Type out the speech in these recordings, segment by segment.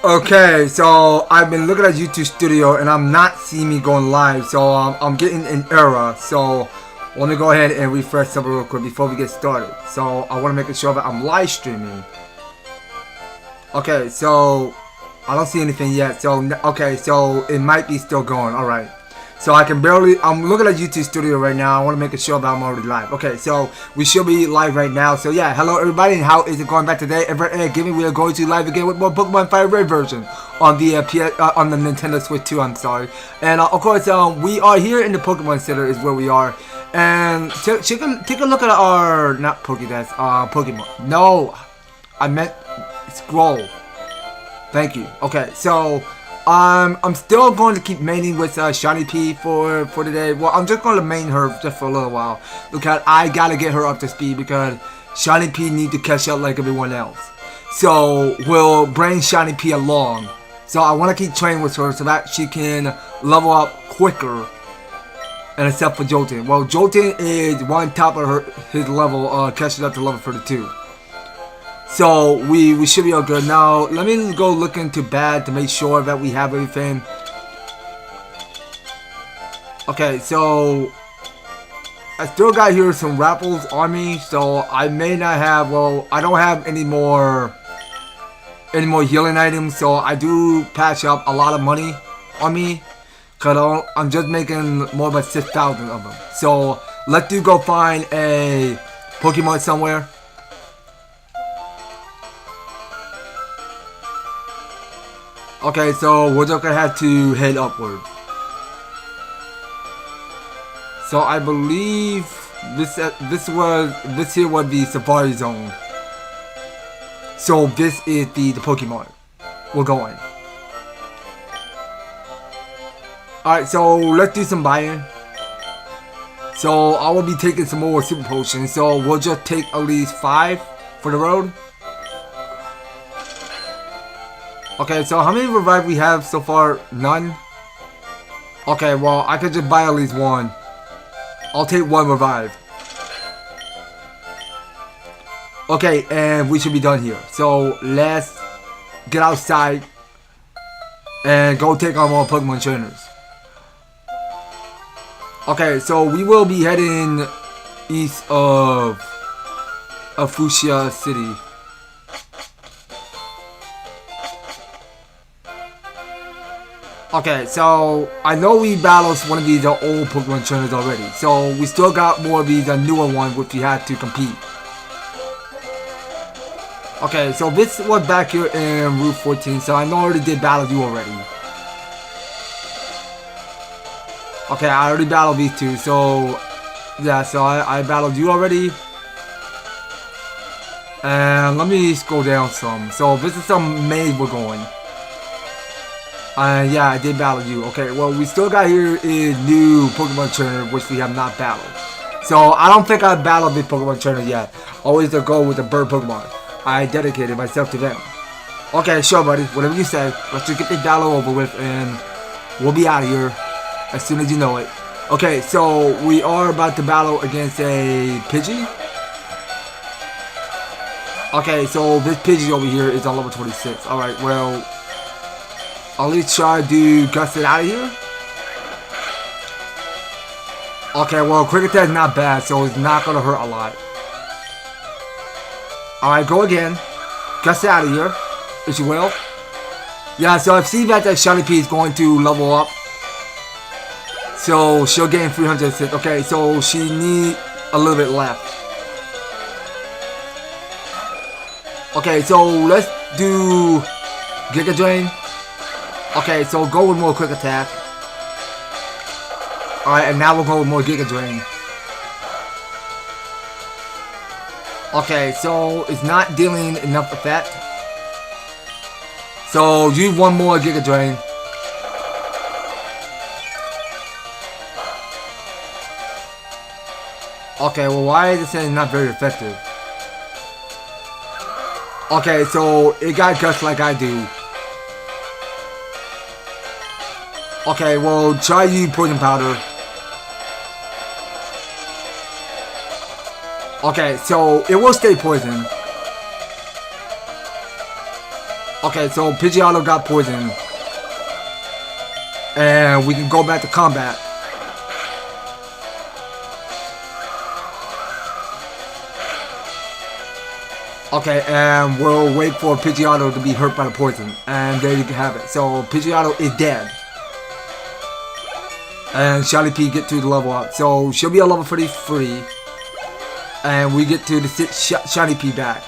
Okay, so I've been looking at YouTube Studio and I'm not seeing me going live, so I'm getting an error. So let me go ahead and refresh something real quick before we get started. So I want to make sure that I'm live streaming. Okay, so I don't see anything yet. So okay, so it might be still going. All right. So I can barely. I'm looking at YouTube Studio right now. I want to make sure that I'm already live. Okay, so we should be live right now. So yeah, hello everybody, and how is it going back today? FireRed Gaming. We are going to live again with more Pokemon FireRed version on the on the Nintendo Switch 2. I'm sorry, and of course, we are here in the Pokemon Center is where we are. And take a look at our not Pokédex, Pokemon. No, I meant scroll. Thank you. Okay, so. I'm still going to keep maining with Shiny P for today. Well, I'm just going to main her just for a little while because I gotta get her up to speed because Shiny P need to catch up like everyone else. So we'll bring Shiny P along. So I want to keep training with her so that she can level up quicker. And except for Jolteon. Well, Jolteon is one top of his level, catching up to level 32. So we should be all good. Now let me go look into bad to make sure that we have everything. Okay, so I still got here some raffles on me, so I may not have. Well, I don't have any more healing items, so I do patch up a lot of money on me, cause I'm just making more than 6,000 of them. So let's go find a Pokemon somewhere. Okay, so we're just gonna have to head upward. So I believe this here was the Safari Zone. So this is the Pokemon we're going. Alright, so let's do some buying. So I will be taking some more Super Potions. So we'll just take at least 5 for the road. Okay, so how many revive we have so far? None? Okay, well, I could just buy at least 1. I'll take 1 revive. Okay, and we should be done here. So, let's get outside and go take on more Pokemon trainers. Okay, so we will be heading east of Fuchsia City. Okay, so I know we battled one of these old Pokemon trainers already. So we still got more of these newer ones which we had to compete. Okay, so this was back here in Route 14. So I know I already did battle you already. Okay, I already battled these two. So yeah, so I battled you already. And let me scroll down some. So this is some maze we're going. Yeah, I did battle you. Okay, well, we still got here a new Pokemon trainer, which we have not battled. So, I don't think I battled this Pokemon trainer yet. Always the goal with the bird Pokemon. I dedicated myself to them. Okay, sure, buddy. Whatever you say. Let's just get this battle over with, and we'll be out of here as soon as you know it. Okay, so we are about to battle against a Pidgey. Okay, so this Pidgey over here is on level 26. Alright, well, I'll at least try to gust it out of here. Okay, well, Quick Attack is not bad, so it's not gonna hurt a lot. Alright, go again. Gust it out of here, if you will. Yeah, so I've seen that Shiny P is going to level up. So she'll gain 306. Okay, so she needs a little bit left. Okay, so let's do Giga Drain. Okay, so go with more Quick Attack. Alright, and now we'll go with more Giga Drain. Okay, so it's not dealing enough effect. So use 1 more Giga Drain. Okay, well, why is it saying not very effective? Okay, so it got guts like I do. Okay, well, try use Poison Powder. Okay, so it will stay poisoned. Okay, so Pidgeotto got poisoned. And we can go back to combat. Okay, and we'll wait for Pidgeotto to be hurt by the poison. And there you can have it. So Pidgeotto is dead. And Shiny P get to the level up. So she'll be a level 33. And we get to the Shiny P back.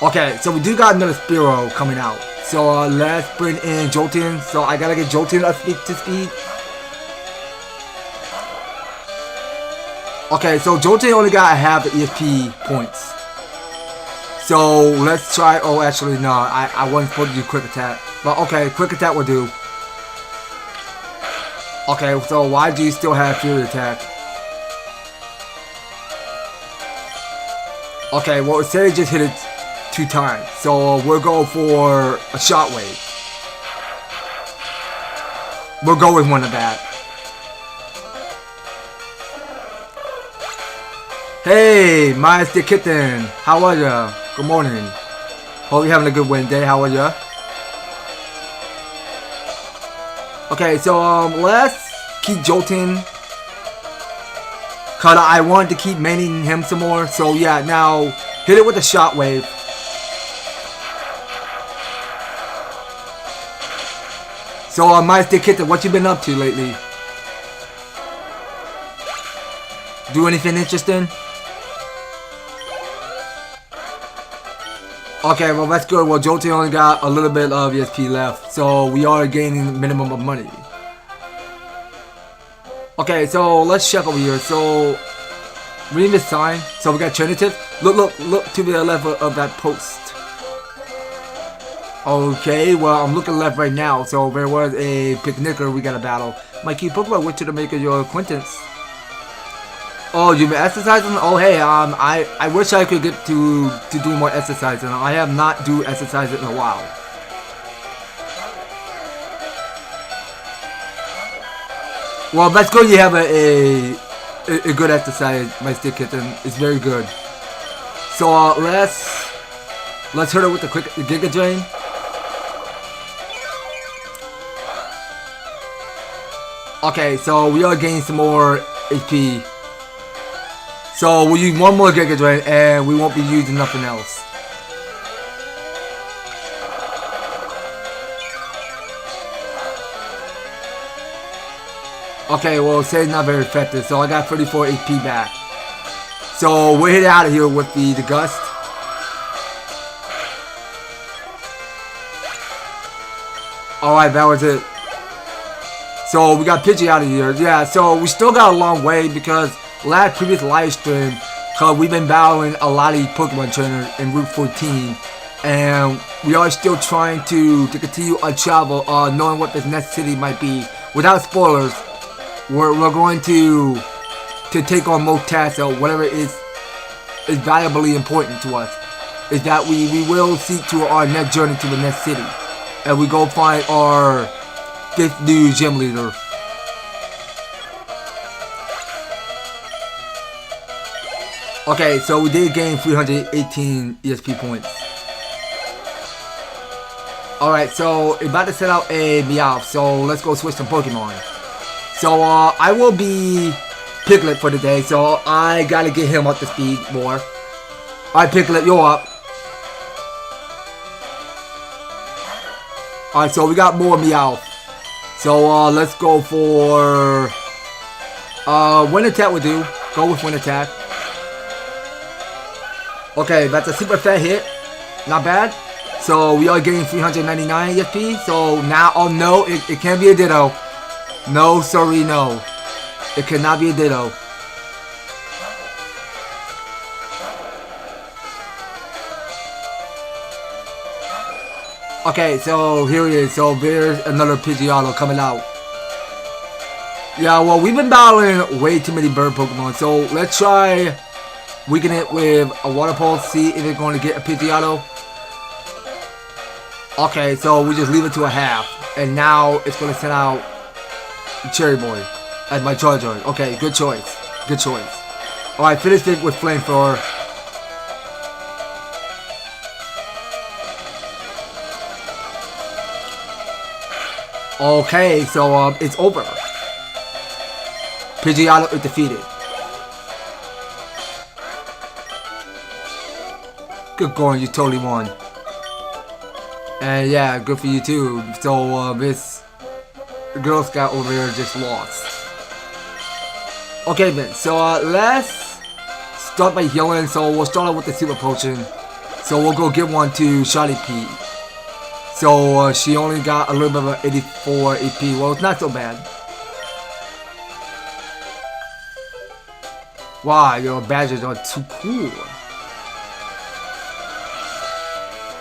Okay, so we do got another Spearow coming out. So let's bring in Jolteon. So I gotta get Jolteon up to speed. Okay, so Jolteon only got a half the ESP points. So let's try. Oh, actually no, I wasn't supposed to do quick attack. But okay, quick attack will do. Okay, so why do you still have Fury attack? Okay, well, it said it just hit it 2 times. So we'll go for a Shockwave. We'll go with one of that. Hey, Master Kitten. How are ya? Good morning. Hope you're having a good Wednesday. How are ya? Okay, so let's keep Jolteon. Cause I wanted to keep maining him some more. So yeah, now hit it with a Shockwave. So Master Kitten, what you been up to lately? Do anything interesting? Okay, well that's good. Well, Jolteon only got a little bit of ESP left, so we are gaining minimum of money. Okay, so let's check over here. So reading this sign. So we got Tentative. Look to the left of that post. Okay, well I'm looking left right now. So there was a picnicker we got a battle. My key Pokemon went to the make of your acquaintance. Oh, you've been exercising? Oh, hey, I wish I could get to do more exercising. I have not do exercising in a while. Well, that's good. You have a good exercise, my stick kitten. It's very good. So let's hit it with the quick Giga Drain. Okay, so we are gaining some more HP. So we'll use one more Giga Drain and we won't be using nothing else. Okay, well, say it's not very effective, so I got 34 HP back. So we'll hit out of here with the Gust. Alright, that was it. So we got Pidgey out of here. Yeah, so we still got a long way because previous live stream, cause we've been battling a lot of these Pokemon trainers in Route 14, and we are still trying to continue our travel, knowing what this next city might be. Without spoilers, we're going to take on most tasks, or whatever is valuably important to us. Is that we will seek to our next journey to the next city, and we go find our 5th new gym leader. Okay, so we did gain 318 ESP points. Alright, so about to set out a Meowth, so let's go switch some Pokemon. So I will be Piglet for the day, so I gotta get him up to speed more. Alright, Piglet, you're up. Alright, so we got more Meowth. So let's go for Wind Attack would do. Go with Wind Attack. Okay, that's a super fat hit. Not bad. So we are getting 399 ESP. So now, oh no, it can't be a Ditto. No, sorry, no. It cannot be a Ditto. Okay, so here it is. So there's another Pidgeotto coming out. Yeah, well, we've been battling way too many bird Pokemon. So let's try weaken it with a Water Pulse, see if it's going to get a Pidgeotto. Okay, so we just leave it to a half. And now it's going to send out Cherry Boy as my Charizard. Okay, good choice. Good choice. Alright, finish it with Flamethrower. Okay, so it's over. Pidgeotto is defeated. Good going, you totally won. And yeah, good for you too. So this Girl Scout over there just lost. Okay then, so let's start by healing. So we'll start out with the super potion. So we'll go give one to Shiny Pete. So she only got a little bit of 84 AP. Well, it's not so bad. Wow, your badges are too cool.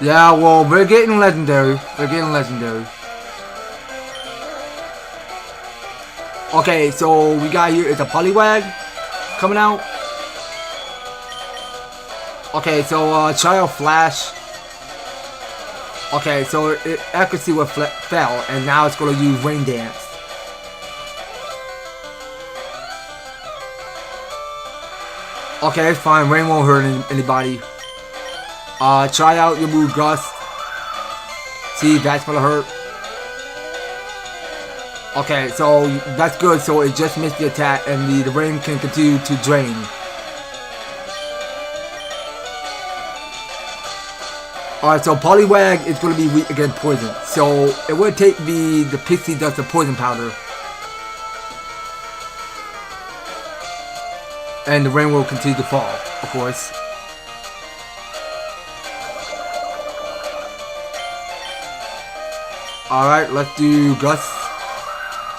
Yeah, well, we're getting legendary. We're getting legendary. Okay, so we got here is a Poliwag coming out. Okay, so try out Flash. Okay, so accuracy was fell, and now it's gonna use Rain Dance. Okay, it's fine. Rain won't hurt anybody. Try out your move, Gust. See if that's gonna hurt. Okay, so that's good. So it just missed the attack, and the rain can continue to drain. Alright, so Poliwag is going to be weak against poison. So it would take the Pixie Dust of Poison Powder. And the rain will continue to fall, of course. Alright, let's do Gust.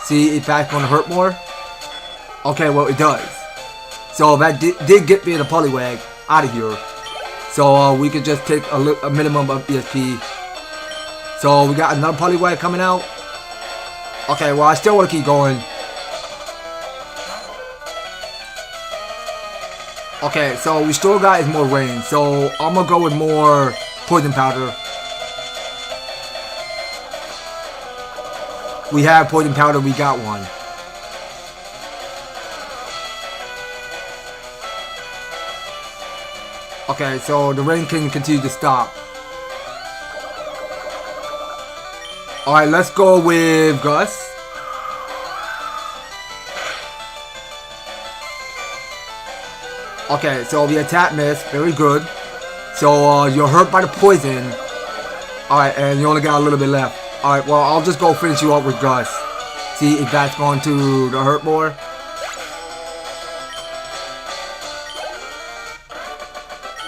See if that's going to hurt more. Okay, well it does. So that did get me the Poliwag out of here. So we could just take a minimum of ESP. So we got another Poliwag coming out. Okay, well I still want to keep going. Okay, so we still got is more rain. So I'm gonna go with more Poison Powder. We have Poison Powder, we got one. Okay, so the rain can continue to stop. Alright, let's go with Gus. Okay, so the attack missed, very good. So you're hurt by the poison. Alright, and you only got a little bit left. Alright, well I'll just go finish you up with Gus. See if that's going to hurt more.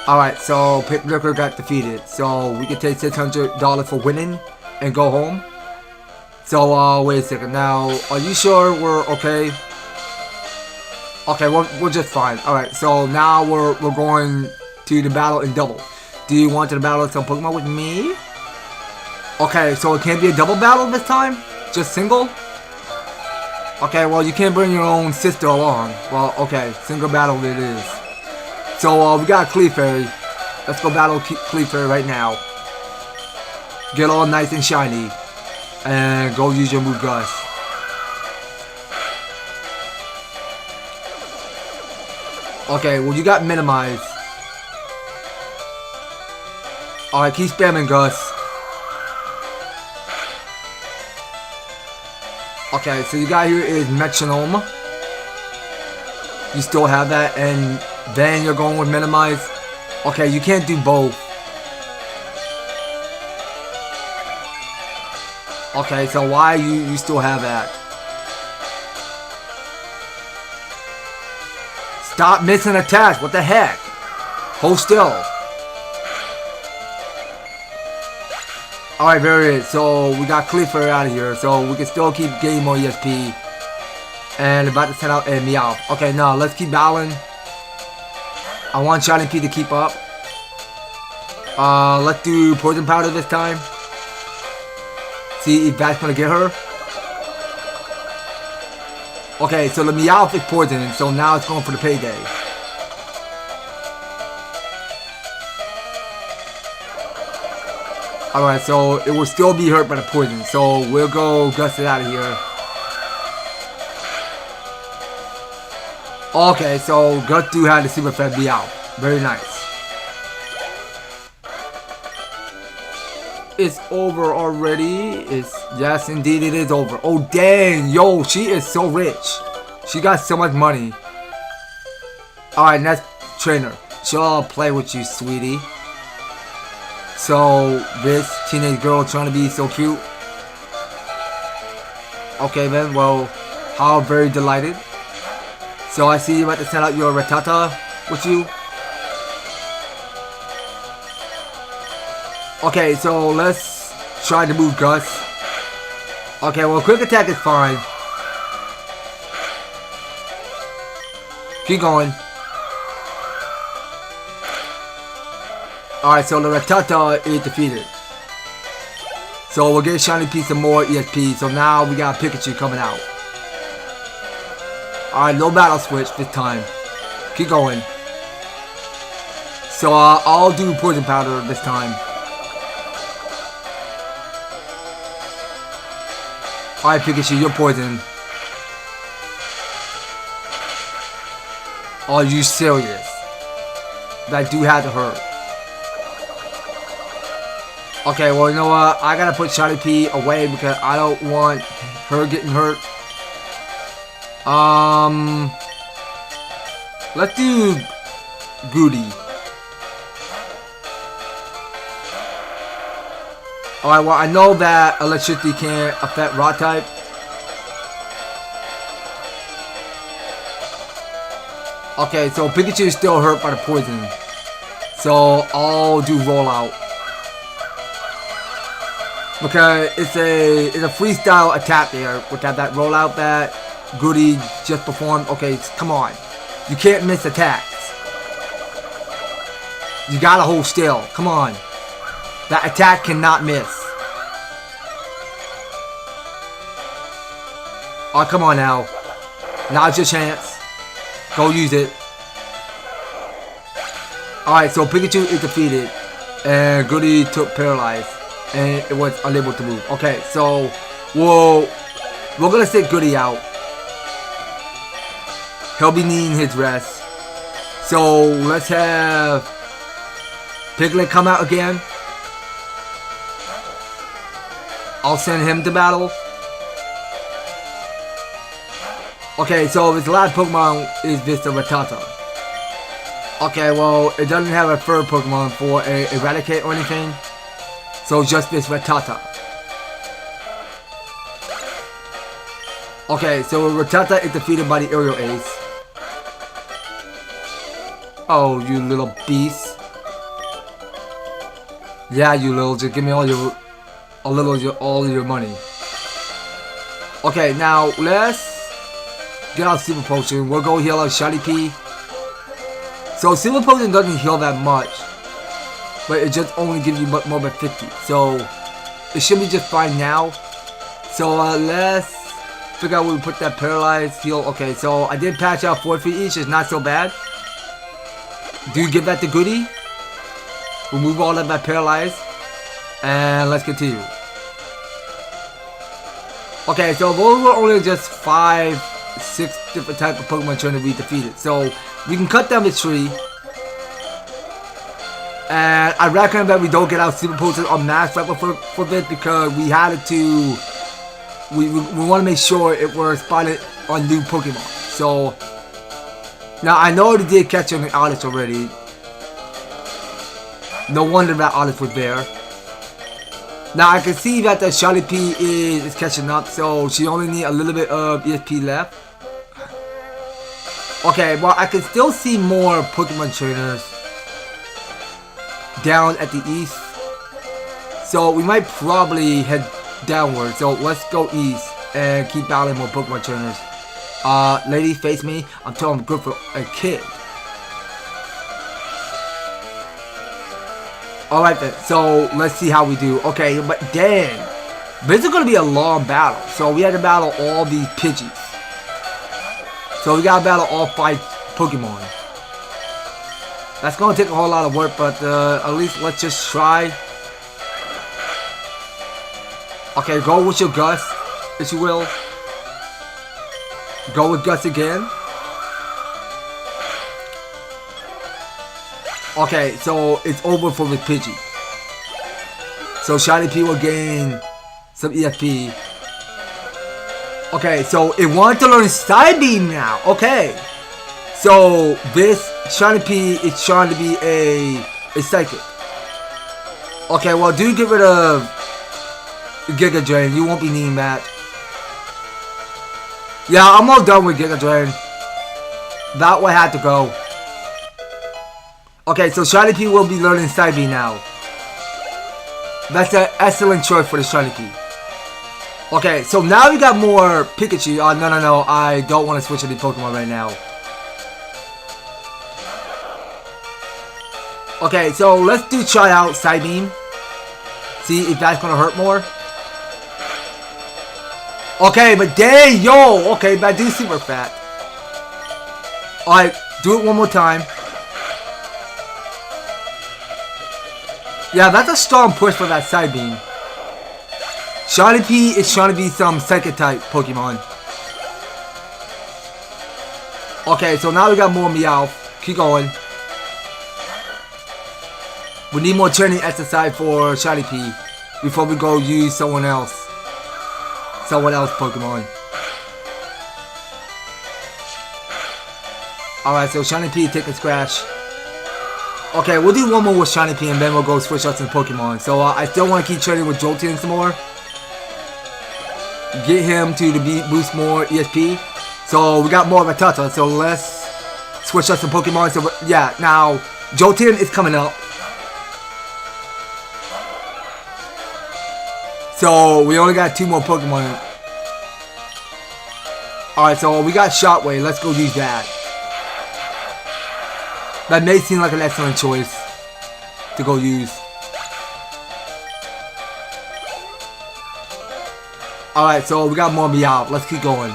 Alright, so Pit Liquor got defeated. So we can take $600 for winning and go home. So wait a second. Now, are you sure we're okay? Okay, we're just fine. Alright, so now we're going to the battle in double. Do you want to battle some Pokemon with me? Okay, so it can't be a double battle this time? Just single? Okay, well you can't bring your own sister along. Well, okay, single battle it is. So we got Clefairy. Let's go battle Clefairy right now. Get all nice and shiny. And go use your move Gus. Okay, well you got Minimize. Alright, keep spamming Gus. Okay, so you got here is Metronome. You still have that, and then you're going with Minimize. Okay, you can't do both. Okay, so why you still have that? Stop missing attacks, what the heck? Hold still. Alright, very good. So we got Clefairy out of here, so we can still keep getting more ESP. And about to send out a Meow. Okay, now let's keep battling. I want Shiny P to keep up. Let's do Poison Powder this time. See if that's gonna get her. Okay, so the Meowth is poison, so now it's going for the payday. Alright, so it will still be hurt by the poison, so we'll go gust it out of here. Okay, so Gus do have the Super Fed be out. Very nice. it's over already. Yes, indeed, it is over. Oh, dang. Yo, she is so rich. She got so much money. Alright, next trainer. She'll play with you, sweetie. So, this teenage girl trying to be so cute. Okay, then. Well, how very delighted. So, I see you about to send out your Rattata with you. Okay, so let's try to move Gus. Okay, well, quick attack is fine. Keep going. Alright, so the Rattata is defeated. So we'll get a shiny piece of more EXP. So now we got Pikachu coming out. Alright, no battle switch this time. Keep going. So I'll do poison powder this time. Alright, Pikachu, you're poisoned. Are you serious? That do have to hurt. Okay, well, you know what? I gotta put Shiny P away because I don't want her getting hurt. Let's do Goody. Alright, well, I know that electricity can't affect rock type. Okay, so Pikachu is still hurt by the poison. So I'll do rollout. Because it's a freestyle attack there with that rollout that Goody just performed. Okay, come on. You can't miss attacks. You gotta hold still. Come on. That attack cannot miss. Oh, come on now. Now's your chance. Go use it. Alright, so Pikachu is defeated. And Goody took Paralyzed. And it was unable to move. Okay, so we're gonna sit Goody out. He'll be needing his rest. So let's have Piglet come out again. I'll send him to battle. Okay, so there's a lot of Pokemon is this the Rattata. Okay, well, it doesn't have a third Pokemon for a Eradicate or anything. So just this Rattata. Okay, so Rattata is defeated by the Aerial Ace. Oh, you little beast. Yeah, you little, just give me all your money. Okay, now let's get our Super Potion. We'll go heal our Shiny P. So Super Potion doesn't heal that much, but it just only gives you more than 50. So it should be just fine now. So let's figure out where we put that Paralyzed heal. Okay, so I did patch out 4 feet each. It's not so bad. Do you give that to Goody? Remove all of that Paralyzed. And let's continue. Okay, so those were only just 5, 6 different type of Pokemon trying to be defeated. So we can cut down the tree. And I recommend that we don't get out Super Potion or Max Weapon for this because we had it to. We want to make sure it was spotted on new Pokemon. So now I know it did catch on the Alice already. No wonder that Alice was there. Now I can see that the Shiny P is catching up, so she only needs a little bit of ESP left. Okay, well I can still see more Pokemon trainers down at the east. So we might probably head downward. So let's go east and keep battling more Pokemon trainers. Lady, face me. I'm telling I'm good for a kid. Alright then, so let's see how we do. Okay, but dang, this is going to be a long battle. So we had to battle all these Pidgeys. So we got to battle all 5 Pokemon. That's going to take a whole lot of work, but at least let's just try. Okay, go with your Gus, if you will. Go with Gus again. Okay, so it's over for the Pidgey. So Shiny P will gain some EXP. Okay, so it wanted to learn Side Beam now. Okay. So this Shiny P is trying to be a Psychic. Okay, well, do get rid of Giga Drain. You won't be needing that. Yeah, I'm all done with Giga Drain. That one had to go. Okay, so Shiny P will be learning Side Beam now. That's an excellent choice for the Shiny P. Okay, so now we got more Pikachu. No, I don't want to switch any Pokemon right now. Okay, so let's try out Side Beam. See if that's gonna hurt more. Okay, but dang, yo! Okay, but I do super fat. Alright, do it one more time. Yeah, that's a strong push for that Side Beam. Shiny P is trying to be some Psychic type Pokemon. Okay, so now we got more Meowth. Keep going. We need more training exercise for Shiny P before we go use someone else Pokemon. Alright, so Shiny P take a scratch. Okay, we'll do one more with Shiny P and then we'll go switch out some Pokemon. So I still want to keep training with Jolteon some more. Get him to boost more EXP. So we got more of a Tata, so let's switch out some Pokemon. So yeah, now Jolteon is coming up. So we only got 2 more Pokemon. Alright, so we got Shockwave. Let's go use that. That may seem like an excellent choice to go use. Alright, so we got more Meowth. Let's keep going.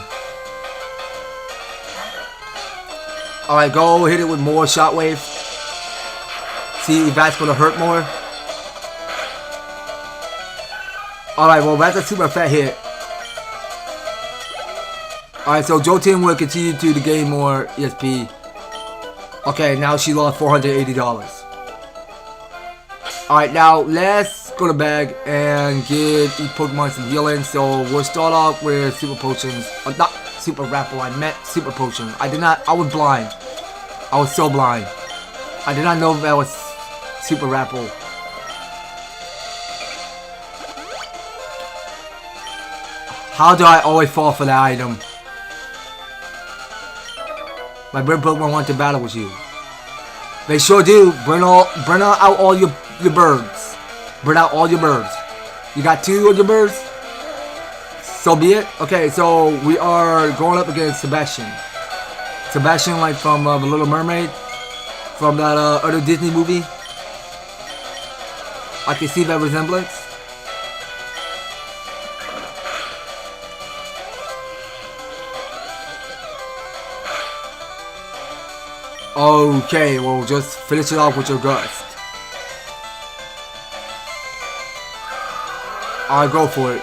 Alright, go hit it with more Shockwave. See if that's gonna hurt more. Alright, well, that's a super fat hit. Alright, so Jolteon will continue to gain more EXP. Okay, now she lost $480. Alright, now let's go to bag and give each Pokemon some healing. So we'll start off with Super Potions. Not Super Rapple, I meant Super Potion. I was blind. I was so blind. I did not know that was Super Rapple. How do I always fall for that item? My bird Pokemon want to battle with you. They sure do. Burn out all your birds. Burn out all your birds. You got 2 of your birds? So be it. Okay, so we are going up against Sebastian. Sebastian, like from The Little Mermaid, from that other Disney movie. I can see that resemblance. Okay, well, just finish it off with your Gust. Alright, go for it.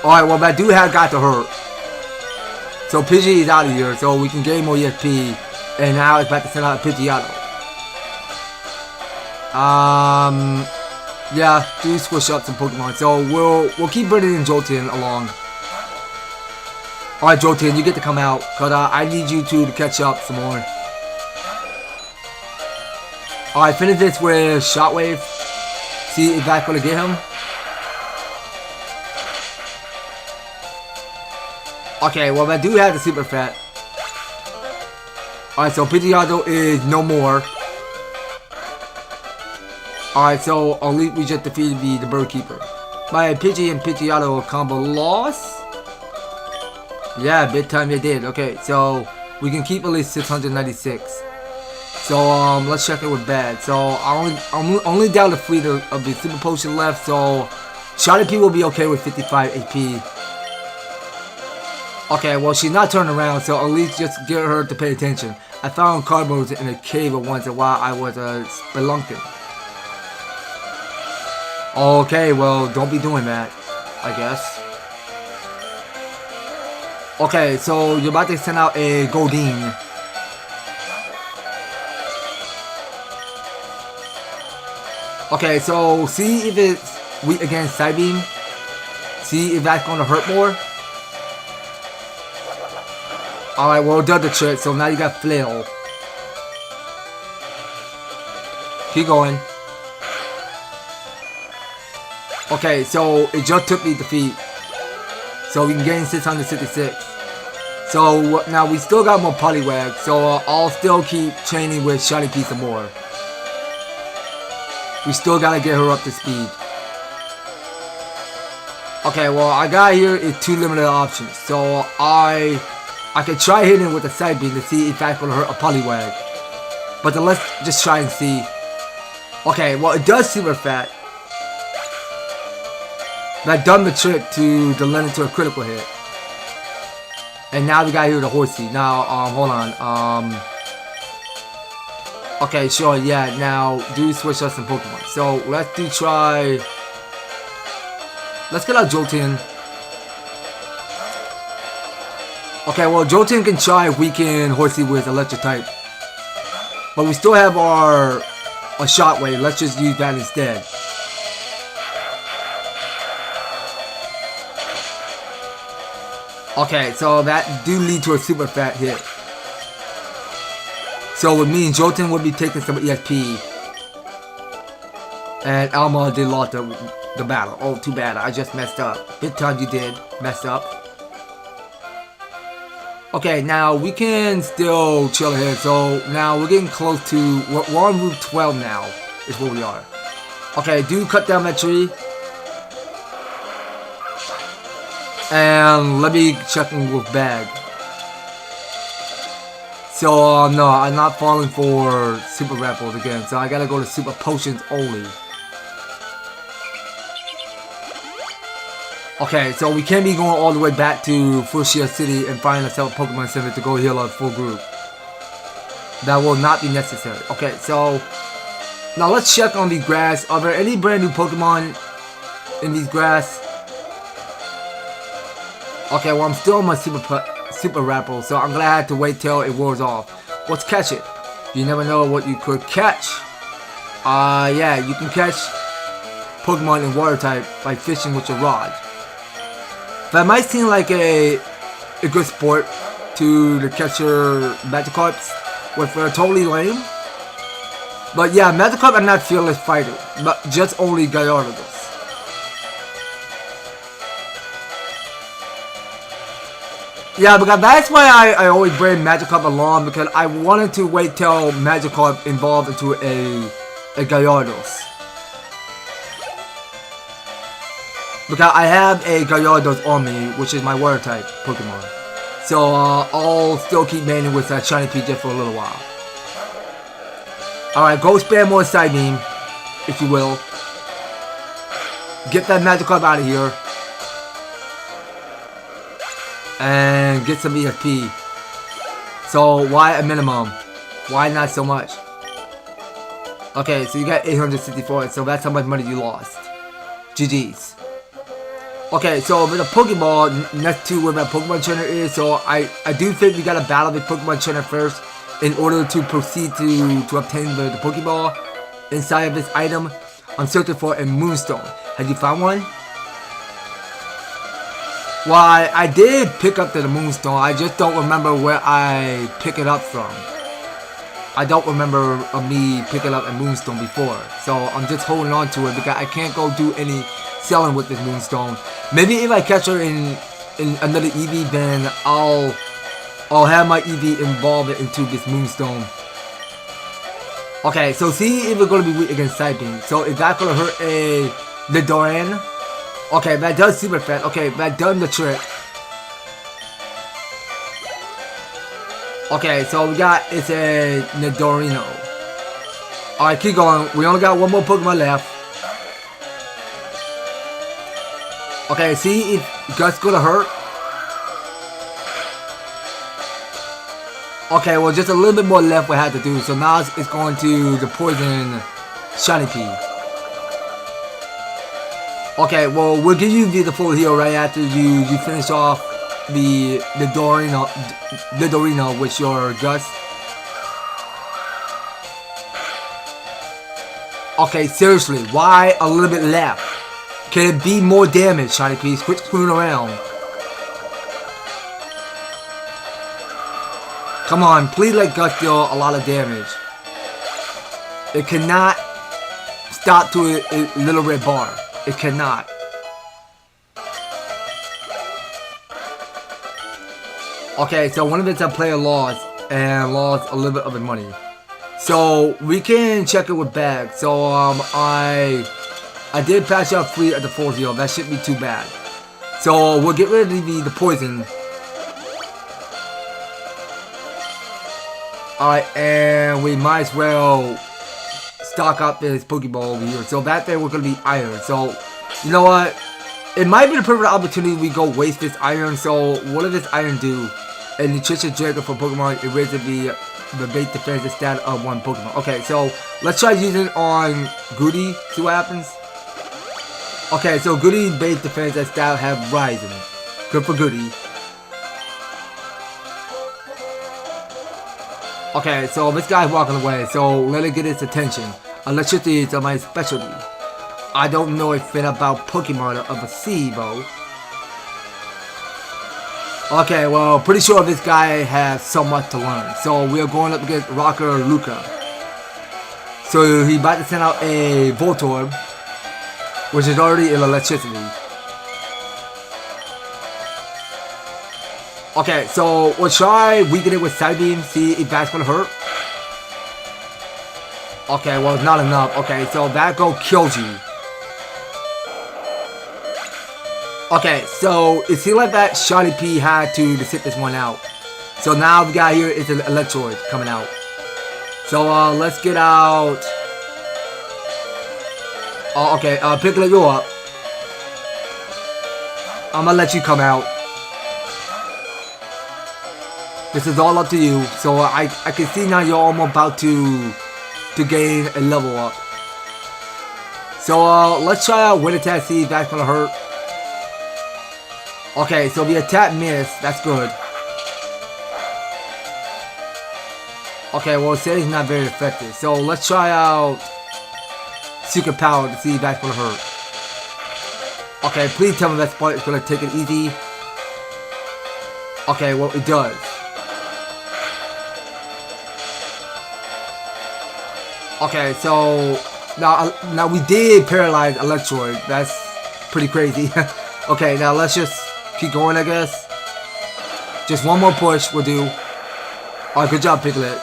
Alright, well, that dude had got to hurt. So Pidgey is out of here, so we can gain more EXP. And now it's about to send out Pidgeotto. Yeah, do switch up some Pokemon. So we'll keep bringing Jolteon along. Alright, Jolteon, you get to come out, cause I need you to catch up some more. Alright, finish this with Shockwave. See if that's gonna get him. Okay, well, that dude has a super fat. Alright, so Pidgeotto is no more. Alright, so Elite we just defeated the Bird Keeper. My Pidgey and Pidgeotto combo loss. Yeah, big time they did. Okay, so we can keep at least 696. So let's check it with bad. So I'm only down to 3 of the Super Potion left. So Shiny P will be okay with 55 AP. Okay, well, she's not turning around, so at least just get her to pay attention. I found cardboards in a cave once while I was spelunking. Okay, well, don't be doing that, I guess. Okay, so you're about to send out a Goldeen. Okay, so see if it's weak against Side Beam. See if that's gonna hurt more. Alright, well it does the trick, so now you got Flail. Keep going. Okay, so it just took me defeat. So we can gain 666. So now we still got more Poliwag, so I'll still keep training with Shiny Pea some more. We still gotta get her up to speed. Okay, well I got here is 2 limited options. So I can try hitting with a Side Beam to see if that's gonna hurt a Poliwag. But then let's just try and see. Okay, well it does Super Fat. That done the trick to lend into a critical hit. And now we got here the Horsey. Now, hold on. Okay, sure, yeah. Now, do switch us some Pokemon. So, let's try. Let's get our Jolteon. Okay, well, Jolteon can try weaken Horsey with Electric type. But we still have our Shockwave. Let's just use that instead. Okay, so that do lead to a Super Fat hit. So it means Jolteon would be taking some EXP. And Alma did lost the battle. Oh, too bad. I just messed up. Big time you did mess up. Okay, now we can still chill ahead. So now we're getting close to... We're on Route 12 now. Is where we are. Okay, do cut down that tree. And let me check in with Bag. So, no, I'm not falling for Super Rapples again. So I gotta go to Super Potions only. Okay, so we can't be going all the way back to Fuchsia City and find ourselves a Pokemon Center to go heal our full group. That will not be necessary. Okay, so now let's check on the grass. Are there any brand new Pokemon in these grass? Okay, well I'm still on my Super Rappel, so I'm gonna have to wait till it wears off. Let's catch it. You never know what you could catch. Yeah, you can catch Pokemon in water type by fishing with your rod. That might seem like a good sport to catch your Magikarps, which are totally lame. But yeah, Magikarp are not fearless fighters, but just only Gyarados. Yeah, because that's why I always bring Magikarp along, because I wanted to wait till Magikarp evolved into a Gyarados. Because I have a Gyarados on me, which is my water type Pokemon. So I'll still keep maining with that Shiny Pea just for a little while. Alright, go spam more Side Beam, if you will. Get that Magikarp out of here. And get some EXP. So why a minimum? Why not so much? Okay, so you got 864, so that's how much money you lost. GG's. Okay, so with a Pokeball next to where my Pokemon trainer is, so I do think we gotta battle the Pokemon trainer first in order to proceed to obtain the Pokeball. Inside of this item, I'm searching for a Moonstone. Have you found one? Well, I did pick up the Moonstone, I just don't remember where I picked it up from. I don't remember me picking up a Moonstone before, so I'm just holding on to it because I can't go do any selling with this Moonstone. Maybe if I catch her in another EV, then I'll have my EV involved into this Moonstone. Okay, so see if we're gonna be weak against Side Beam. So is that gonna hurt a Nidoran? Okay, that does Super Fat. Okay, that done the trick. Okay, so we got, it's a Nidorino. Alright, keep going. We only got one more Pokemon left. Okay, see if Gut's gonna hurt. Okay, well just a little bit more left we have to do. So now it's going to the poison Shiny Pea. Okay, well we'll give you the full heal right after you finish off the Nidorino with your Gus. Okay, seriously, why a little bit left? Can it be more damage, Shiny Piece? Quit screwing around. Come on, please let Gus deal a lot of damage. It cannot stop to a little red bar. It cannot. Okay, so one of it's a player lost and lost a little bit of the money. So we can check it with bag. So I did patch out free at the 4-0. That shouldn't be too bad. So we'll get rid of the poison. Alright, and we might as well stock up this Pokeball over here. So that thing we're gonna be iron. So you know what? It might be the perfect opportunity we go waste this iron. So what does this iron do? A nutritious drink for Pokemon. It raises the base defense stat of one Pokemon. Okay, so let's try using it on Goody. See what happens. Okay, so Goody base defense stat have risen. Good for Goody. Okay, so this guy's walking away. So let it get its attention. Electricity is my specialty. I don't know a thing about Pokemon of a sea, though. Okay, well, pretty sure this guy has so much to learn. So we're going up against Rocker Luca. So he's about to send out a Voltorb, which is already in electricity. Okay, so we'll try weaken it with Side Beam, see if that's gonna hurt. Okay, well, it's not enough. Okay, so that go kills you. Okay, so it seemed like that Shiny P had to sit this one out. So now the guy here is an Electroid coming out. So let's get out. Oh, okay, Piglet, you up. I'm gonna let you come out. This is all up to you. So I can see now you're almost about to gain a level up. So let's try out Wind Attack, see if that's gonna hurt. Okay, so the attack missed. That's good. Okay, well, it says it's not very effective. So let's try out Secret Power to see if that's gonna hurt. Okay, please tell me that spot is gonna take it easy. Okay, well, it does. Okay, so now we did paralyze Electroid. That's pretty crazy. Okay, now let's just keep going, I guess. Just one more push will do. Alright, good job, Piglet.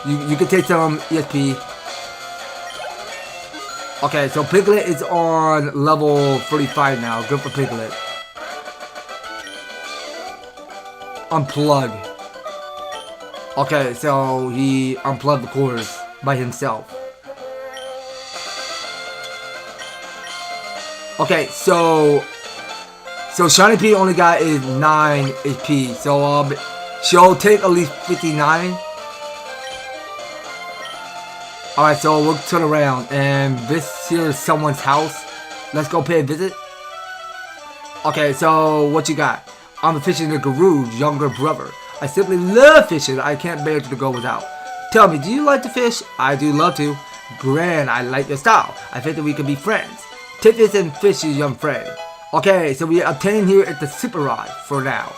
You can take some ESP. Okay, so Piglet is on level 35 now. Good for Piglet. Unplug. Okay, so he unplugged the cores by himself. Okay, so Shiny P only got is 9 HP. So she'll take at least 59. Alright, so we'll turn around and this here is someone's house. Let's go pay a visit. Okay, so what you got? I'm fishing the Garu's younger brother. I simply love fishing. I can't bear to go without. Tell me, do you like to fish? I do love to. Grand, I like your style. I think that we could be friends. Take this and fish, you young friend. Okay, so we obtain here at the Super Rod for now.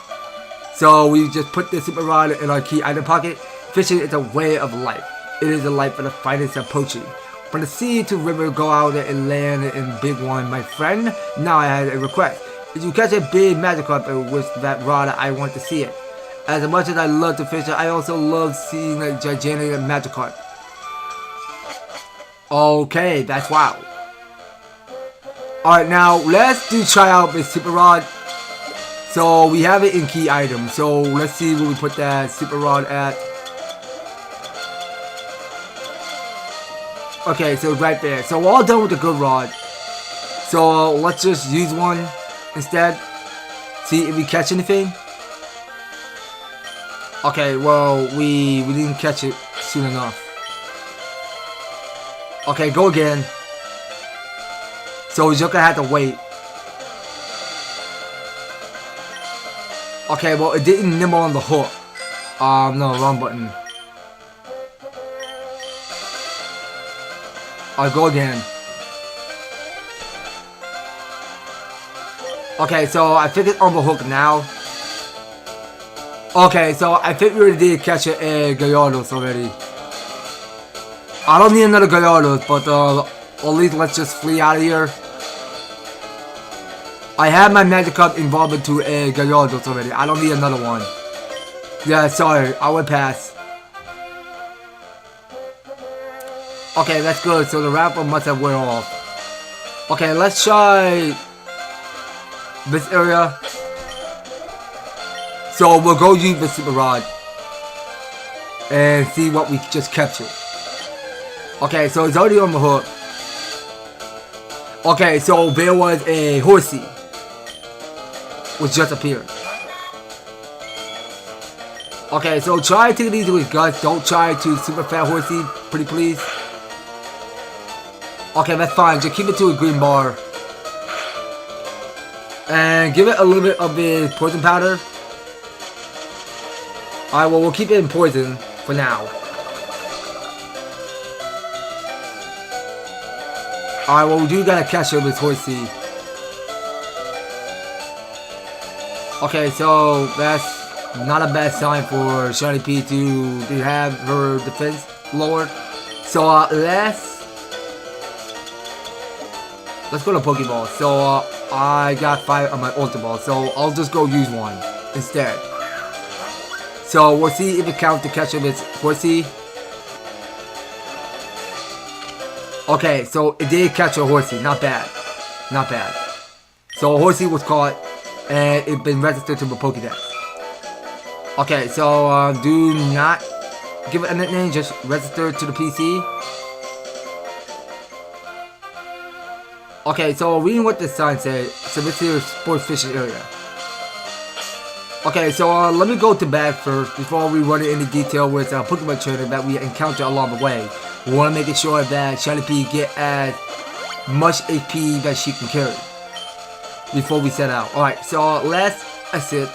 So we just put the Super Rod in our key item pocket. Fishing is a way of life. It is a life for the finest of poaching. From the sea to river, go out and land in big one, my friend. Now I have a request. If you catch a big Magikarp with that rod, I want to see it. As much as I love to fish, I also love seeing a gigantic Magikarp. Okay, that's wow. Alright, now let's try out this Super Rod. So we have it in key item. So let's see where we put that Super Rod at. Okay, so it's right there. So we're all done with the good rod. So let's just use one instead. See if we catch anything. Okay, well we didn't catch it soon enough. Okay, go again. So we're just gonna have to wait. Okay, well it didn't nibble on the hook. No, wrong button. I'll go again. Okay, so I think it's on the hook now. Okay, so I think we already did catch a Gallardos already. I don't need another Gallardos, but at least let's just flee out of here. I have my magic cup involved into a Gallardos already. I don't need another one. Yeah, sorry, I went past. Okay, that's good. So the raffle must have went off. Okay, let's try this area. So we'll go use the super rod and see what we just captured. Okay, so it's already on the hook. Okay, so there was a horsey which just appeared. Okay, so try to take it easy with guts. Don't try to super fat horsey, pretty please. Okay, that's fine. Just keep it to a green bar. And give it a little bit of the poison powder. Alright, well, we'll keep it in poison for now. Alright, well, we do gotta catch her with horsey. Okay, so that's not a bad sign for Shiny P to have her defense lowered. So, let's go to Pokeball. So, I got 5 on my Ultra Ball, so I'll just go use one instead. So, we'll see if it counts to catch up its horsey. Okay, so it did catch a horsey. Not bad. Not bad. So, a horsey was caught, and it's been registered to the Pokédex. Okay, so, do not give it a nickname, just register to the PC. Okay, so reading what this sign says, so this is sports fishing area. Okay, so let me go to bag first before we run into detail with a Pokemon trainer that we encounter along the way. We want to make sure that Shiny P get as much HP that she can carry before we set out. Alright, so let's exit.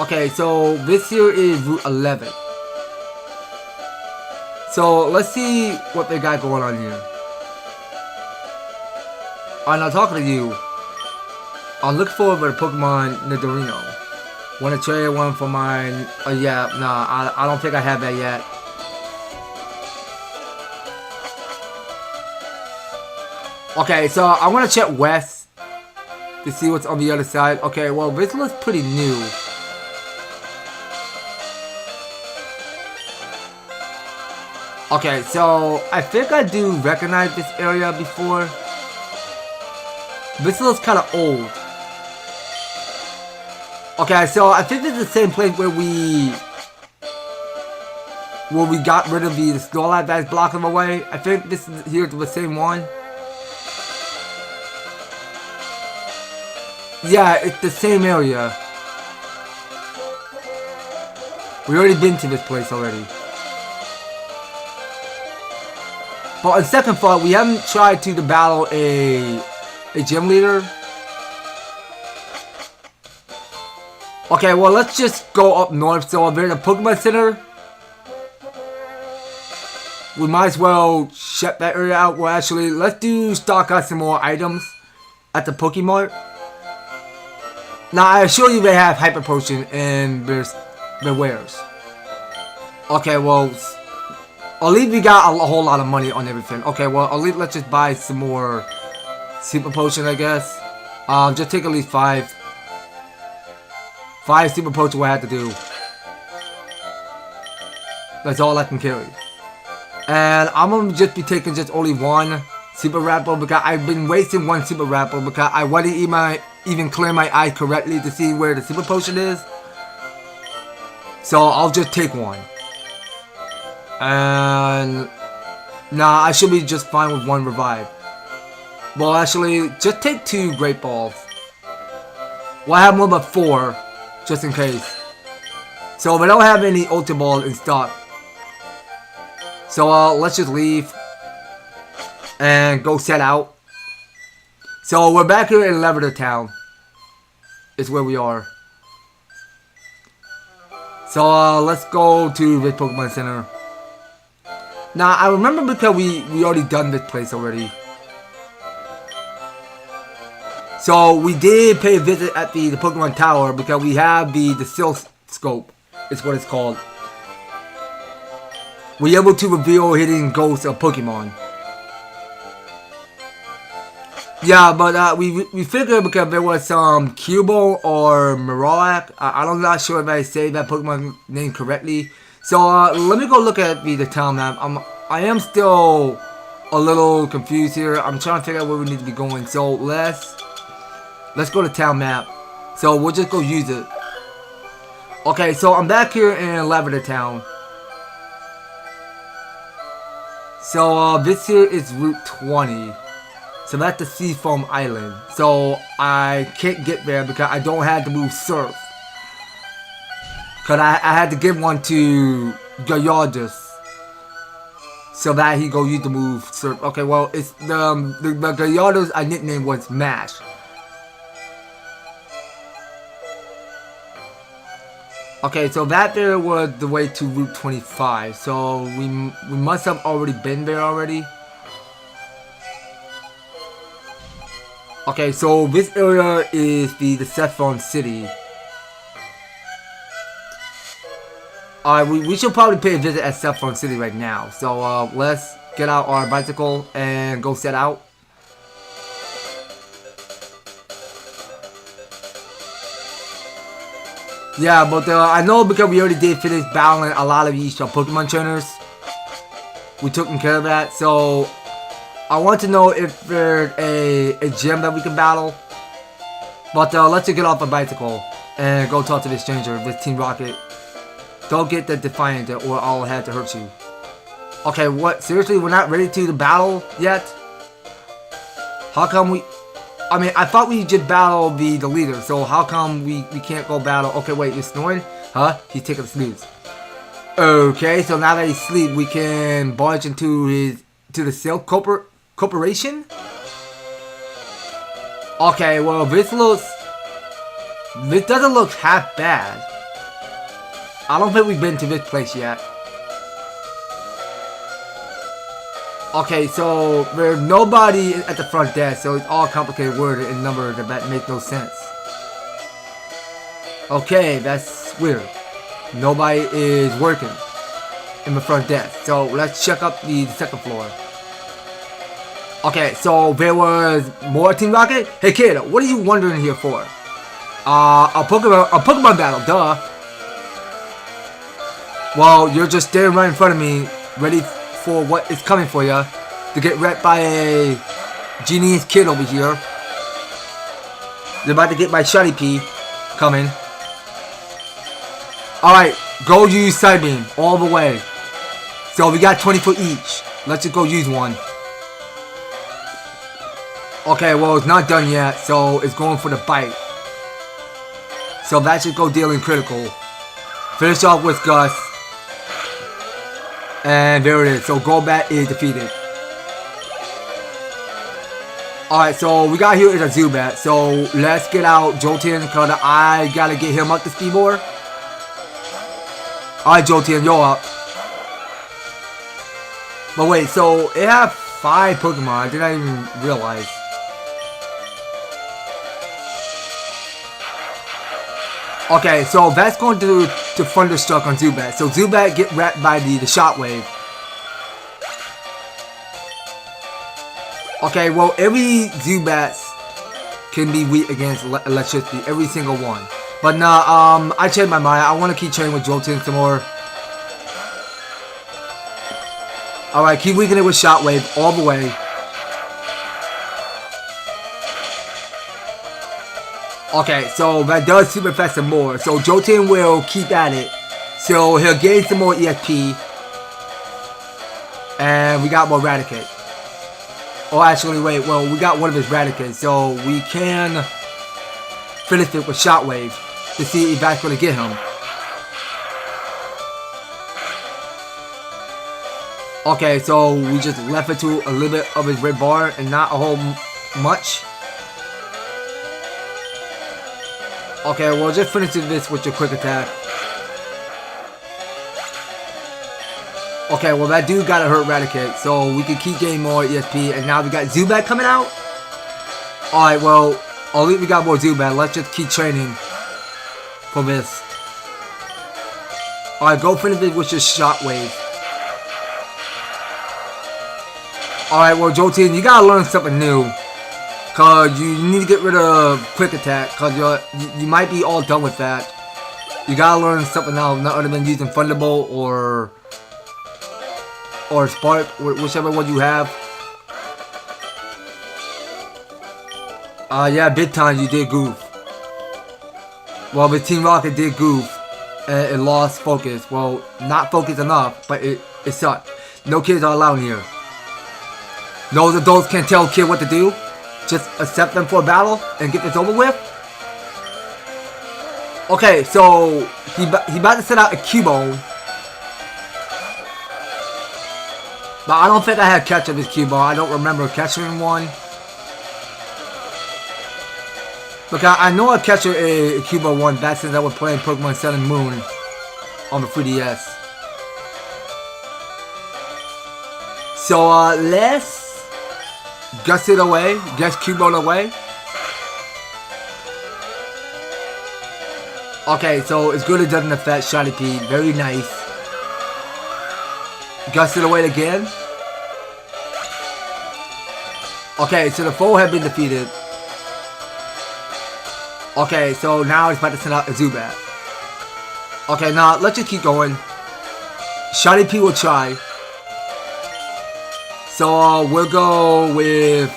Okay, so this here is Route 11. So let's see what they got going on here. Alright, now talking to you. I'm looking forward to the Pokemon Nidorino. Want to trade one for mine? Yeah, nah, I don't think I have that yet. Okay, so I want to check west to see what's on the other side. Okay, well, this looks pretty new. Okay, so I think I do recognize this area before. This looks kind of old. Okay, so I think this is the same place where we got rid of the Snorlax that's blocking the way. I think this is here the same one. Yeah, it's the same area. We already been to this place already. But on second thought, we haven't tried to battle a gym leader. Okay, well, let's just go up north. So there's a Pokemon Center. We might as well check that area out. Well, actually, let's stock out some more items at the Pokemart. Now, I assure you they have Hyper Potion and their wares. Okay, well, at least we got a whole lot of money on everything. Okay, well, at least let's just buy some more Super Potion, I guess. Just take at least 5. 5 Super Potion what I have to do. That's all I can carry. And I'm gonna just be taking just only 1 Super Rapple because I've been wasting 1 Super Rapple because I want to even clear my eye correctly to see where the Super Potion is. So I'll just take 1. And nah, I should be just fine with 1 revive. Well, actually, just take 2 Great Balls. Well, I have more but 4, just in case. So we don't have any Ultra Balls in stock. So let's just leave and go set out. So we're back here in Lavender Town. Is where we are. So let's go to the Pokemon Center. Now, I remember because we already done this place already. So, we did pay a visit at the Pokemon Tower because we have the Silscope, is what it's called. We're able to reveal hidden ghosts of Pokemon. Yeah, but we figured because there was some Cubo or Marowak. I'm not sure if I say that Pokemon name correctly. So let me go look at the town map. I am still a little confused here. I'm trying to figure out where we need to be going. So let's go to town map. So we'll just go use it. Okay, so I'm back here in Lavender Town. So this here is Route 20. So that's the Seafoam Island. So I can't get there because I don't have to move Surf. Because I had to give one to Gyarados. So that he go use the move Surf. Okay, well, it's the Gyarados I nicknamed was Mash. Okay, so that there was the way to Route 25. So we must have already been there already. Okay, so this area is the Saffron City. We should probably pay a visit at Saffron City right now. So let's get out our bicycle and go set out. Yeah, but I know because we already did finish battling a lot of these Pokemon trainers. We took care of that, so I want to know if there's a gym that we can battle. But let's just get off the bicycle and go talk to this stranger, this Team Rocket. Don't get that Defiant or I'll have to hurt you. Okay, what? Seriously, we're not ready to battle yet? How come we... I mean, I thought we just battled the leader, so how come we can't go battle... Okay, wait, you're snoring? Huh? He's taking a snooze. Okay, so now that he's asleep, we can barge into the Silk Corporation? Okay, well, this doesn't look half bad. I don't think we've been to this place yet. Okay, so there's nobody at the front desk, so it's all complicated words and numbers that make no sense. Okay, that's weird. Nobody is working in the front desk, so let's check up the second floor. Okay, so there was more Team Rocket. Hey kid, what are you wondering here for? A Pokemon battle, duh. Well, you're just staring right in front of me, ready for what is coming for you, to get wrecked by a genius kid over here. They're about to get my Shiny P coming. Alright, go use Psybeam all the way. So we got 20 for each. Let's just go use one. Okay, well, it's not done yet, so it's going for the bite. So that should go dealing critical. Finish off with Gus. And there it is. So Golbat is defeated. Alright, so we got here is a Zubat. So let's get out Jolteon because I gotta get him up to speed more. Alright, Jolteon, you're up. But wait, so it have 5 Pokemon. I did not even realize. Okay, so that's going to Thunderstruck on Zubat. So Zubat get wrapped by the Shockwave. Okay, well every Zubats can be weak against electricity, every single one. But nah, I changed my mind. I want to keep training with Jolteon some more. Alright, keep weakening it with Shockwave all the way. Okay, so that does super effect some more. So Jolteon will keep at it. So he'll gain some more EXP. And we got more Raticate. Oh, actually, wait. Well, we got one of his Raticates. So we can finish it with Shockwave to see if that's going to get him. Okay, so we just left it to a little bit of his red bar and not a whole much. Okay, well, just finish this with your quick attack. Okay, well that dude got a hurt Raticate, so we can keep getting more ESP, and now we got Zubat coming out? Alright, well, at least we got more Zubat. Let's just keep training for this. Alright, go finish it with your Shockwave. Alright, well, Jolteon, you gotta learn something new. Cause you need to get rid of Quick Attack, cause you might be all done with that. You gotta learn something else, not other than using Thunderbolt or Spark, whichever one you have. Yeah, big time you did goof. Well, but Team Rocket did goof, and it lost focus. Well, not focus enough, but it sucked. No kids are allowed here. No adults can tell a kid what to do. Just accept them for a battle and get this over with. Okay, so he about to set out a Cubone. But I don't think I had catch of his Cubone. I don't remember catching one. Look, I know I catch a Cubone one back since I was playing Pokemon Sun and Moon on the 3DS. So let's gust it away, gust Cubone away. Okay, so it's good it doesn't affect Shiny P. Very nice. Gust it away again. Okay, so the foe had been defeated. Okay, so now it's about to send out a Zubat. Okay, now let's just keep going. Shiny P will try. So we'll go with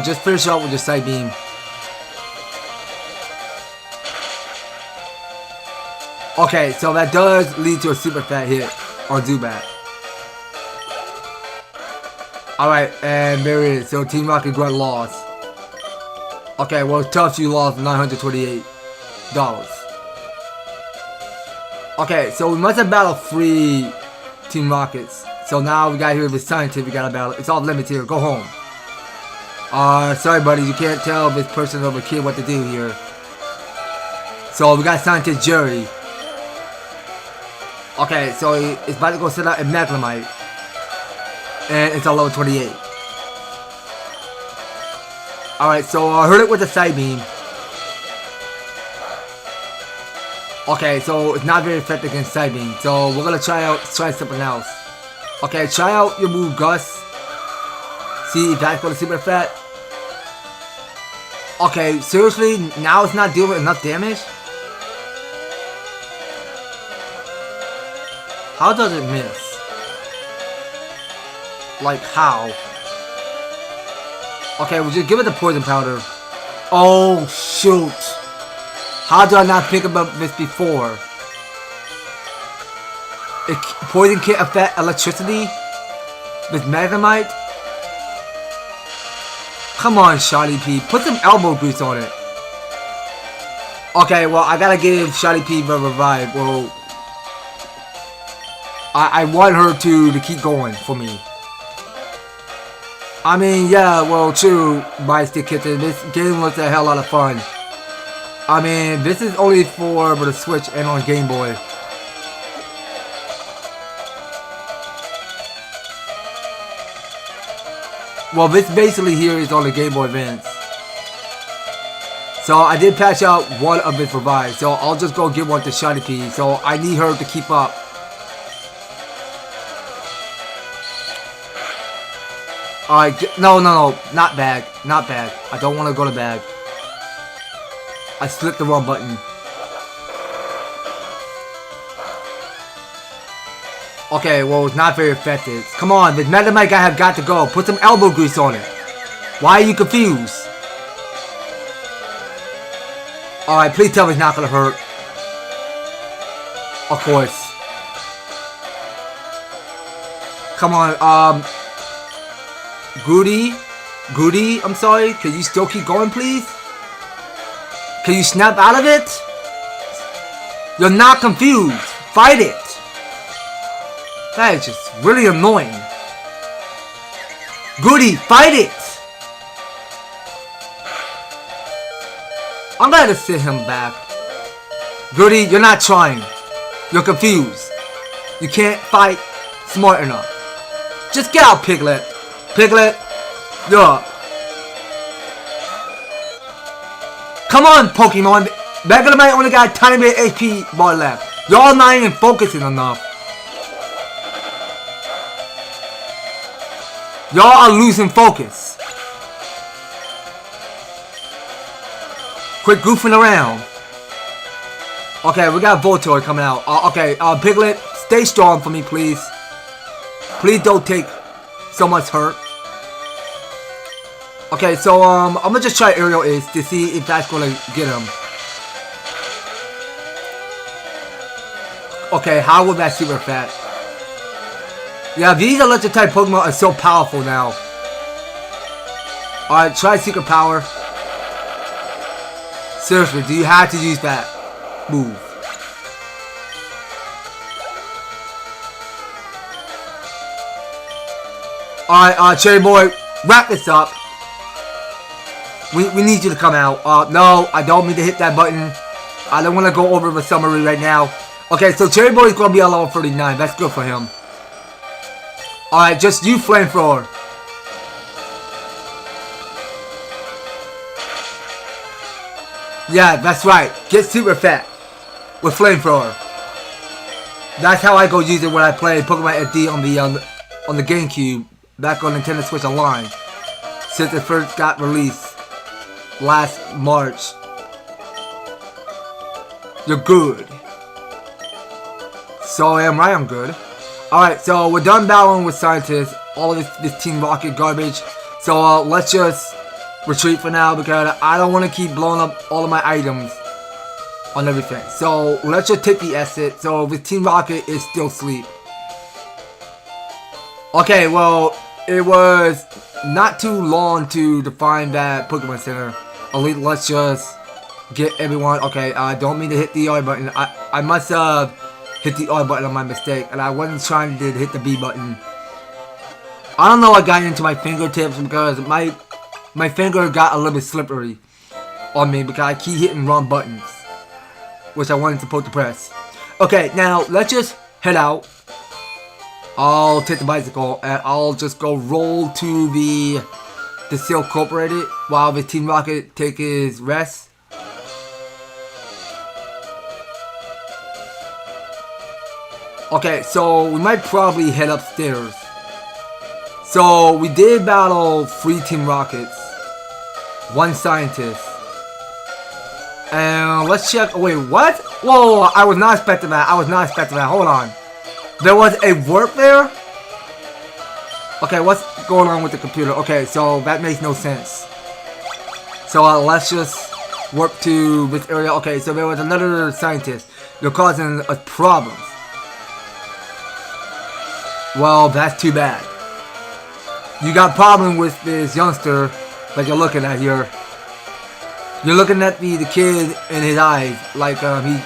just finish up with the Side Beam. Okay, so that does lead to a super fat hit on Zubat. Alright, and there it is. So Team Rocket Grunt lost. Okay, well, tough, you lost $928. Okay, so we must have battled 3 Team Rockets. So now we got here with Scientific, we got to battle. It's all limited here. Go home. Sorry, buddy, you can't tell this person or the kid what to do here. So we got Scientist Jerry. Okay, so it's about to go set out a Magnemite. And it's on level 28. Alright, so I hurt it with the Side Beam. Okay, so it's not very effective against Side Beam. So we're gonna try something else. Okay, try out your move Gus. See if that's gonna super effect. Okay, seriously, now it's not dealing enough damage? How does it miss? Like how? Okay, we'll just give it the poison powder. Oh shoot! How did I not think about this before? Poison can't affect electricity with Magnemite? Come on, Shiny P, put some elbow grease on it. Okay, well I gotta give Shiny P the revive. Well, I want her to keep going for me. I mean, yeah, well, true, my stick kitten. This game was a hell lot of fun. I mean, this is only for the Switch and on Game Boy. Well, this basically here is on the Game Boy Advance. So I did patch out one of its revives. So I'll just go give one to Shiny P. So I need her to keep up. Alright, no, not bag, not bag. I don't want to go to bag. I clicked the wrong button. Okay, well, it's not very effective. Come on, the Magnemite guy have got to go. Put some elbow grease on it. Why are you confused? Alright, please tell me it's not gonna hurt. Of course. Come on, Goody, I'm sorry. Can you still keep going, please? Can you snap out of it? You're not confused. Fight it. That is just really annoying. Goody, fight it. I'm gonna send him back. Goody, you're not trying. You're confused. You can't fight smart enough. Just get out, Piglet. Piglet, you're up. Come on, Pokemon. Megalamite only got a tiny bit of HP bar left. Y'all not even focusing enough. Y'all are losing focus. Quit goofing around. Okay, we got Voltorb coming out. Okay, Piglet, stay strong for me, please. Please don't take so much hurt. Okay, so I'm gonna just try Aerial Ace to see if that's gonna get him. Okay, how will that super fat? Yeah, these electric type Pokemon are so powerful now. Alright, try Secret Power. Seriously, do you have to use that move? Alright, Cherry Boy, wrap this up. We need you to come out. No, I don't mean to hit that button. I don't want to go over the summary right now. Okay, so Cherry Boy is going to be on level 39. That's good for him. Alright, just use Flamethrower. Yeah, that's right. Get super fat with Flamethrower. That's how I go use it when I play Pokemon SD on the GameCube back on Nintendo Switch Online. Since it first got released last March. You're good. So am I, I'm good. Alright, so we're done battling with scientists. All of this Team Rocket garbage. So let's just retreat for now because I don't want to keep blowing up all of my items on everything. So let's just take the exit. So this Team Rocket is still asleep. Okay, well, it was not too long to find that Pokemon Center. At least let's just get everyone. Okay, I don't mean to hit the R button. I must have hit the R button on my mistake, and I wasn't trying to hit the B button. I don't know what got into my fingertips because my finger got a little bit slippery on me because I keep hitting wrong buttons, which I wasn't supposed to press. Okay, now let's just head out. I'll take the bicycle and I'll just go roll to the Seal Incorporated while the Team Rocket take his rest. Okay, so we might probably head upstairs. So we did battle 3 Team Rockets, 1 scientist, and let's check. Wait, what? Whoa! I was not expecting that. I was not expecting that. Hold on. There was a warp there? Okay, what's going on with the computer? Okay, so that makes no sense. So let's just warp to this area. Okay, so there was another scientist. You're causing us problems. Well, that's too bad. You got a problem with this youngster that you're looking at here. You're looking at the kid in his eyes like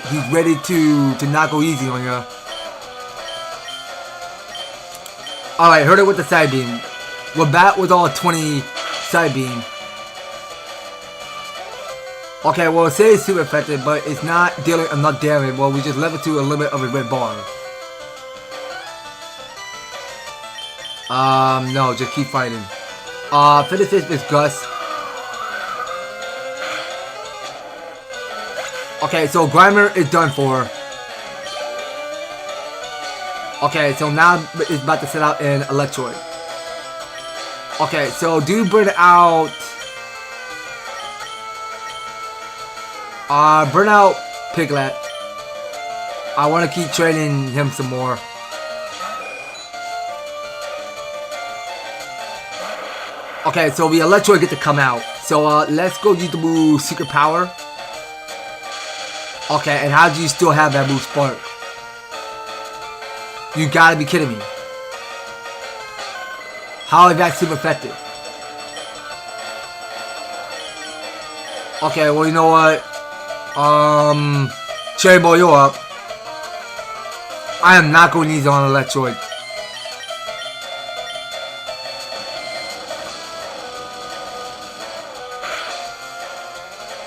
he's ready to not go easy on you. Alright, heard it with the side beam. We're back with all 20 side beam. Okay, well, it says it's super effective, but it's not dealing enough damage. Well, we just level to a little bit of a red bar. No, just keep fighting. Finish this with Gus. Okay, so Grimer is done for. Okay, so now it's about to set out an Electroid. Okay, so do bring out... burn out Piglet. I want to keep training him some more. Okay, so the Electroid get to come out. So let's go use the move Secret Power. Okay, and how do you still have that move Spark? You gotta be kidding me. How is that super effective? Okay, well, you know what? Cherry Boy, you're up. I am not going easy on Electroid.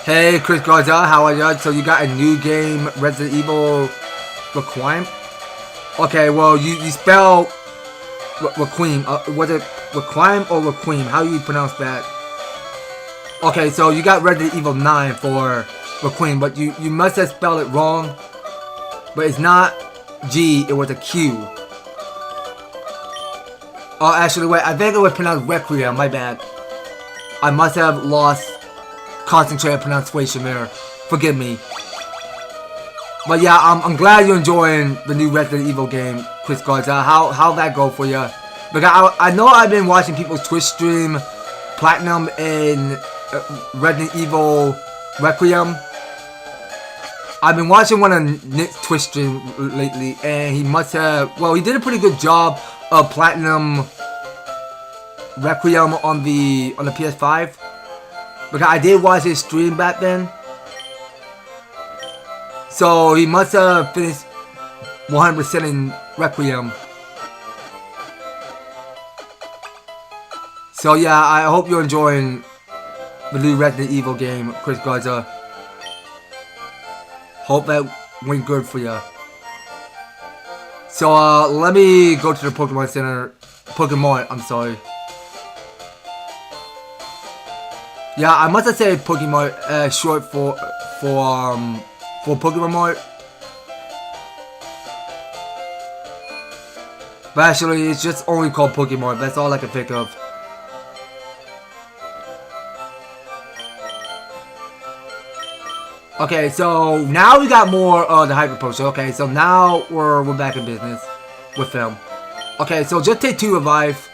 Hey, Chris Garza, how are you? So you got a new game, Resident Evil Requiem? Okay, well, you spell Requiem. Was it Requiem or Requiem? How do you pronounce that? Okay, so you got Resident Evil 9 for Requiem, but you must have spelled it wrong. But it's not G, it was a Q. Oh, actually, wait, I think it was pronounced Requiem, my bad. I must have lost concentrated pronunciation there. Forgive me. But yeah, I'm glad you're enjoying the new Resident Evil game, Chris Garza. How'd that go for you? Because I know I've been watching people's Twitch stream Platinum in Resident Evil Requiem. I've been watching one of Nick's Twitch stream lately, and he must have, well, he did a pretty good job of Platinum Requiem on the PS5. Because I did watch his stream back then. So he must have finished 100% in Requiem. So yeah, I hope you're enjoying the new Resident Evil game, Chris Garza. Hope that went good for you. So let me go to the Pokemon Center. Pokemon, I'm sorry. Yeah, I must have said Pokemon short for Pokemon Mart. But actually, it's just only called Pokemon. That's all I can think of. Okay, so now we got more of the Hyper Potion. Okay, so now we're back in business with them. Okay, so just take 2 revive.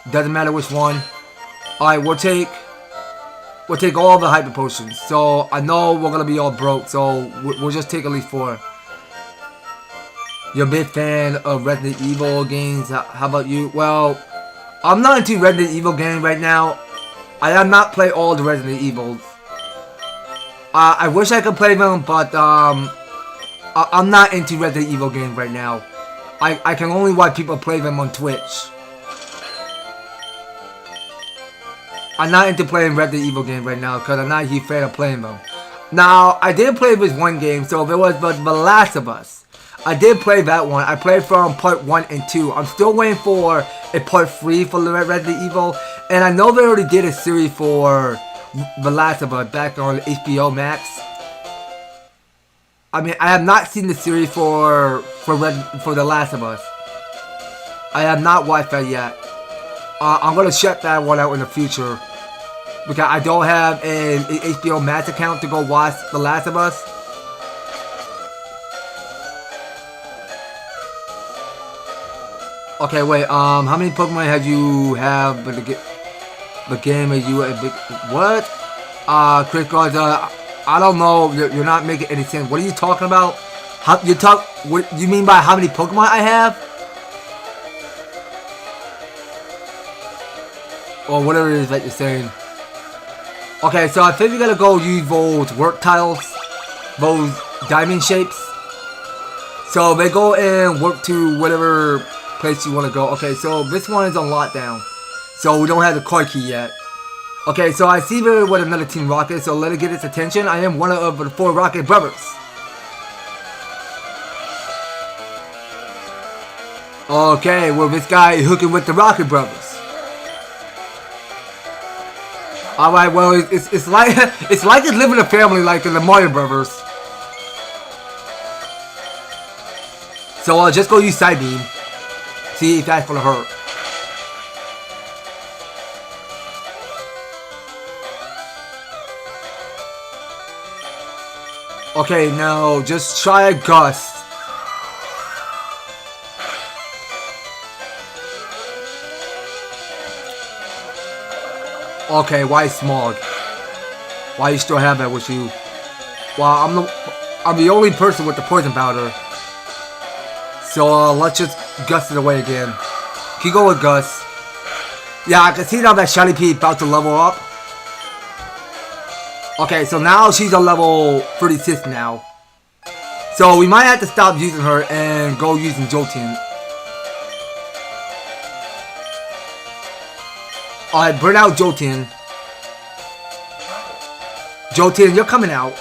Doesn't matter which one. Alright, we'll take all the Hyper Potions. So I know we're gonna be all broke, so we'll just take at least 4. You're a big fan of Resident Evil games. How about you? Well, I'm not into Resident Evil games right now. I have not played all the Resident Evils. I wish I could play them, but I'm not into Resident Evil games right now. I can only watch people play them on Twitch. I'm not into playing Resident Evil games right now because I'm not a huge fan of playing them. Now, I did play this one game, so if it was The Last of Us. I did play that one. I played from part 1 and 2. I'm still waiting for a part 3 for Resident Evil. And I know they already did a series for The Last of Us back on HBO Max. I mean, I have not seen the series for The Last of Us. I have not watched that yet. I'm gonna check that one out in the future because I don't have an HBO Max account to go watch The Last of Us. Okay, wait. How many Pokemon have you have? But the game are you a big what? Chris Garza, I don't know. You're not making any sense. What are you talking about? What you mean by how many Pokemon I have? Or whatever it is that you're saying. Okay, so I think we gotta go use those work tiles, those diamond shapes. So they go and work to whatever place you want to go. Okay, so this one is on lockdown, so we don't have the card key yet. Okay, so I see there with another Team Rocket, so let it get its attention. I am one of the 4 Rocket brothers. Okay, well this guy is hooking with the Rocket brothers. All right, well it's like it's living a family like in the Mario Brothers. So just go use Side Beam. See if that's gonna hurt. Okay, now just try a Gust. Okay, why Smog? Why you still have that with you? Well, I'm the only person with the poison powder. So let's just Gust it away again. Can you go with Gust? Yeah, I can see now that Shiny P about to level up. Okay, so now she's a level 36 now. So we might have to stop using her and go using Jolteon. Alright, burn out Jolteon. Jolteon, you're coming out.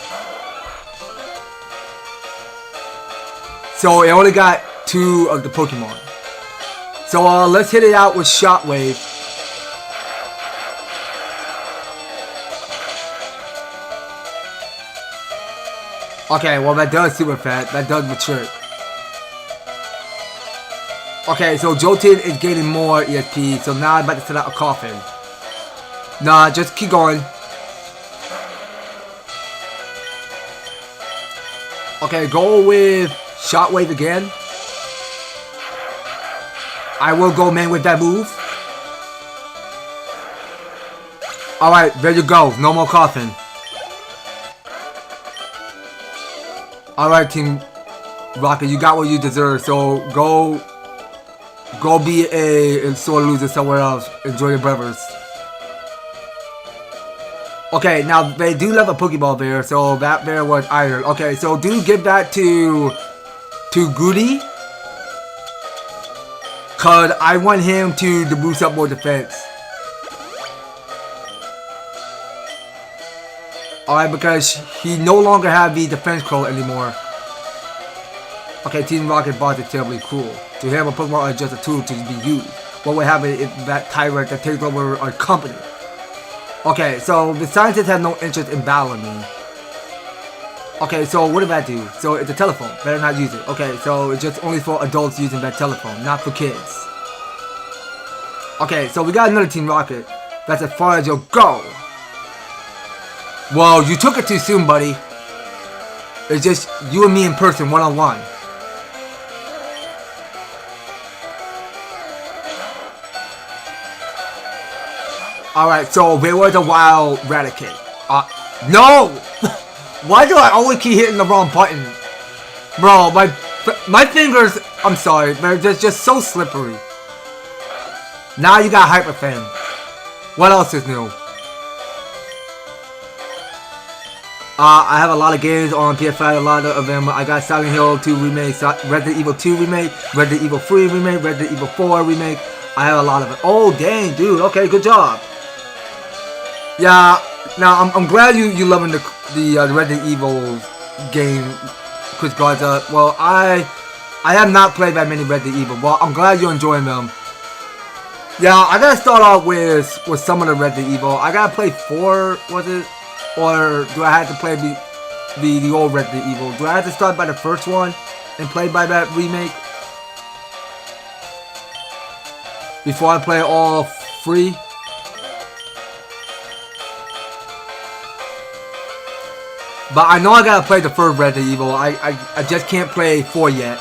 So it only got 2 of the Pokemon. So let's hit it out with Shockwave. Okay, well that does super fat. That does the trick. Okay, so Jolteon is getting more ESP, so now I'm about to set out a Coffin. Nah, just keep going. Okay, go with Shockwave again. I will go main with that move. Alright, there you go. No more Coffin. Alright, Team Rocket, you got what you deserve, so go be a sore loser somewhere else. Enjoy your brothers. Okay, now they do love a Pokeball there, so that there was iron. Okay, so do give that to Goody. Cause I want him to boost up more defense. Alright, because he no longer have the defense curl anymore. Okay, Team Rocket Boss is terribly cruel. To him, a Pokemon is just a tool to be used. What would happen if that tyrant that takes over our company? Okay, so the scientists have no interest in battling me. Okay, so what did that do? So it's a telephone. Better not use it. Okay, so it's just only for adults using that telephone, not for kids. Okay, so we got another Team Rocket. That's as far as you'll go. Well, you took it too soon, buddy. It's just you and me in person, one-on-one. Alright, so there was a wild Raticate. No! Why do I always keep hitting the wrong button? Bro, my fingers, I'm sorry, they're just so slippery. Now you got Hyper Fan. What else is new? I have a lot of games on PS5, a lot of them. I got Silent Hill 2 Remake, Resident Evil 2 Remake, Resident Evil 3 Remake, Resident Evil 4 Remake. I have a lot of it. Oh, dang, dude. Okay, good job. Yeah, now I'm glad you loving the Resident Evil game, Chris Garza. Well, I have not played that many Resident Evil. Well, I'm glad you're enjoying them. Yeah, I gotta start off with some of the Resident Evil. I gotta play 4, was it? Or do I have to play the old Resident Evil? Do I have to start by the first one and play by that remake before I play all 3? But I know I gotta play the first Resident Evil. I just can't play 4 yet.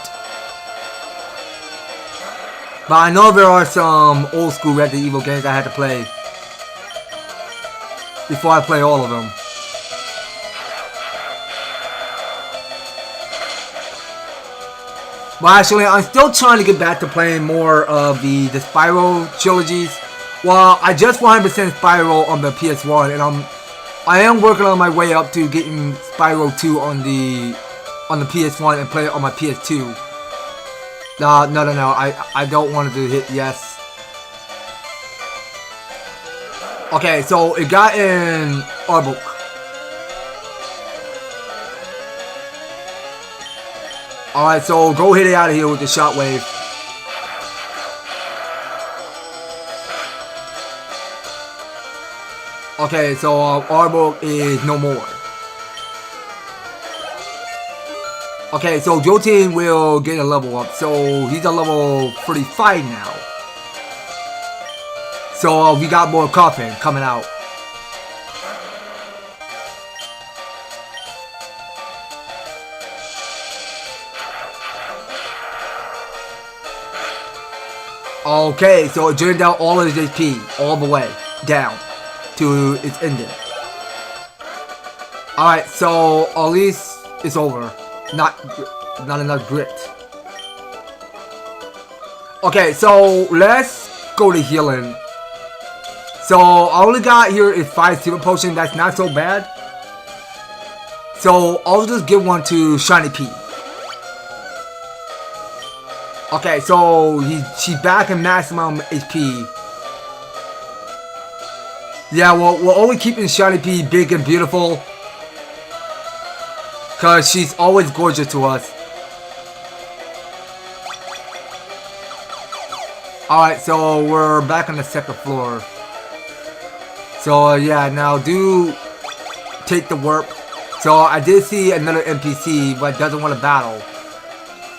But I know there are some old school Resident Evil games I had to play before I play all of them. Well, actually, I'm still trying to get back to playing more of the Spyro trilogies. Well, I just 100% Spyro on the PS1, and I am working on my way up to getting Spyro 2 on the PS1 and play it on my PS2. No, I don't want to hit yes. Okay, so it got in Arbok. Alright, so go hit it out of here with the Shockwave. Okay, so Arbok is no more. Okay, so Jolteon will get a level up. So he's a level 35 now. So we got more Coffin coming out. Okay, so it drained out all of his HP, all the way down to its ending. Alright, so at least it's over. Not enough grit. Okay, so let's go to healing. So all we got here is 5 super potions. That's not so bad. So I'll just give one to Shiny P. Okay, so she's back in maximum HP. Yeah, well, we're always keeping Shiny P big and beautiful, cause she's always gorgeous to us. Alright, so we're back on the second floor. So yeah, now do take the warp. So I did see another NPC, but doesn't want to battle.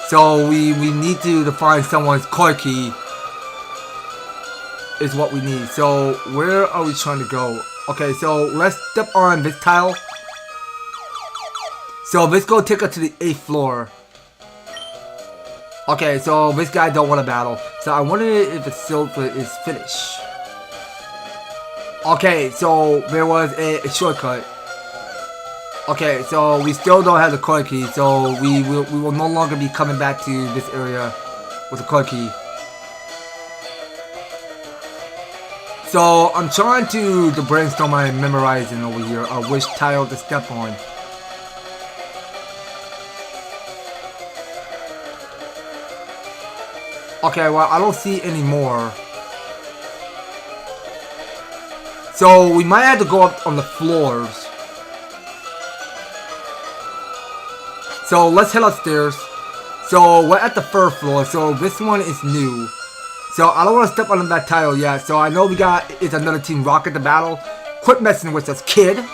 So we need to find someone's car key. Is what we need. So where are we trying to go? Okay, so let's step on this tile. So let's go take us to the 8th floor. Okay, so this guy don't want to battle. So I wonder if the silver is finished. Okay, so there was a shortcut. Okay, so we still don't have the car key, so we will no longer be coming back to this area with the car key. So I'm trying to brainstorm my memorizing over here of which tile to step on. Okay, well I don't see any more. So we might have to go up on the floors. So let's head upstairs. So we're at the 3rd floor, so this one is new. So I don't want to step on that tile yet. So I know we got, it's another Team Rocket to battle. Quit messing with us, kid.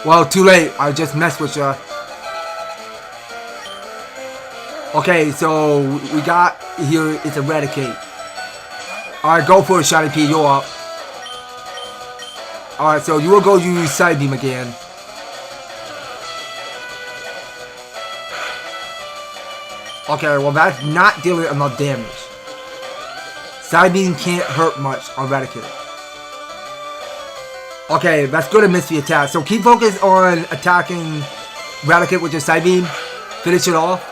Well, too late. I just messed with you. Okay, so we got here, it's Eradicate. Alright, go for it, Shiny P, you're up. Alright, so you will go use Side Beam again. Okay, well that's not dealing enough damage. Side Beam can't hurt much on Eradicate. Okay, that's good at Misty attack. So keep focused on attacking Eradicate with your Side Beam. Finish it off.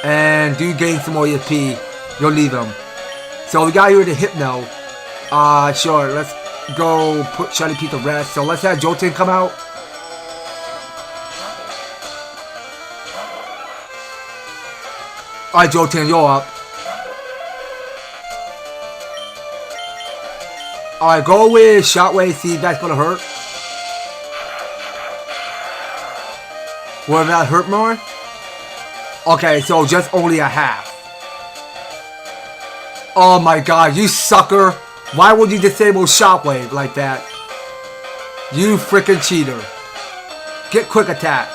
And do gain some more EXP. You'll leave him. So we got here the Hypno. Sure, let's go put Shiny P to rest. So let's have Jolton come out. Alright, Jolton, you're up. Alright, go with Shockwave, see if that's gonna hurt. Will that hurt more? Okay, so just only a half. Oh my god, you sucker! Why would you disable Shockwave like that? You freaking cheater. Get quick attack.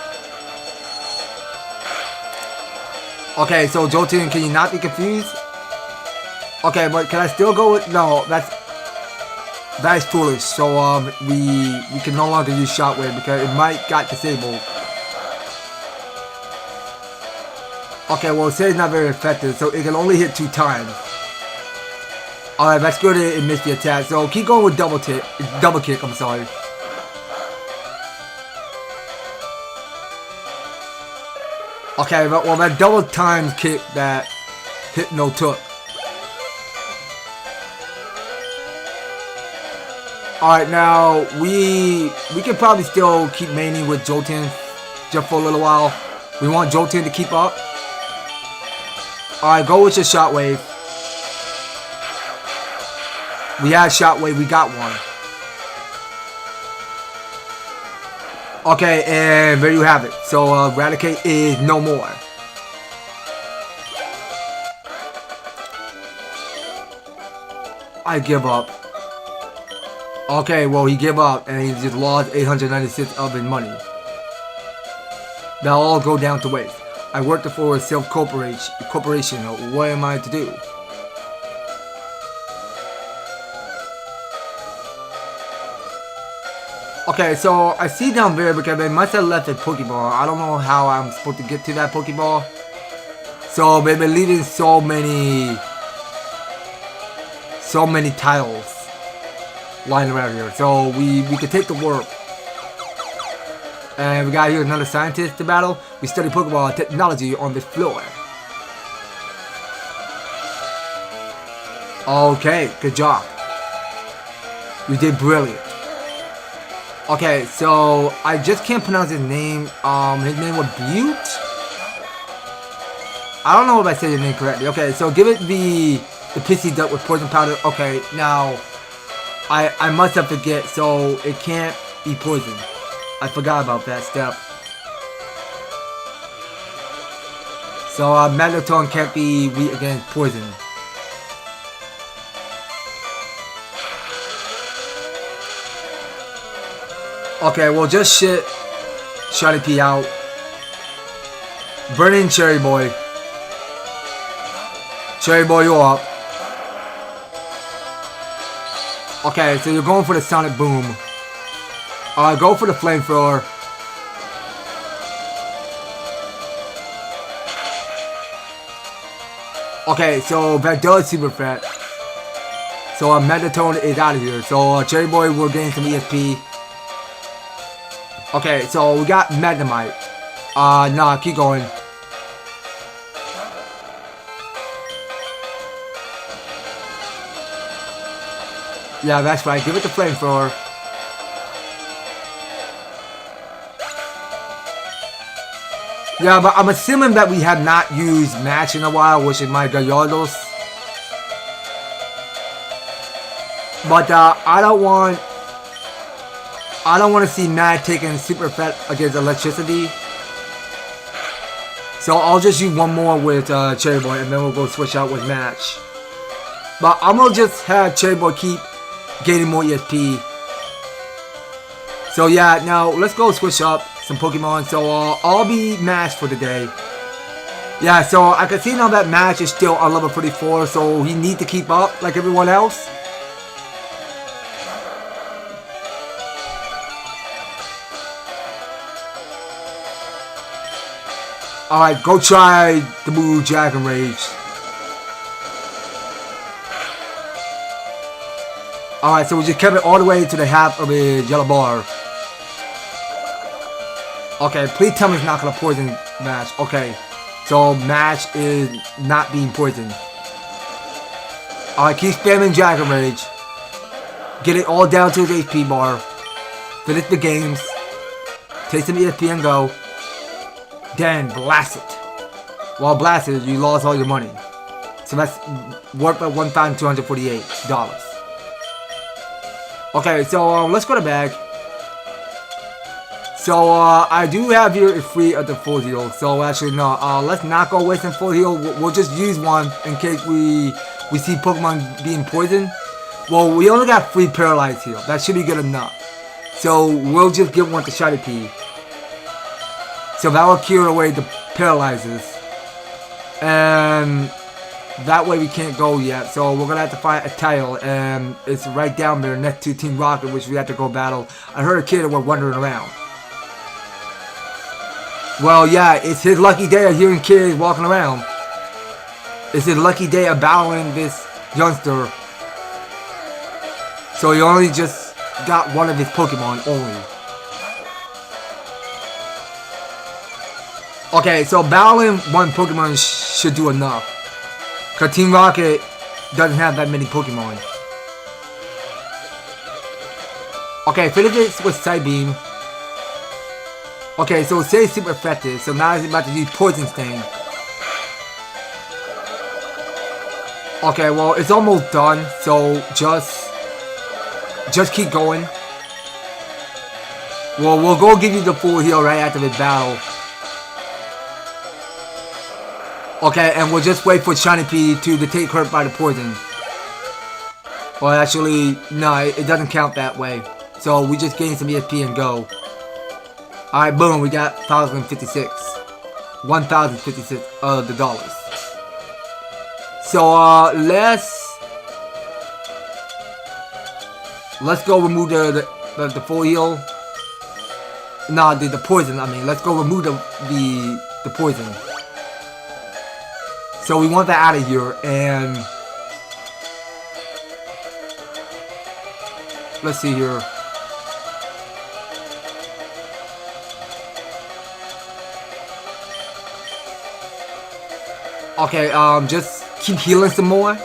Okay, so Jolton, can you not be confused? Okay, but can I still go with... No, that is foolish. So, we can no longer use Shockwave because it might got disabled. Okay, well, it says it's not very effective, so it can only hit 2 times. Alright, that's good in Misty attack. So keep going with double kick, I'm sorry. Okay, but well that double times kick that Hypno took. Alright, now we can probably still keep maining with Jolton just for a little while. We want Jolton to keep up. Alright, go with your Shockwave. We had Shockwave, we got one. Okay, and there you have it. So, Eradicate is no more. I give up. Okay, well, he gave up, and he just lost 896 of his money. That'll all go down to waste. I worked for a corporation. What am I to do? Okay, so I see down there because they must have left a Pokeball. I don't know how I'm supposed to get to that Pokeball. So they've been leaving so many tiles lying around here. So we could take the warp. And we got here another scientist to battle. We study Pokeball technology on this floor. Okay, good job. You did brilliant. Okay, so I just can't pronounce his name. His name was Butte? I don't know if I said his name correctly. Okay, so give it the pissy duck with poison powder. Okay, now I must have forget, so it can't be poisoned. I forgot about that step. So Magneton can't be weak against poison. Okay, well just shit Shiny P out. Burning Cherry Boy. Cherry Boy, you're up. Okay, so you're going for the Sonic Boom. Go for the Flamethrower. Okay, so that does super threat. So Magneton is out of here. So Cherry Boy will gain some ESP. Okay, so we got Magnemite. Nah, keep going. Yeah, that's right. Give it the Flamethrower. Yeah, but I'm assuming that we have not used Match in a while, which is my Gallardos. But I don't want to see Mad taking super threat against electricity. So I'll just use one more with Cherry Boy, and then we'll go switch out with Match. But I'm gonna just have Cherry Boy keep gaining more ESP. So yeah, now let's go switch up some Pokemon. So I'll be Match for the day. Yeah, so I can see now that Match is still on level 34, so he needs to keep up like everyone else. Alright, go try the move Dragon Rage. Alright, so we just kept it all the way to the half of the yellow bar. Okay, please tell me it's not gonna poison Match. Okay, so Match is not being poisoned. Alright, keep spamming Dragon Rage. Get it all down to his HP bar. Finish the games. Take some ESP and go. Then blast it. While blasted, you lost all your money. So that's worth at $1,248. Okay, so let's go to bag. So I do have here a free at the full heal. So actually no, let's not go wasting full heal. We'll just use one in case we see Pokemon being poisoned. Well, we only got free paralyzed heal. That should be good enough. So we'll just give one to Shiny P. So that will cure away the paralyzers. And that way we can't go yet. So we're gonna have to fight a tile, and it's right down there next to Team Rocket, which we have to go battle. I heard a kid that was wandering around. Well, yeah, it's his lucky day of hearing kids walking around. It's his lucky day of battling this youngster. So he only just got one of his Pokemon only. Okay, so battling one Pokemon should do enough. Because Team Rocket doesn't have that many Pokemon. Okay, finish this with Side Beam. Okay, so it says super effective. So now it's about to use Poison Sting. Okay, well, it's almost done. So just keep going. Well, we'll go give you the full heal right after the battle. Okay, and we'll just wait for Shiny P to take hurt by the poison. Well, actually, no, it doesn't count that way. So we just gain some ESP and go. Alright, boom, we got 1,056. 1,056 of the dollars. So, let's go remove the full heal. Nah, the poison, I mean, let's go remove the poison. So we want that out of here, and let's see here. Okay, just keep healing some more.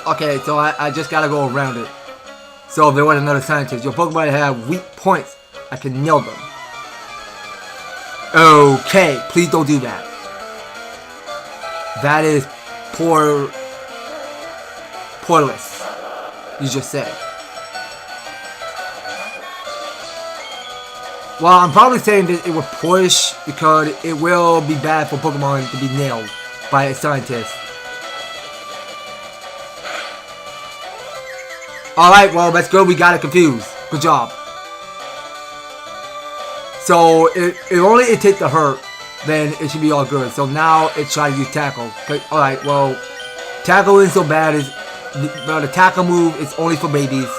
Okay, so I just gotta go around it. So if there was another scientist, your Pokemon have weak points. I can nail them. Okay, please don't do that. That is poorless. You just said. Well, I'm probably saying that it will push because it will be bad for Pokemon to be nailed by a scientist. Alright, well, that's good. We got it confused. Good job. So, if only it takes the hurt, then it should be all good. So now it's trying to use tackle. Alright, well, tackle isn't so bad. The tackle move is only for babies.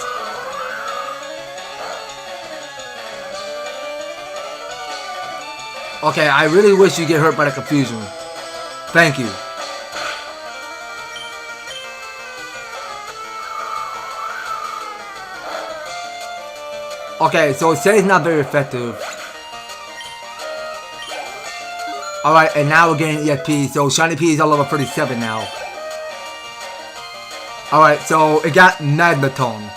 Okay, I really wish you get hurt by the confusion. Thank you. Okay, so it says it's not very effective. Alright, and now we're getting EXP. So Shiny P is all over 37 now. Alright, so it got Magneton.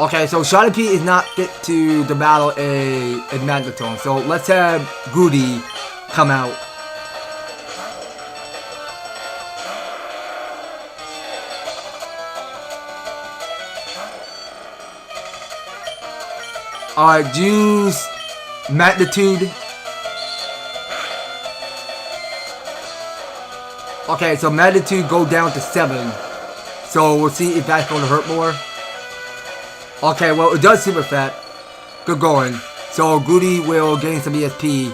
Okay, so Shiny P is not fit to the battle a Magneton. So let's have Goody come out. Alright, use Magnitude. Okay, so Magnitude go down to 7. So we'll see if that's going to hurt more. Okay, well, it does super fat. Good going. So Goody will gain some ESP.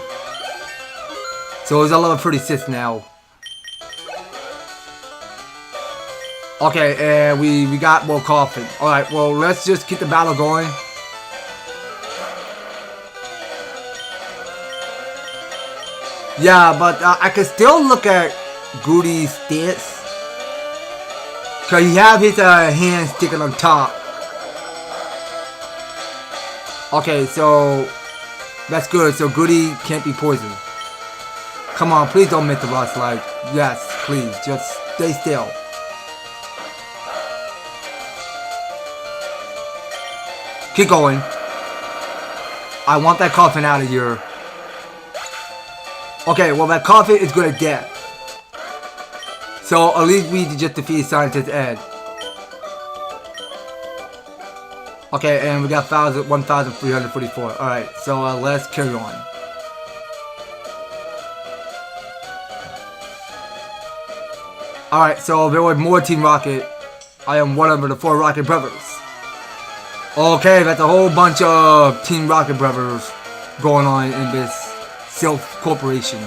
So it's a level 36 now. Okay, and we got more Coffin. Alright, well, let's just keep the battle going. Yeah, but I can still look at Goody's stance. Because he have his hand sticking on top. Okay, so that's good. So Goody can't be poisoned. Come on, please don't make the Rock Slide. Yes, please, just stay still. Keep going. I want that Coffin out of here. Okay, well that Coffin is good at death. So at least we just defeat Scientist Ed. Okay, and we got 1,344. Alright, so let's carry on. Alright, so there was more Team Rocket. I am one of the 4 Rocket Brothers. Okay, that's a whole bunch of Team Rocket Brothers going on in this Silph Corporation.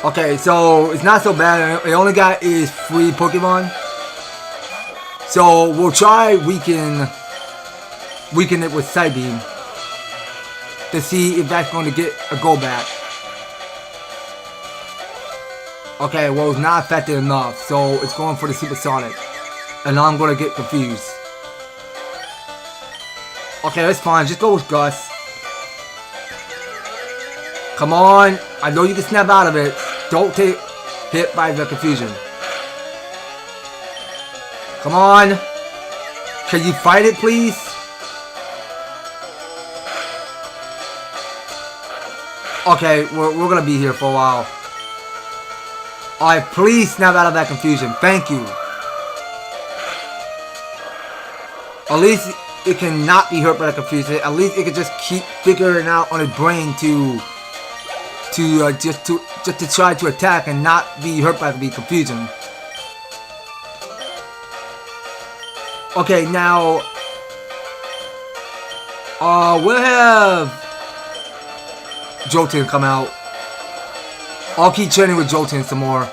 Okay, so it's not so bad. It only got is 3 Pokemon. So we'll try weaken it with Psybeam to see if that's going to get a go back. Okay, well it's not effective enough, so it's going for the Supersonic, and now I'm going to get confused. Okay, that's fine. Just go with Gus. Come on, I know you can snap out of it. Don't take hit by the confusion. Come on. Can you fight it, please? Okay, we're going to be here for a while. Alright, please snap out of that confusion. Thank you. At least it cannot be hurt by the confusion. At least it can just keep figuring out on its brain to try to attack and not be hurt by the confusion. Okay, now we'll have Jolteon come out. I'll keep training with Jolteon some more.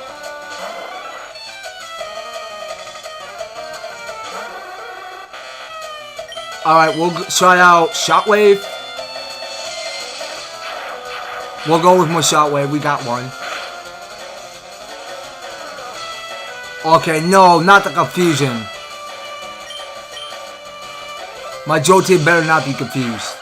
Alright, we'll try out Shockwave. We'll go with more Shockwave. We got one. Okay, no, not the confusion. My Jolteon better not be confused.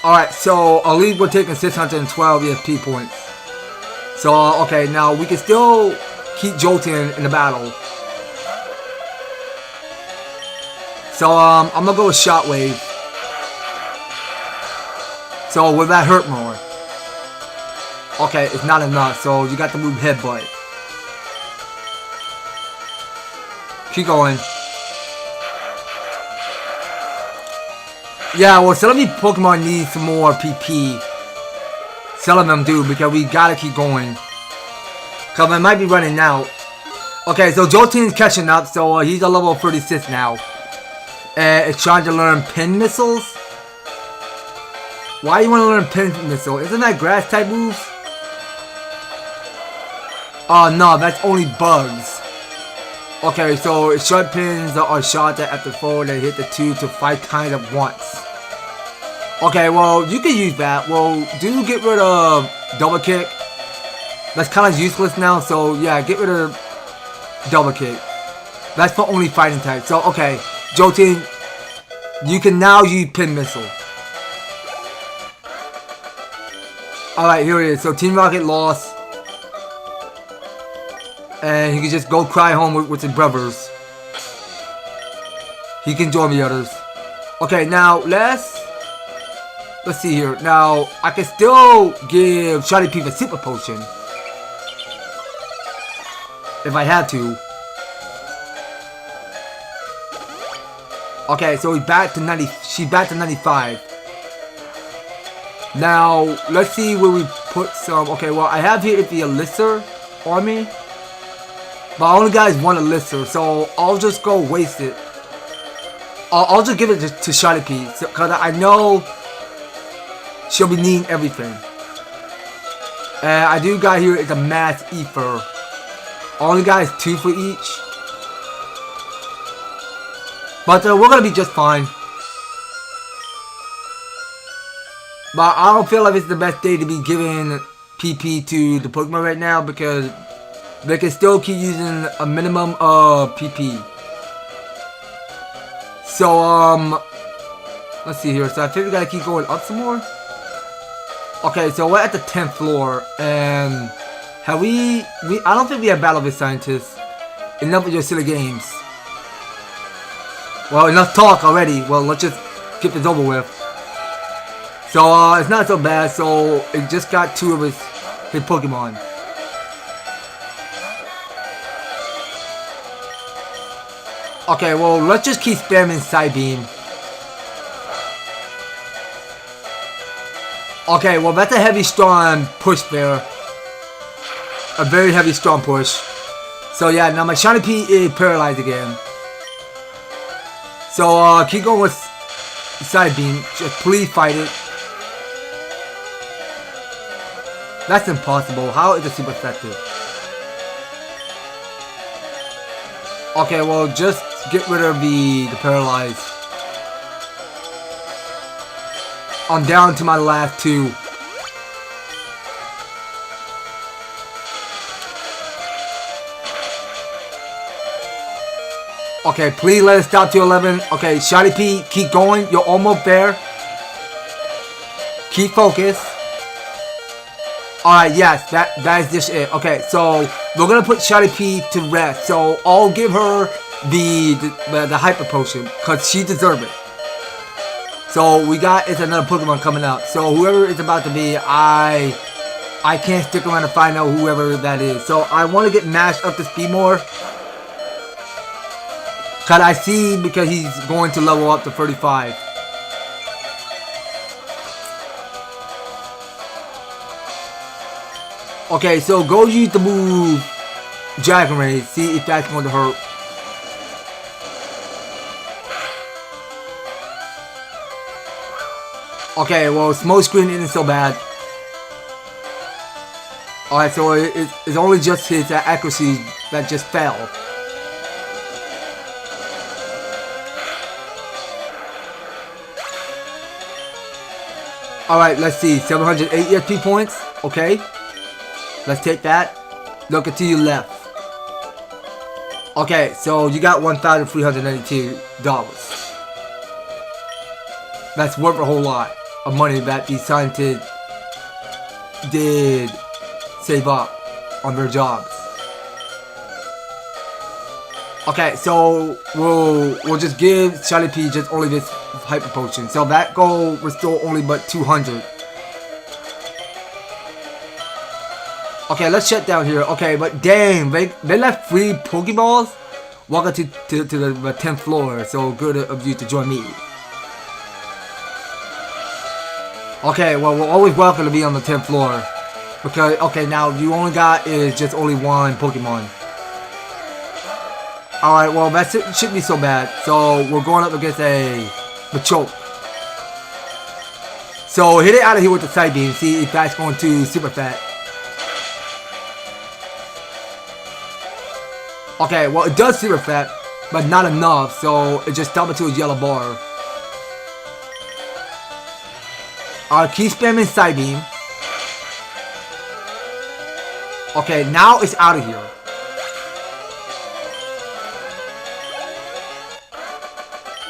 Alright, so Elite we're taking 612 ESP points. So, okay, now we can still keep Jolteon in the battle. So, I'm gonna go with Shockwave. So, will that hurt more? Okay, it's not enough, so you got to move Headbutt. Keep going. Yeah, well, some of these Pokemon need some more PP. Some of them do, because we gotta keep going. Because I might be running out. Okay, so Jolteon's catching up, so he's a level 36 now. And it's trying to learn Pin Missiles. Why do you want to learn Pin Missile? Isn't that grass type moves? Oh no, that's only bugs. Okay, so short pins are shot that after 4 they hit the tube to 5 times at once. Okay, well, you can use that. Well, do you get rid of double kick? That's kind of useless now, so yeah, get rid of double kick. That's for only fighting type. So, okay, Jolteon, you can now use Pin Missile. Alright, here it is. So, Team Rocket lost. And he can just go cry home with his brothers. He can join the others. Okay, now let's see here. Now I can still give Shiny Peep a super potion if I had to. Okay, so he's back to 90. She's back to 95. Now let's see where we put some. Okay, well I have here the Elixir on me. But I only got one Elixir, so I'll just go waste it. I'll just give it to Shiny Peep, because I know she'll be needing everything. And I do got here is a Mass Ether. I only got is 2 for each. But we're going to be just fine. But I don't feel like it's the best day to be giving PP to the Pokemon right now, because they can still keep using a minimum of PP. So, let's see here. So I think we gotta keep going up some more. Okay, so we're at the 10th floor, and have I don't think we have Battle with Scientists. Enough of your silly games. Well, enough talk already. Well, let's just get this over with. So, it's not so bad. So, it just got 2 of his Pokemon. Okay, well, let's just keep spamming Psybeam. Okay, well, that's a heavy, strong push there. A very heavy, strong push. So, yeah, now my Shiny P is paralyzed again. So, keep going with Psybeam. Just please fight it. That's impossible. How is it super effective? Okay, well, just get rid of the paralyzed. I'm down to my last 2. Okay, please let it stop to 11. Okay, Shiny P, keep going. You're almost there. Keep focused. Alright, yes, that is just it. Okay, so we're gonna put Shiny P to rest. So I'll give her the Hyper Potion, because she deserves it. So we got another Pokemon coming up. So whoever it's about to be, I can't stick around to find out whoever that is. So I want to get Mash up to speed more. Cause I see, because he's going to level up to 35. Okay, so go use the move Dragon Ray. See if that's going to hurt. Okay, well, Smoke Screen isn't so bad. Alright, so it's only just his accuracy that just fell. Alright, let's see. 708 EXP points. Okay. Let's take that. Look to your left. Okay, so you got $1,392. That's worth a whole lot of money that these scientists did save up on their jobs. Okay, so we'll just give Shiny P just only this Hyper Potion. So that goal was still only but 200. Okay, let's shut down here. Okay, but dang, they left 3 Pokeballs welcome to the 10th floor. So good of you to join me. Okay, well, we're always welcome to be on the 10th floor. Because, okay, now you only got is just only one Pokemon. Alright, well, that shouldn't be so bad. So, we're going up against a Machoke. So, hit it out of here with the Side Beam. See if that's going to Super Fat. Okay, well, it does Super Fat, but not enough. So, it just stopped into a yellow bar. Alright, keep spamming Side Beam. Okay, now it's out of here.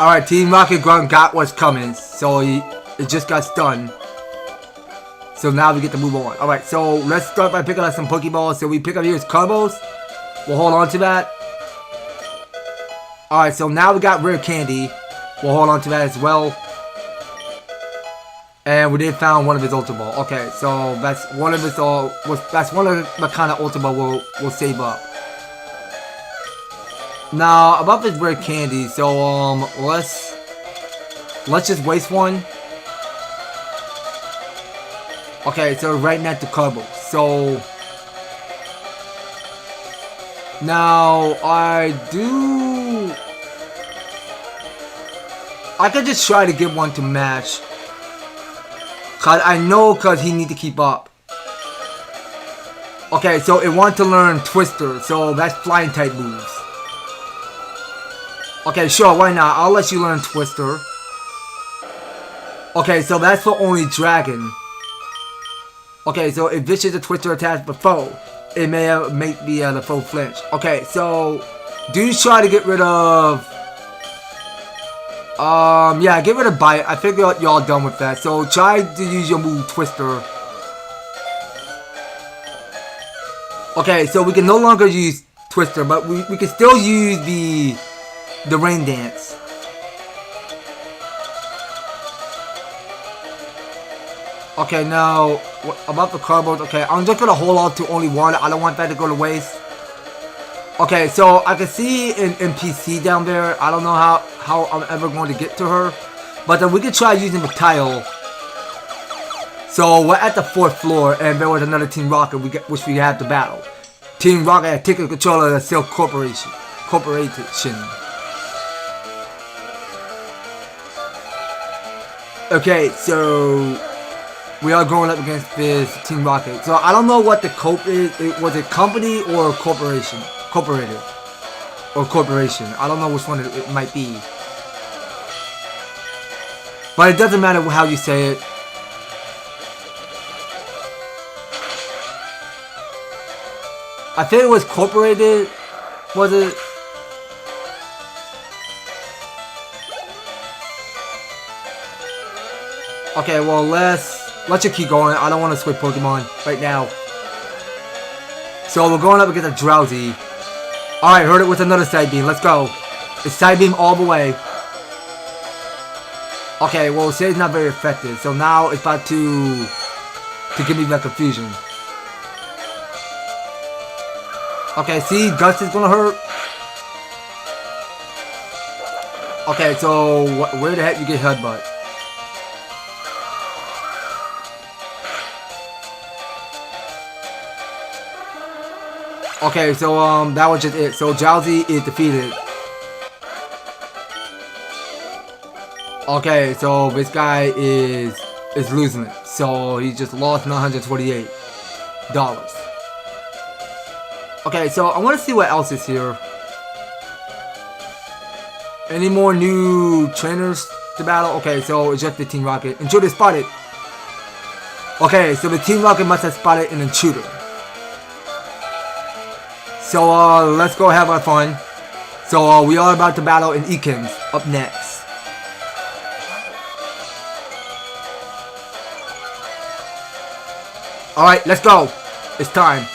Alright, Team Rocket got what's coming, so it just got stunned. So now we get to move on. Alright, so let's start by picking up some Pokeballs. So we pick up here's Carbos. We'll hold on to that. Alright, so now we got Rare Candy. We'll hold on to that as well. And we did found one of his Ultra Ball. Okay, so that's one of his that's one of the kind of Ultra Ball we'll save up. Now about this Rare Candy, so let's just waste one. Okay, so right next to Carbo. So now I could just try to get one to match. Cause he need to keep up. Okay, so it wants to learn Twister, so that's flying type moves. Okay, sure, why not? I'll let you learn Twister. Okay, so that's for only Dragon. Okay, so if this is a Twister attack for foe, it may make the foe flinch. Okay, so do try to get rid of. Yeah, get rid of Bite. I figure y'all done with that. So try to use your move Twister. Okay, so we can no longer use Twister, but we can still use the Rain Dance. Okay, now what about the Carbos? Okay, I'm just gonna hold on to only one. I don't want that to go to waste. Okay, so I can see in PC down there. I don't know how I'm ever going to get to her, but then we can try using the tile. So we're at the 4th floor, and there was another Team Rocket which we had to battle. Team Rocket had taken control of the Silk Corporation. Okay, so we are going up against this Team Rocket. So I don't know what the cope is. Was it company or corporation? Corporated. Or corporation. I don't know which one it might be. But it doesn't matter how you say it. I think it was corporated. Was it? Okay, well let's just keep going. I don't want to switch Pokemon right now. So we're going up against a Drowsy. Alright, heard it with another Side Beam. Let's go. It's Side Beam all the way. Okay, well it's not very effective. So now it's about to give me that confusion. Okay, see, Gust is gonna hurt. Okay, so where the heck you get Headbutt? Okay, so that was just it. So Drowsy is defeated. Okay, so this guy is losing it. So he just lost $928. Okay, so I want to see what else is here. Any more new trainers to battle? Okay, so it's just the Team Rocket. Intruder spotted. Okay, so the Team Rocket must have spotted an intruder. So let's go have our fun. So we are about to battle an Ekans up next. Alright, let's go. It's time.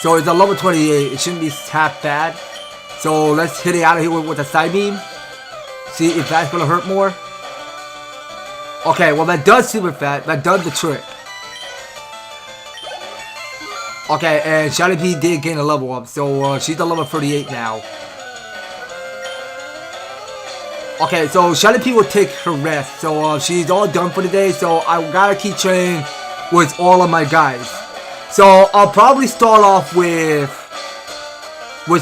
So it's a level 28. It shouldn't be half bad. So let's hit it out of here with a Side Beam. See if that's gonna hurt more. Okay, well that does Super Fat. That does the trick. Okay, and Shiny P did gain a level up, so she's a level 38 now. Okay, so Shiny P will take her rest, so she's all done for the day, so I gotta keep training with all of my guys. So I'll probably start off with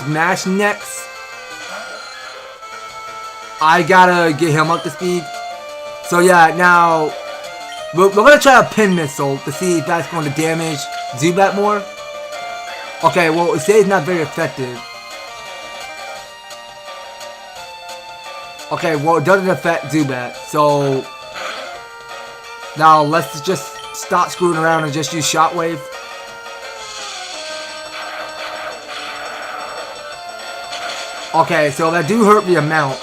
Mash next. I gotta get him up to speed. So yeah, now we're gonna try a pin missile to see if that's going to damage Zubat more. Okay, well it says it's not very effective. Okay, well it doesn't affect Zubat, so now let's just stop screwing around and just use Shockwave. Okay, so that do hurt the amount.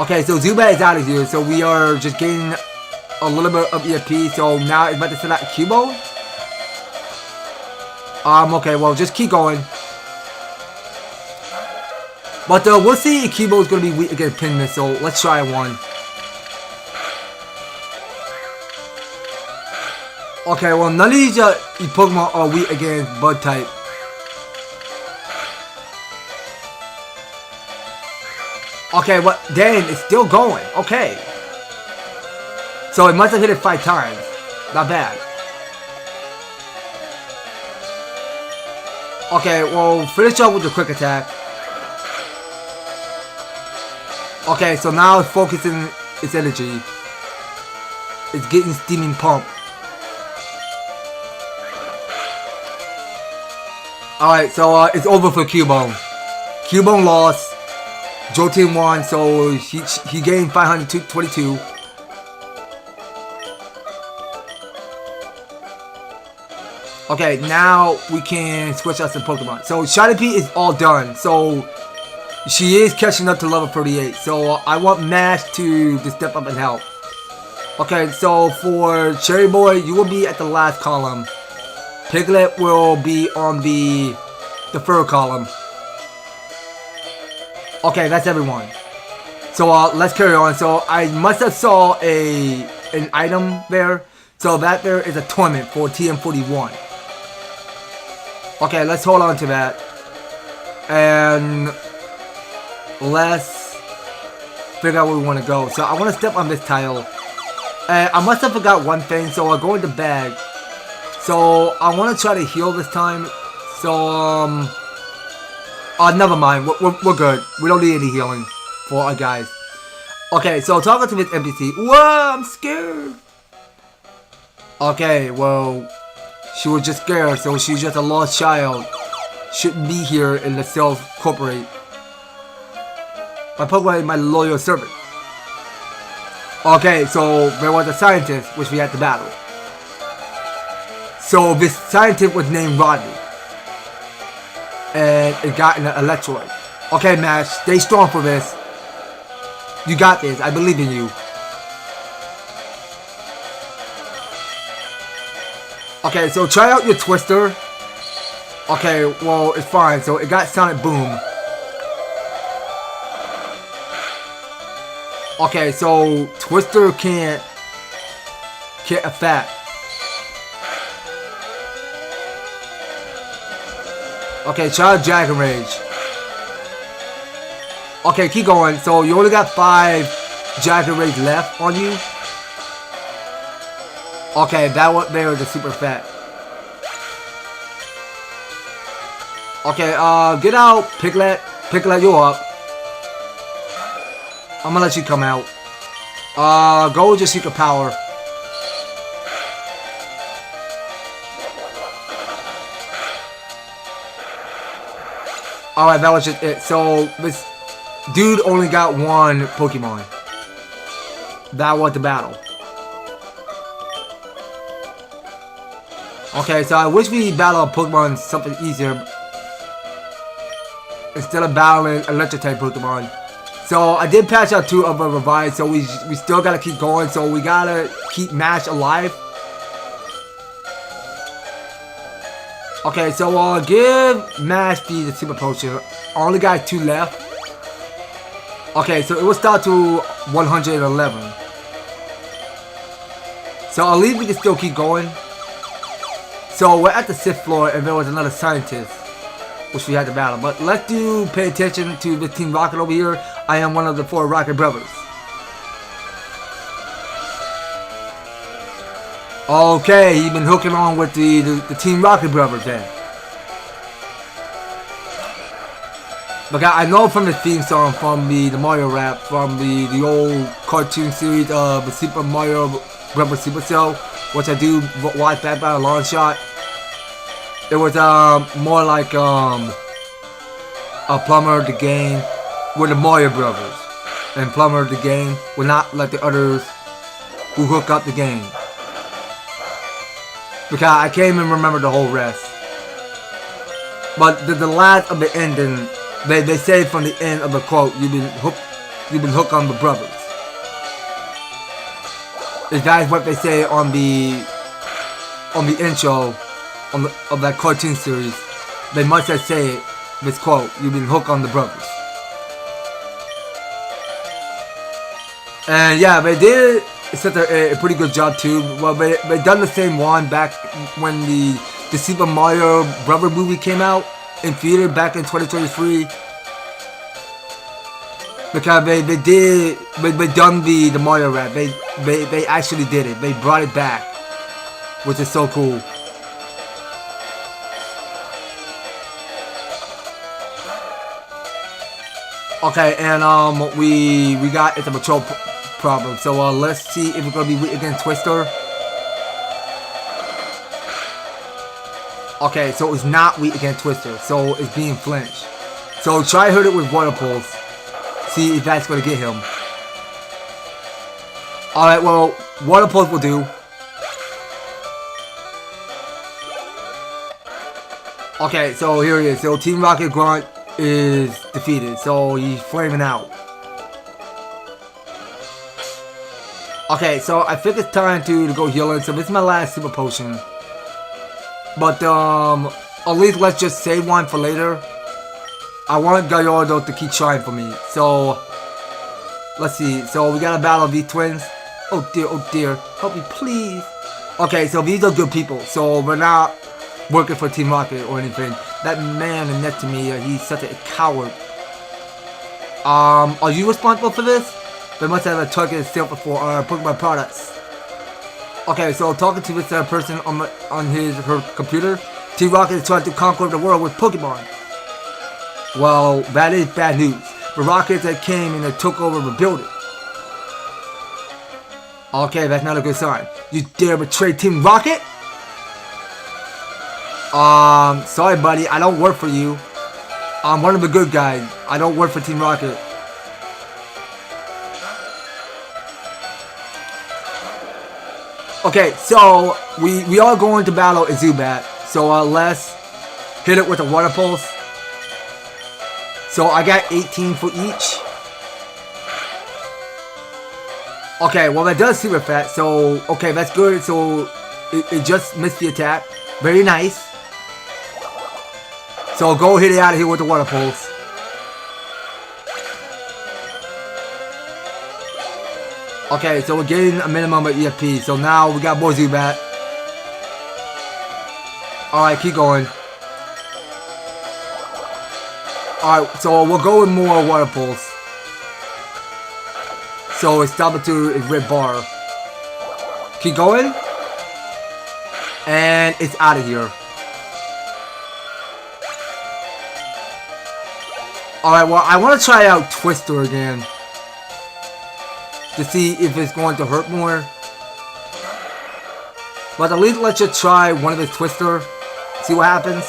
Okay, so Zubat is out of here, so we are just getting a little bit of EFP, so now it's about to send out Cubo. Okay, well just keep going. But we'll see if Cubo is going to be weak against Pin Missile. Let's try one. Okay, well none of these Pokemon are weak against Bug type. Okay, but dang, it's still going. Okay. So it must have hit it 5 times. Not bad. Okay, well finish up with the quick attack. Okay, so now it's focusing its energy. It's getting steaming pump. Alright, so it's over for Cubone. Cubone lost. Jolteon won, so he gained 522. Okay, now we can switch out some Pokemon. So Shiny P is all done. So she is catching up to level 38. So I want Mash to step up and help. Okay, so for Cherry Boy, you will be at the last column. Piglet will be on the third column. Okay, that's everyone. So let's carry on. So I must have saw an item there. So that there is a tournament for TM41. Okay, let's hold on to that. And let's figure out where we want to go. So I want to step on this tile. And I must have forgot one thing. So I'll go in the bag. So I want to try to heal this time. So never mind. We're good. We don't need any healing for our guys. Okay, so talking to this NPC. Whoa, I'm scared. Okay, well, she was just scared, so she's just a lost child. Shouldn't be here in the Cells Corporate. My Pokemon is my loyal servant. Okay, so there was a scientist which we had to battle. So this scientist was named Rodney. And it got an Electroid. Okay, Mash, stay strong for this. You got this. I believe in you. Okay, so try out your Twister. Okay, well, it's fine. So it got Sonic Boom. Okay, so Twister can't affect. Okay, try Dragon Rage. Okay, keep going. So you only got 5 Dragon Rage left on you. Okay, that one there is a super fat. Okay, get out, Piglet. Piglet, you're up. I'm gonna let you come out. Go with your secret power. Alright, that was just it. So, this dude only got 1 Pokemon. That was the battle. Okay, so I wish we battle a Pokemon something easier. Instead of battling electric type Pokemon. So, I did patch out 2 of our revives, so we still gotta keep going. So, we gotta keep Mash alive. Okay, so give Mash the Super Potion. I only got 2 left. Okay, so it will start to 111. So at least we can still keep going. So we're at the 6th floor and there was another scientist which we had to battle. But let's pay attention to the Team Rocket over here. I am one of the 4 Rocket brothers. Okay, he's been hooking on with the Team Rocket brothers then. But I know from the theme song from the Mario rap from the old cartoon series of the Super Mario Brothers Super Cell, which I do watch back by a long shot. It was more like a Plumber the game with the Mario brothers, and Plumber the game will not like the others who hook up the game. Because I can't even remember the whole rest. But the last of the ending, they say from the end of the quote, you've been hooked on the brothers. Is that what they say on the intro of that cartoon series? They must have said this quote, you've been hooked on the brothers. And yeah, they did such a pretty good job too. Well, they done the same one back when the Super Mario Brother movie came out in theater back in 2023. Because they done the Mario rap. They actually did it. They brought it back, which is so cool. Okay, and we got it's a patrol problem. So let's see if it's gonna be weak against Twister. Okay, so it's not weak against Twister. So it's being flinched. So try hit it with Water Pulse. See if that's gonna get him. Alright, well, Water Pulse will do. Okay, so here he is. So Team Rocket Grunt is defeated. So he's flaming out. Okay, so I think it's time to go healing. So this is my last super potion. But at least let's just save one for later. I want Gallardo to keep trying for me. So let's see. So we gotta battle these twins. Oh dear. Help me please. Okay, so these are good people. So we're not working for Team Rocket or anything. That man next to me, he's such a coward. Are you responsible for this? They must have a targeted sale for Pokemon products. Okay, so talking to this person on her computer, Team Rocket is trying to conquer the world with Pokemon. Well, that is bad news. The Rockets that came and they took over the building. Okay, that's not a good sign. You dare betray Team Rocket? Sorry buddy, I don't work for you. I'm one of the good guys. I don't work for Team Rocket. Okay, so we are going to battle a Zubat. So let's hit it with a Water Pulse. So I got 18 for each. Okay, well that does super fat. So okay, that's good. So it just missed the attack. Very nice. So go hit it out of here with the Water Pulse. Okay, so we're getting a minimum of EFP. So now we got more Zubat. Alright, keep going. Alright, so we'll go with more Water Pulse. So it's double to a red bar. Keep going. And it's out of here. Alright, well I want to try out Twister again. To see if it's going to hurt more. But at least let's just try one of the Twister. See what happens.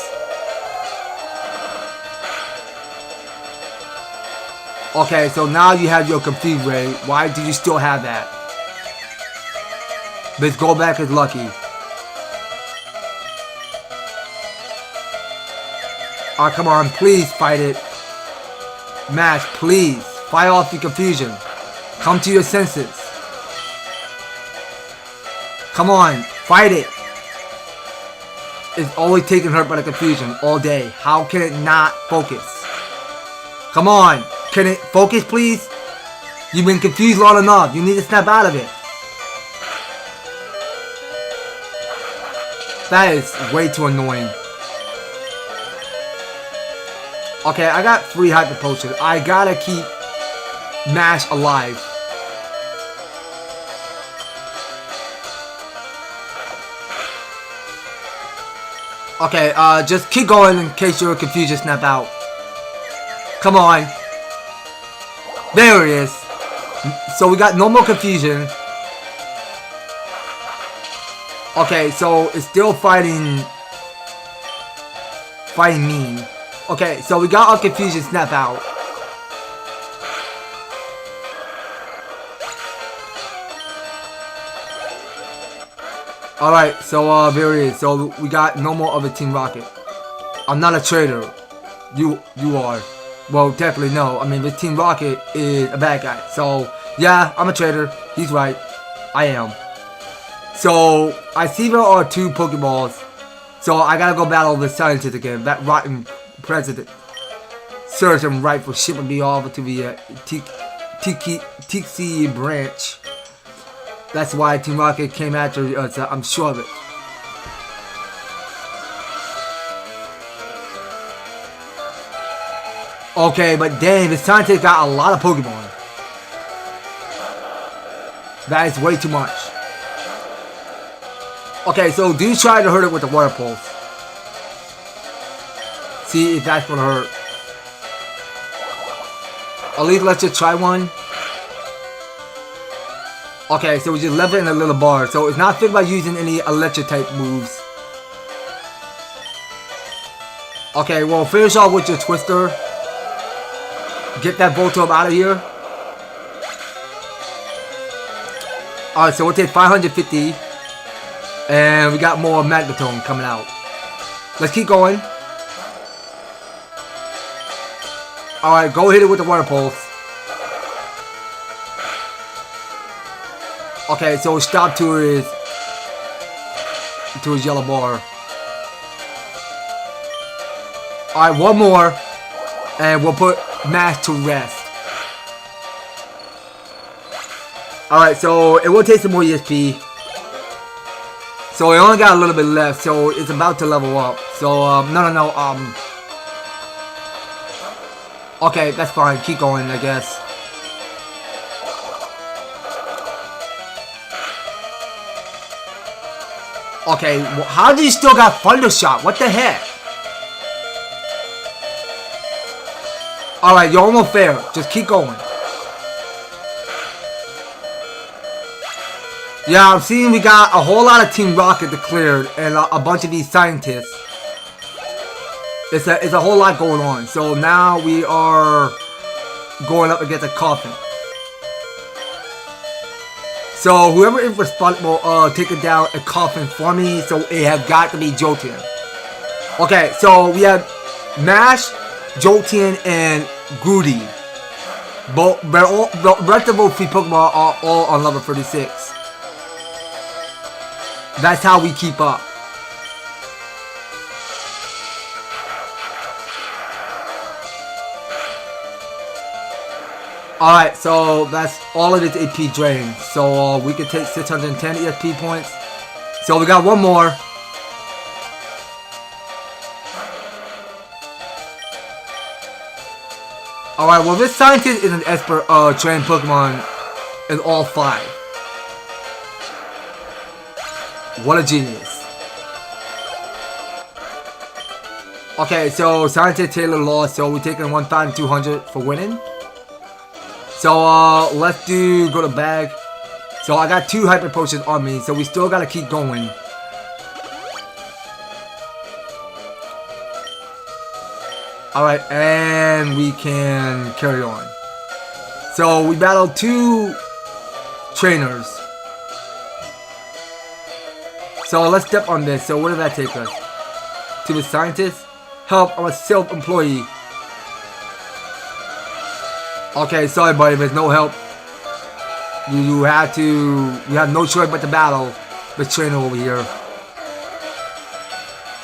Okay, so now you have your Confuse Ray. Why do you still have that? This go back is lucky. Oh, come on, please fight it. Mash, please. Fight off the confusion. Come to your senses. Come on, fight it. It's always taking hurt by the confusion all day. How can it not focus? Come on, can it focus please? You've been confused long enough. You need to snap out of it. That is way too annoying. Okay, I got 3 hyper potions. I gotta keep Mash alive. Okay, just keep going in case you're confused, just snap out. Come on. There it is. So we got no more confusion. Okay, so it's still fighting me. Okay, so we got our confusion snap out. Alright, so there it is. So we got no more of a Team Rocket. I'm not a traitor. You are. Well, technically no. I mean, the Team Rocket is a bad guy. So yeah, I'm a traitor. He's right. I am. So I see there are 2 Pokeballs. So I gotta go battle the scientist again. That rotten president. Serves him right for shipping me over to the Tiki branch. That's why Team Rocket came after us. I'm sure of it. Okay, but dang, the scientist got a lot of Pokemon. That is way too much. Okay, so do try to hurt it with the water pulse. See if that's gonna hurt. At least let's just try one. Okay, so we just left it in a little bar. So it's not fit by using any electric type moves. Okay, well finish off with your Twister. Get that Voltorb out of here. Alright, so we'll take 550. And we got more Magneton coming out. Let's keep going. Alright, go hit it with the water pulse. Okay, so stop to his yellow bar. Alright, one more. And we'll put Mash to rest. Alright, so it will take some more ESP. So we only got a little bit left, so it's about to level up. So, no. Okay, that's fine. Keep going, I guess. Okay, well, how do you still got Thunder Shot? What the heck? Alright, you're almost there. Just keep going. Yeah, I'm seeing we got a whole lot of Team Rocket declared and a bunch of these scientists. It's a whole lot going on. So now we are going up against a coffin. So whoever is responsible, taking down a coffin for me. So it has got to be Jolteon. Okay, so we have Mash, Jolteon, and Groody. The rest of those 3 Pokemon are all on level 36. That's how we keep up. Alright, so that's all of this AP drain. So we can take 610 ESP points. So we got one more. Alright, well this scientist is an expert trained Pokemon in all 5. What a genius. Okay, so Scientist Taylor lost, so we're taking 1,200 for winning. So let's go to bag. So I got 2 hyper potions on me, so we still gotta keep going. Alright, and we can carry on. So we battled 2 trainers. So let's step on this. So where did that take us? To the scientist? Help, I'm a self-employee. Okay, sorry buddy, there's no help. You have no choice but to battle this trainer over here.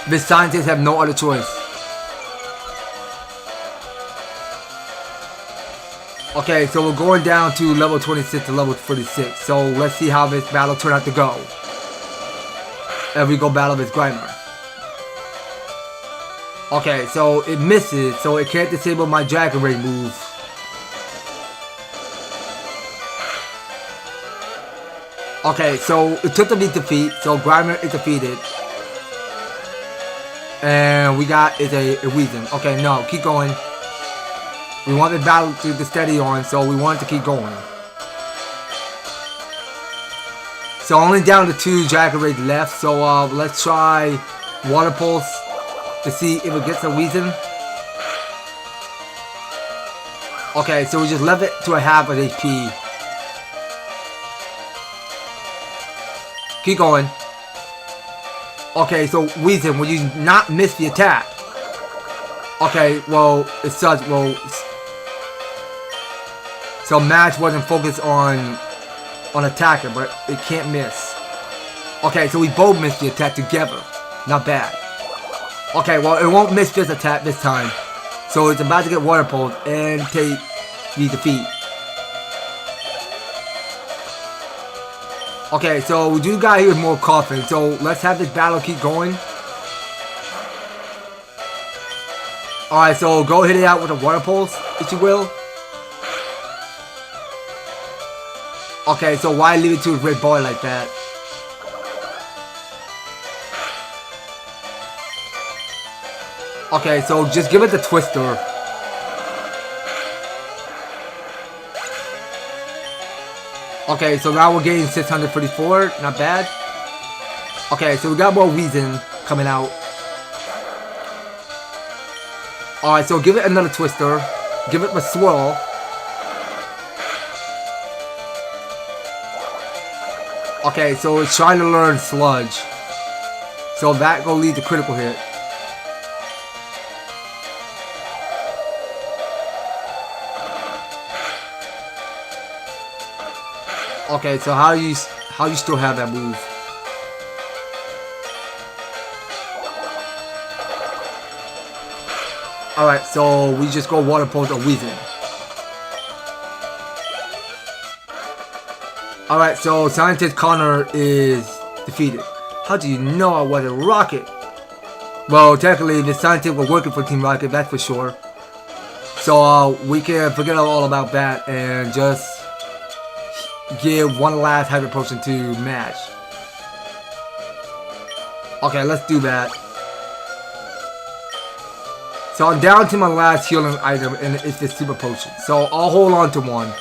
This scientist have no other choice. Okay, so we're going down to level 26 to level 36. So let's see how this battle turned out to go. and we go battle with Grimer. Okay, so it misses, so it can't disable my Dragon Ray move. Okay, so it took the defeat, so Grimer is defeated. And we got is a reason. Okay, no, keep going. We want the battle to steady on, so we want to keep going. So only down to 2 Dragon Rays left, so let's try Water Pulse to see if it gets a reason. Okay, so we just left it to a half of HP. Keep going. Okay, so reason, will you not miss the attack? Okay, well, it sucks. Well, so match wasn't focused on attacking, but it can't miss. Okay, so we both missed the attack together. Not bad. Okay, well, it won't miss this attack this time. So it's about to get Water Pulse and take the defeat. Okay, so we do got here more coughing, so let's have this battle keep going. Alright, so go hit it out with a Water Pulse, if you will. Okay, so why leave it to a red boy like that? Okay, so just give it the Twister. Okay, so now we're getting 634, not bad. Okay, so we got more reason coming out. Alright, so give it another Twister. Give it a Swirl. Okay, so it's trying to learn Sludge. So that will lead to critical hit. Okay, so how you still have that move? Alright, so we just go Water Pulse or Weezing. Alright, so Scientist Connor is defeated. How do you know I was a Rocket? Well, technically, the scientists were working for Team Rocket, that's for sure. So we can forget all about that and just give one last Hyper Potion to match. Okay, let's do that. So I'm down to my last healing item, and it's the Super Potion. So I'll hold on to one.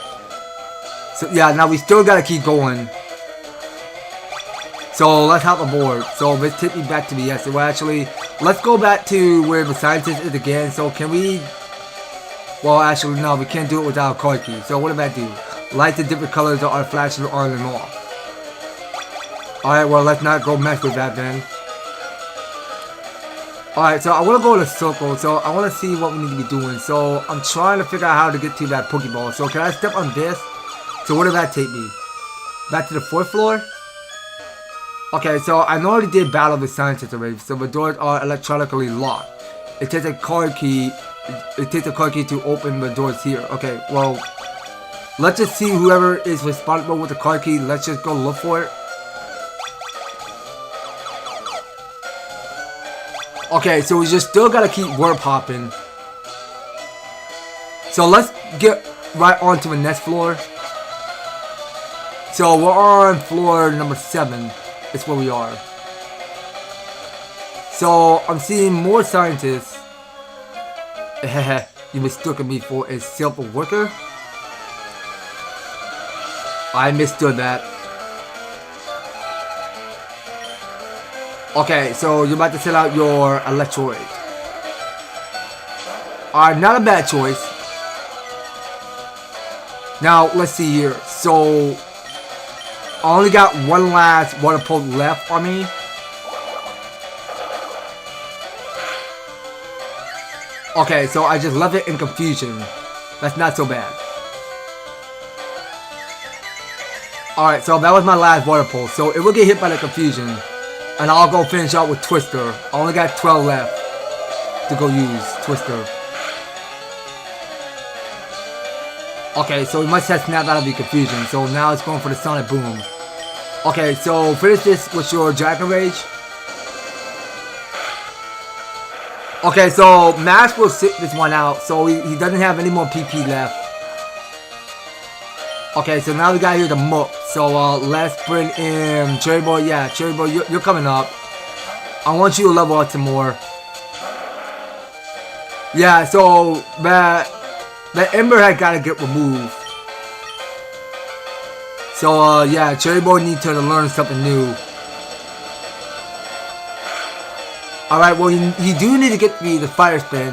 So yeah, now we still gotta keep going. So let's hop aboard. So let's take me back to the yes. Well, actually, let's go back to where the scientist is again. So can we? Well, actually, no, we can't do it without a card key. So what did I do? Light the different colors that are flashing on and off. Alright, well, let's not go mess with that then. Alright, so I want to go in a circle. So I want to see what we need to be doing. So I'm trying to figure out how to get to that Pokeball. So can I step on this? So where did that take me? Back to the 4th floor? Okay, so I already did battle with scientists already. So the doors are electronically locked. It takes a card key. It takes a card key to open the doors here. Okay, well, let's just see whoever is responsible with the card key. Let's just go look for it. Okay, so we just still gotta keep word popping. So let's get right on to the next floor. So we're on floor number 7. It's where we are. So I'm seeing more scientists. You mistook me for a self-worker? I mistook that. Okay, so you're about to send out your Electroid. Alright, not a bad choice. Now, let's see here. So, I only got one last Water Pulse left on me. Okay, so I just left it in confusion. That's not so bad. Alright, so that was my last Water Pulse. So it will get hit by the confusion. And I'll go finish out with Twister. I only got 12 left to go use Twister. Okay, so we must have snapped out of the confusion. So now it's going for the Sonic Boom. Okay, so finish this with your Dragon Rage. Okay, so Mash will sit this one out, so he doesn't have any more PP left. Okay, so now we got here the Mook. So let's bring in Cherry Boy. Yeah, Cherry Boy, you're coming up. I want you to level up some more. Yeah, so that Ember had got to get removed. So yeah, Cherry Boy needs to learn something new. Alright, well, you do need to get the Fire Spin.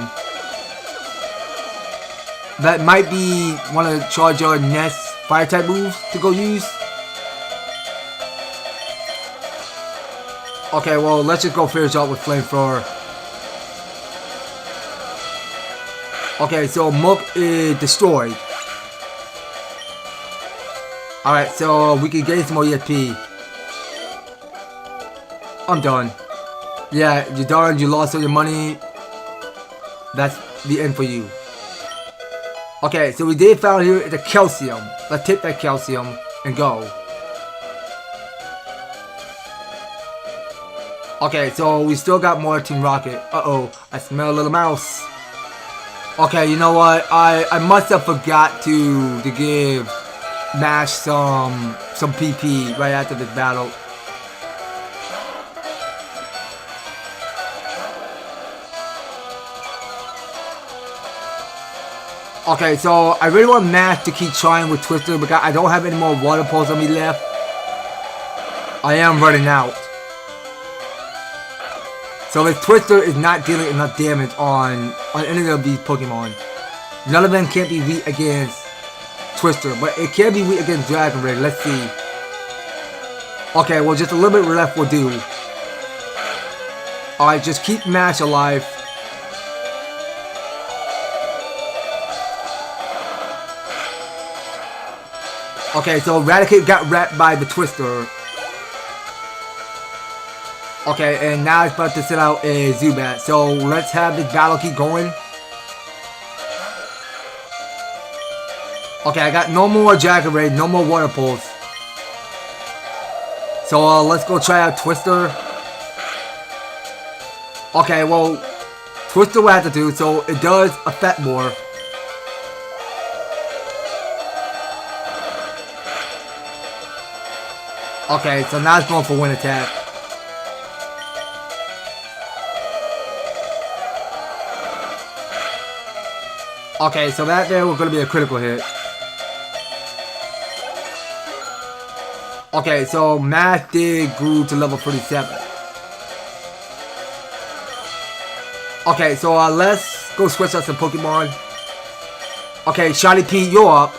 That might be one of the Charger Nest Fire type moves to go use. Okay, well, let's just go finish off with Flamethrower. Okay, so Mook is destroyed. Alright, so we can gain some more EXP. I'm done. Yeah, you're done, you lost all your money. That's the end for you. Okay, so we did found here the calcium. Let's take that calcium and go. Okay, so we still got more Team Rocket. Uh-oh, I smell a little mouse. Okay, you know what? I must have forgot to give Mash some PP right after this battle. Okay, so I really want Mash to keep trying with Twister because I don't have any more water pulls on me left. I am running out. So this Twister is not dealing enough damage on any of these Pokemon. None of them can't be weak against Twister, but it can be weak against Dragon Ray. Let's see. Okay, well, just a little bit left will do. Alright, just keep Mash alive. Okay, so Raticate got wrapped by the Twister. Okay, and now it's about to sit out a Zubat. So let's have this battle keep going. Okay, I got no more Dragon Raid, no more Water Pulse. So let's go try out Twister. Okay, well, Twister will have to do, so it does affect more. Okay, so now it's going for Wind Attack. Okay, so that there was going to be a critical hit. Okay, so Mash did grew to level 37. Okay, so let's go switch out some Pokemon. Okay, Shiny Pete, you're up.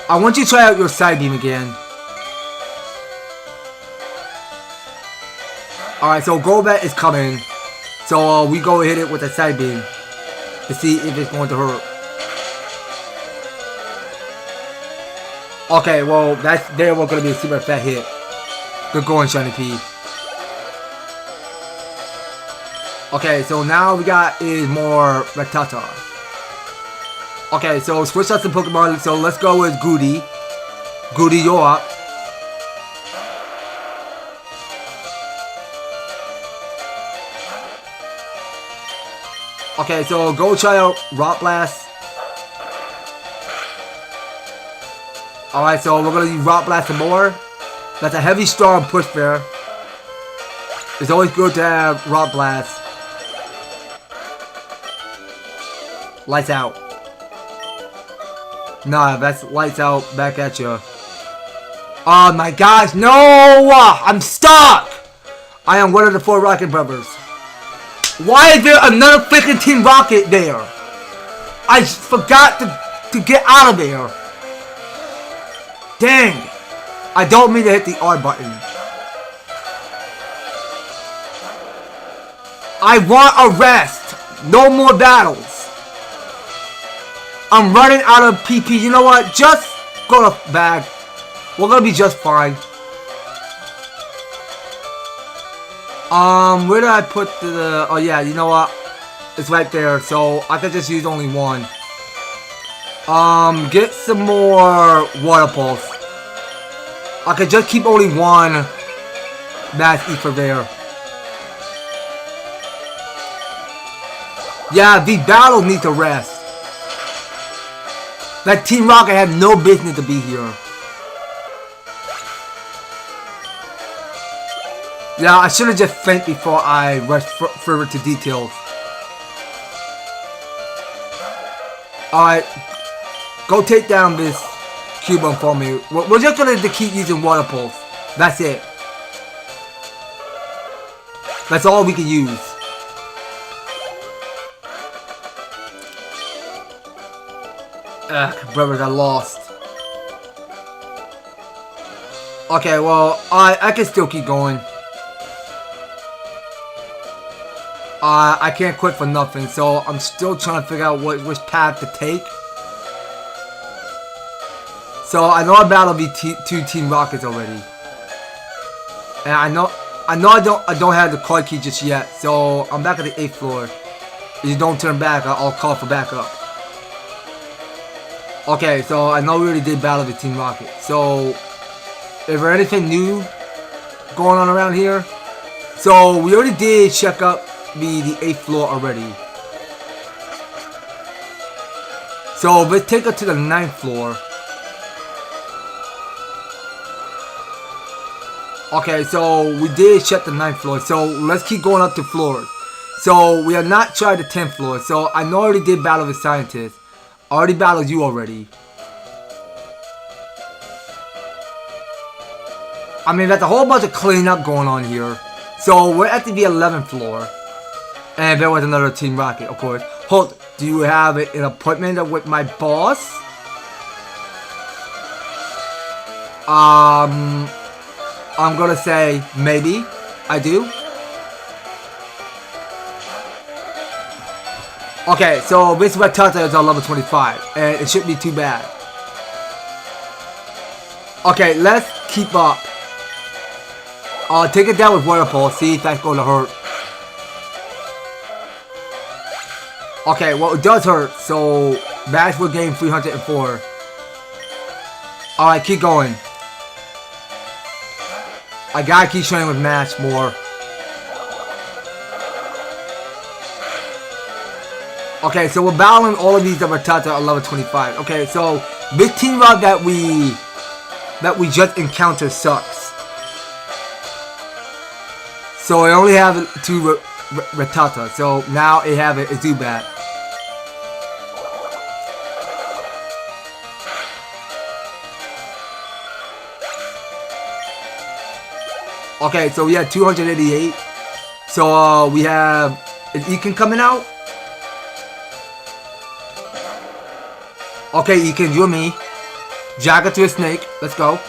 I want you to try out your Side Beam again. Alright, so Golbat is coming. So we go hit it with a Side Beam to see if it's going to hurt. Okay, well, that's there was going to be a super fat hit. Good going, Shiny P. Okay, so now we got is more Rattata. Okay, so switch out some Pokemon. So let's go with Goody. Goody, you're up. Okay, so go try out Rock Blast. Alright, so we're gonna use Rock Blast some more. That's a heavy, strong push there. It's always good to have Rock Blast. Lights out. Nah, that's lights out back at you. Oh my gosh, no! I'm stuck! I am one of the 4 Rocket Brothers. Why is there another freaking Team Rocket there? I forgot to get out of there. Dang. I don't mean to hit the R button. I want a rest. No more battles. I'm running out of PP. You know what? Just go to bag. We're gonna be just fine. Where did I put the... Oh yeah, you know what? It's right there, so I could just use only one. Get some more Water Pulse. I could just keep only one Mass Ether there. Yeah, these battles need to rest. That Team Rocket had no business to be here. Yeah, I should have just think before I rush further to details. Alright, go take down this Cubone for me. We're just going to keep using Water Pulse. That's it. That's all we can use. Ugh, brother got lost. Okay, well, I can still keep going. I can't quit for nothing, so I'm still trying to figure out which path to take. So I know I battled two Team Rockets already, and I know I don't have the card key just yet. So I'm back at the 8th floor. If you don't turn back, I'll call for backup. Okay, so I know we already did battle the Team Rocket. So is there anything new going on around here? So we already did check up the 8th floor already. So let's take her to the 9th floor. Okay, so we did check the 9th floor. So let's keep going up to floors. So we have not tried the 10th floor. So I know I already did battle the scientist. I already battled you already. I mean, there's a whole bunch of cleanup going on here. So we're at the 11th floor. And there was another Team Rocket, of course. Hold, do you have an appointment with my boss? I'm gonna say maybe. I do. Okay, so this Rattata is on level 25, and it shouldn't be too bad. Okay, let's keep up. Take it down with Water Pulse, see if that's gonna hurt. Okay, well, it does hurt, so Bash will gain 304. Alright, keep going. I gotta keep training with Mash more. Okay, so we're battling all of these that were Tata at level 25. Okay, so this Team Rock that we just encountered sucks. So I only have 2 Rattata, so now I have a Zubat. Okay, so we have 288. So we have Ekin coming out. Okay, Ekin, you and me. Jagger to a snake. Let's go.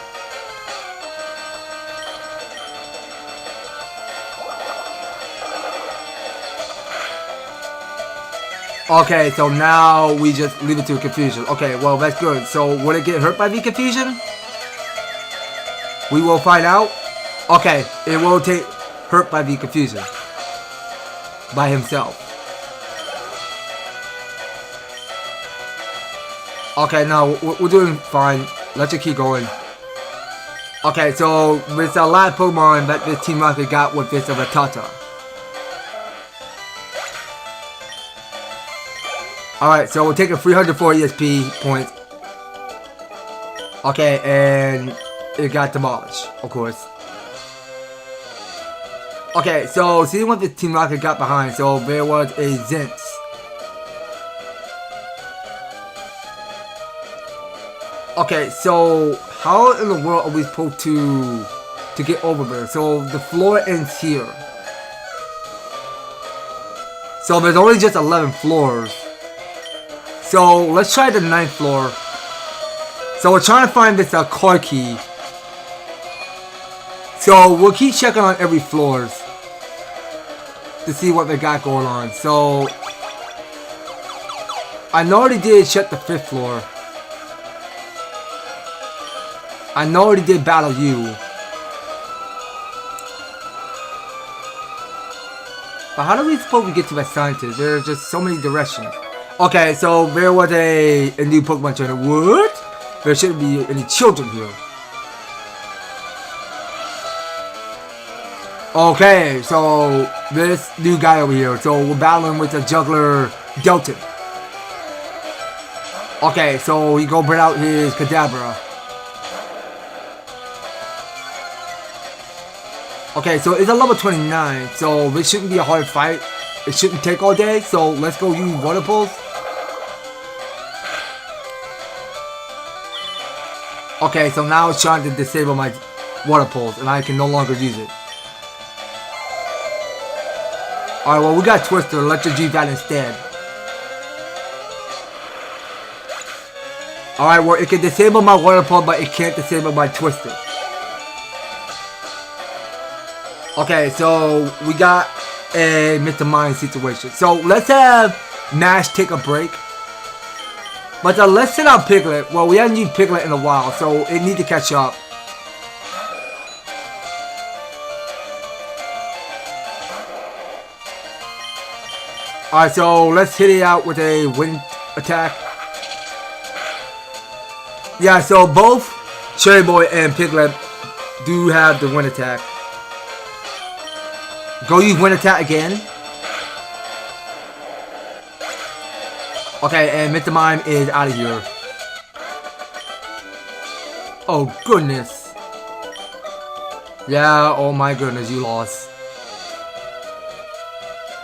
Okay, so now we just leave it to confusion. Okay, well, that's good. So, will it get hurt by the confusion? We will find out. Okay, it will take hurt by the confusion. By himself. Okay, no, we're doing fine. Let's just keep going. Okay, so there's a lot of Pokemon that this Team Rocket got with this Rattata. Alright, so we're taking 304 ESP points. Okay, and it got demolished, of course. Okay, so see what the Team Rocket got behind. So there was a Zintz. Okay, so how in the world are we supposed to get over there? So the floor ends here. So there's only just 11 floors. So let's try the 9th floor. So we're trying to find this car key. So we'll keep checking on every floors to see what they got going on. So I know already did check the 5th floor. I know already did battle you. But how do we suppose we get to that scientist? There are just so many directions. Okay, so there was a new Pokemon trainer. What? There shouldn't be any children here. Okay, so this new guy over here. So we're battling with the juggler Delton. Okay, so he go bring out his Kadabra. Okay, so it's a level 29, so this shouldn't be a hard fight. It shouldn't take all day, so let's go use water pulse. Okay, so now it's trying to disable my water pulse, and I can no longer use it. Alright, well, we got Twister. Let's just use that instead. Alright, well, it can disable my water pulse, but it can't disable my Twister. Okay, so we got a Mr. Mime situation. So let's have Nash take a break. But let's sit out Piglet. Well, we haven't used Piglet in a while, so it needs to catch up. Alright, so let's hit it out with a wind attack. Yeah, so both Cherry Boy and Piglet do have the wind attack. Go use wind attack again. Okay, and Mr. Mime is out of here. Oh goodness. Yeah, oh my goodness, you lost.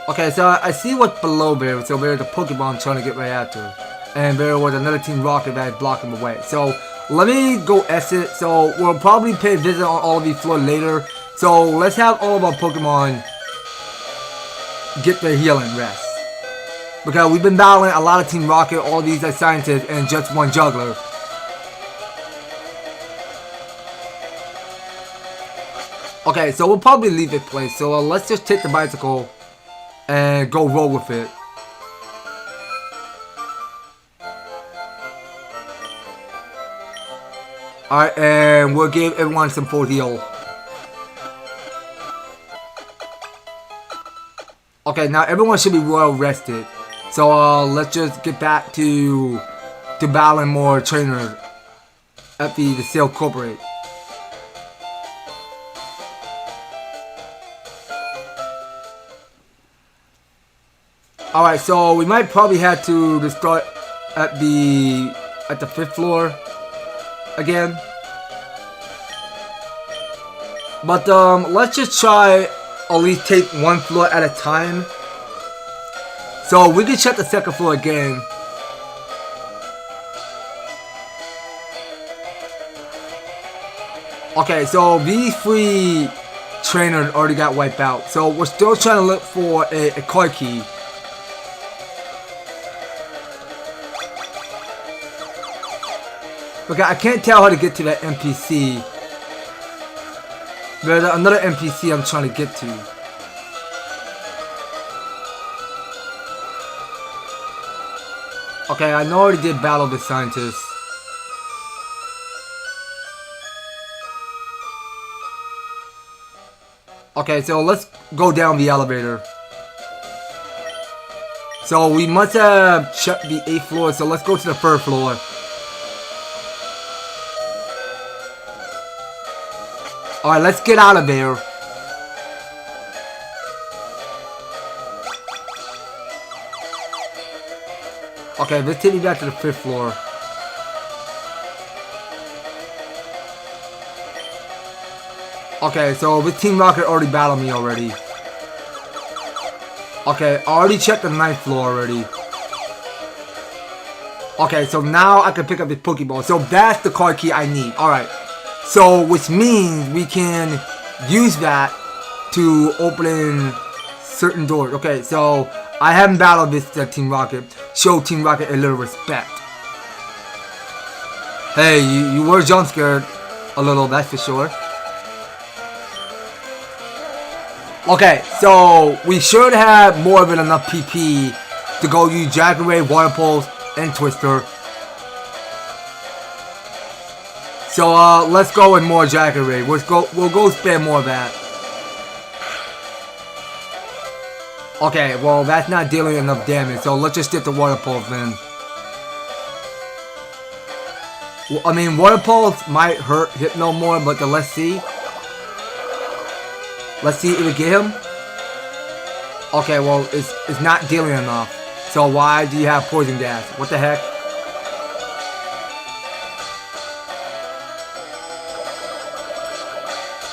Okay, so I see what's below there. So there's a Pokemon trying to get right after. And there was another Team Rocket that is blocking the way. So let me go exit. So we'll probably pay a visit on all of these floors later. So let's have all of our Pokemon get their healing rest. Because we've been battling a lot of Team Rocket, all these scientists, and just one juggler. Okay, so we'll probably leave this place. So let's just take the bicycle and go roll with it. Alright, and we'll give everyone some full heal. Okay, now everyone should be well rested. So let's just get back to battling more trainers at the Sale Corporate. Alright, so we might probably have to start at the 5th floor again. But let's just try at least take one floor at a time. So we can check the 2nd floor again. Okay, so these 3 trainers already got wiped out. So we're still trying to look for a card key. Okay, I can't tell how to get to that NPC. There's another NPC I'm trying to get to. Okay, I know I already did battle the scientist. Okay, so let's go down the elevator. So we must have checked the 8th floor, so let's go to the 3rd floor. Alright, let's get out of there. Okay, let's take me back to the 5th floor. Okay, so this Team Rocket already battled me already. Okay, I already checked the 9th floor already. Okay, so now I can pick up this Pokeball. So that's the card key I need. Alright. So, which means we can use that to open certain doors. Okay, so I haven't battled this Team Rocket. Show Team Rocket a little respect. Hey, you were jump scared a little, that's for sure. Okay, so we should have more than enough PP to go use Dragon Ray, Water Pulse, and Twister. So let's go with more Dragon Ray. We'll go spam more of that. Okay, well that's not dealing enough damage, so let's just stick to Water Pulse then. Well, I mean, Water Pulse might hurt Hypno more, but let's see. Let's see if we get him. Okay, well, it's not dealing enough. So why do you have poison gas? What the heck?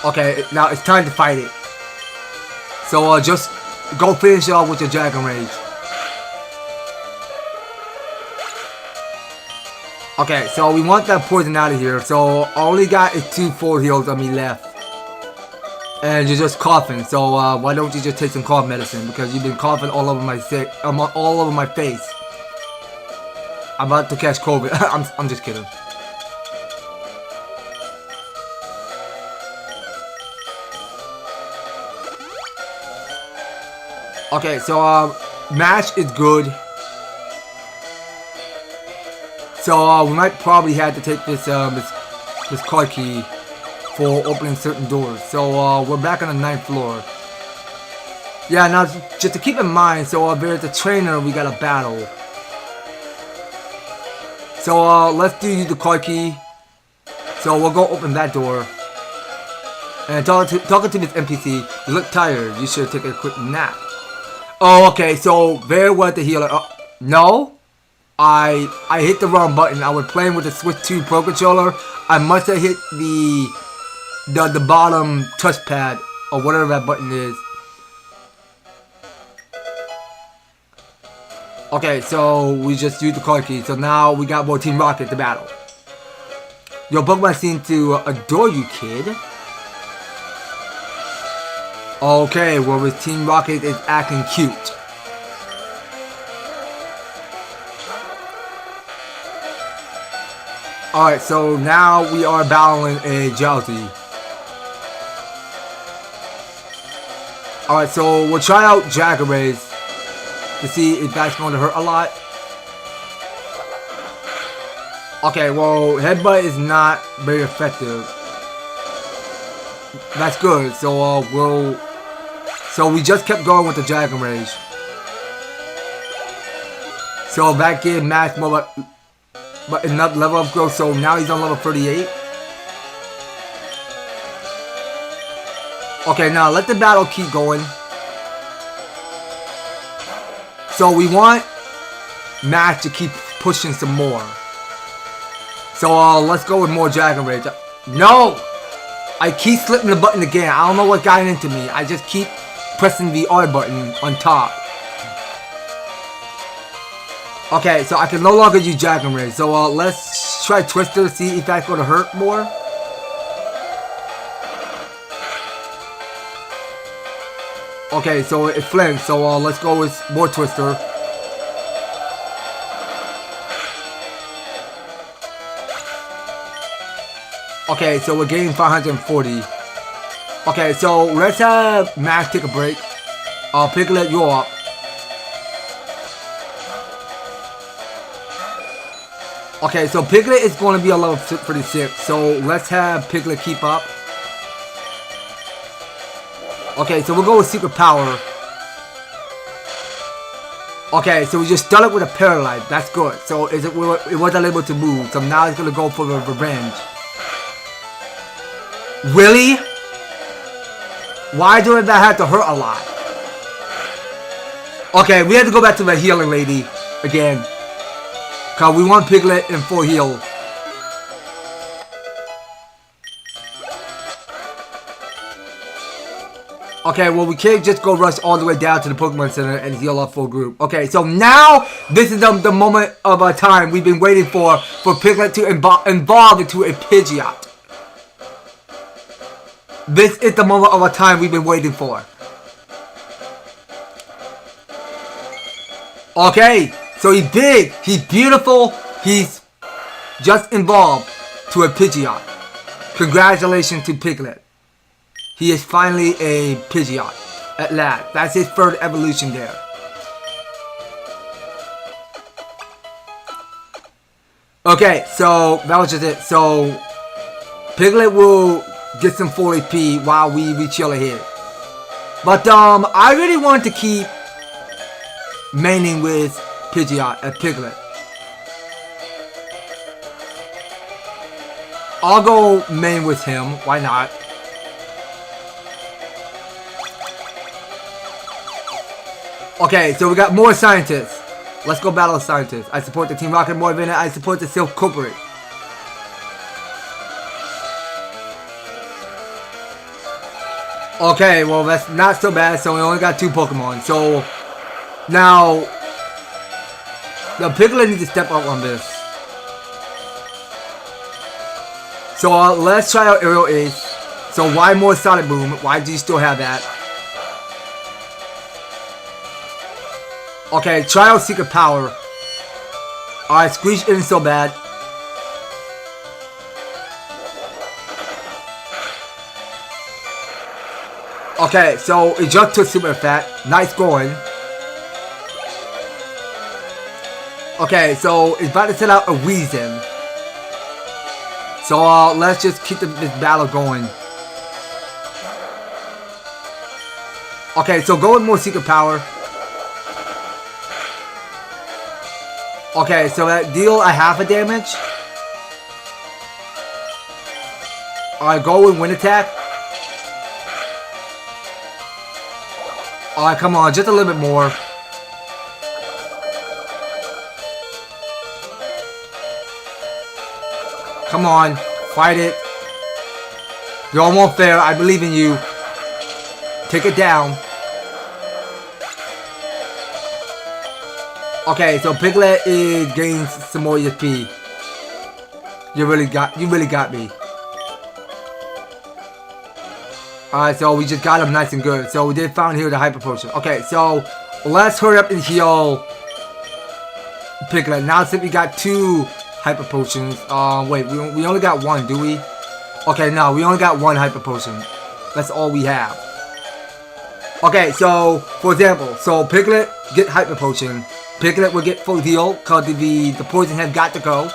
Okay, now it's time to fight it. So just go finish it off with your Dragon Rage. Okay, so we want that poison out of here. So all we got is 2 full heals on me left. And you're just coughing, so why don't you just take some cough medicine? Because you've been coughing all over my all over my face. I'm about to catch COVID. I'm just kidding. Okay, so mash is good. So we might probably have to take this this card key for opening certain doors. So we're back on the 9th floor. Yeah, now just to keep in mind, so there's a trainer we gotta battle. So let's do the card key. So we'll go open that door. And talking to this NPC, you look tired. You should take a quick nap. Oh, okay. So there was the healer. No. I hit the wrong button. I was playing with the Switch 2 Pro Controller. I must have hit the bottom touchpad or whatever that button is. Okay, so we just used the card key. So now we got more Team Rocket to battle. Your Pokemon seem to adore you, kid. Okay, well, this Team Rocket is acting cute. Alright, so now we are battling a Drowsy. Alright, so we'll try out Dragon Rays to see if that's going to hurt a lot. Okay, well, Headbutt is not very effective. That's good, so so we just kept going with the Dragon Rage. So that gave Max more but enough level up growth, so now he's on level 38. Okay, now let the battle keep going. So we want Max to keep pushing some more. So let's go with more Dragon Rage. No! I keep slipping the button again. I don't know what got into me. I just keep pressing the R button on top. Okay, so I can no longer use Dragon Rage. So let's try Twister, see if that's going to hurt more. Okay, so it flinched. So let's go with more Twister. Okay, so we're getting 540. Okay, so let's have Max take a break. Piglet, you're up. Okay, so Piglet is going to be a level 36, so let's have Piglet keep up. Okay, so we'll go with Secret Power. Okay, so we just started with a Paralyze. That's good. So it wasn't able to move, so now it's going to go for the Revenge. Really? Why do that have to hurt a lot? Okay, we have to go back to the healing lady again. Because we want Piglet in full heal. Okay, well, we can't just go rush all the way down to the Pokemon Center and heal our full group. Okay, so now this is the moment of our time we've been waiting for Piglet to evolve into a Pidgeot. This is the moment of our time we've been waiting for. Okay, so he's big, he's beautiful, he's just evolved to a Pidgeot. Congratulations to Piglet. He is finally a Pidgeot at last. That's his third evolution there. Okay, so that was just it. So Piglet will get some full AP while we chill ahead. But I really want to keep maining with Pidgeot and Piglet. I'll go main with him. Why not? Okay, so we got more scientists. Let's go battle scientists. I support the Team Rocket more than I support the Silk Corporate. Okay, well that's not so bad. So we only got 2 Pokemon. So now the Piglet needs to step up on this. So let's try out Aerial Ace. So why more Sonic Boom? Why do you still have that? Okay, try out Secret Power. Alright, Screech isn't so bad. Okay, so it just took Super Fat. Nice going. Okay, so it's about to set out a Weezing. So let's just keep this battle going. Okay, so go with more Secret Power. Okay, so that deal a half a damage. Alright, go with Wind Attack. Alright, come on, just a little bit more. Come on, fight it. You're almost there, I believe in you. Take it down. Okay, so Piglet is getting some more EXP. You really got me. Alright, so we just got him nice and good. So we did find here the Hyper Potion. Okay, so let's hurry up and heal Piglet. Now since we got 2 Hyper Potions. Wait, we only got 1, do we? Okay, no, we only got 1 Hyper Potion. That's all we have. Okay, so for example, so Piglet get Hyper Potion. Piglet will get full heal because the poison have got to go.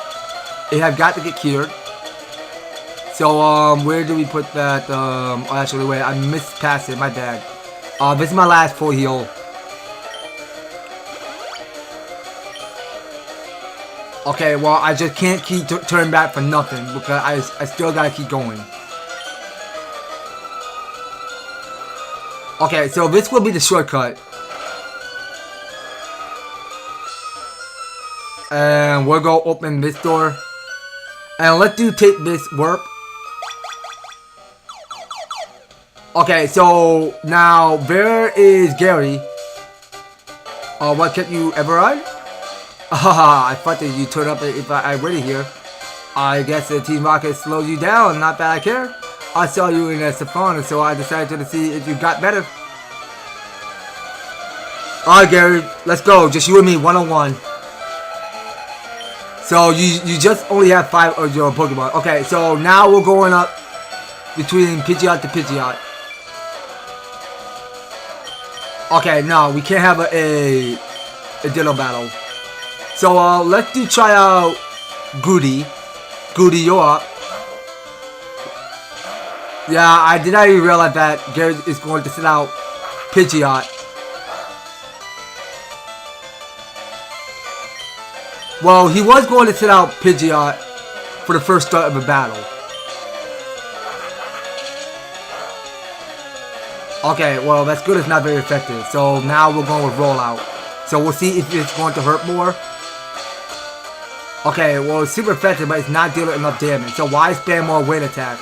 It have got to get cured. So where do we put that? Oh, actually, wait, I missed past it. My bad. This is my last full heal. Okay, well, I just can't keep turning back for nothing because I still gotta keep going. Okay, so this will be the shortcut. And we'll go open this door. And let's take this warp. Okay, so now where is Gary? What kept you ever on? Haha, I thought that you turned up if I waited here. I guess the Team Rocket slows you down, not that I care. I saw you in a Safari, so I decided to see if you got better. Alright Gary, let's go, just you and me, one-on-one. So you just only have 5 of your Pokemon. Okay, so now we're going up between Pidgeot to Pidgeot. Okay, no, we can't have a Ditto battle. So let's try out Goody. Goody, you're up. Yeah, I did not even realize that Gary is going to sit out Pidgeot. Well, he was going to sit out Pidgeot for the first start of a battle. Okay, well, that's good. It's not very effective. So now we're going with Rollout. So we'll see if it's going to hurt more. Okay, well, it's super effective, but it's not dealing enough damage. So why spam more Wind Attack?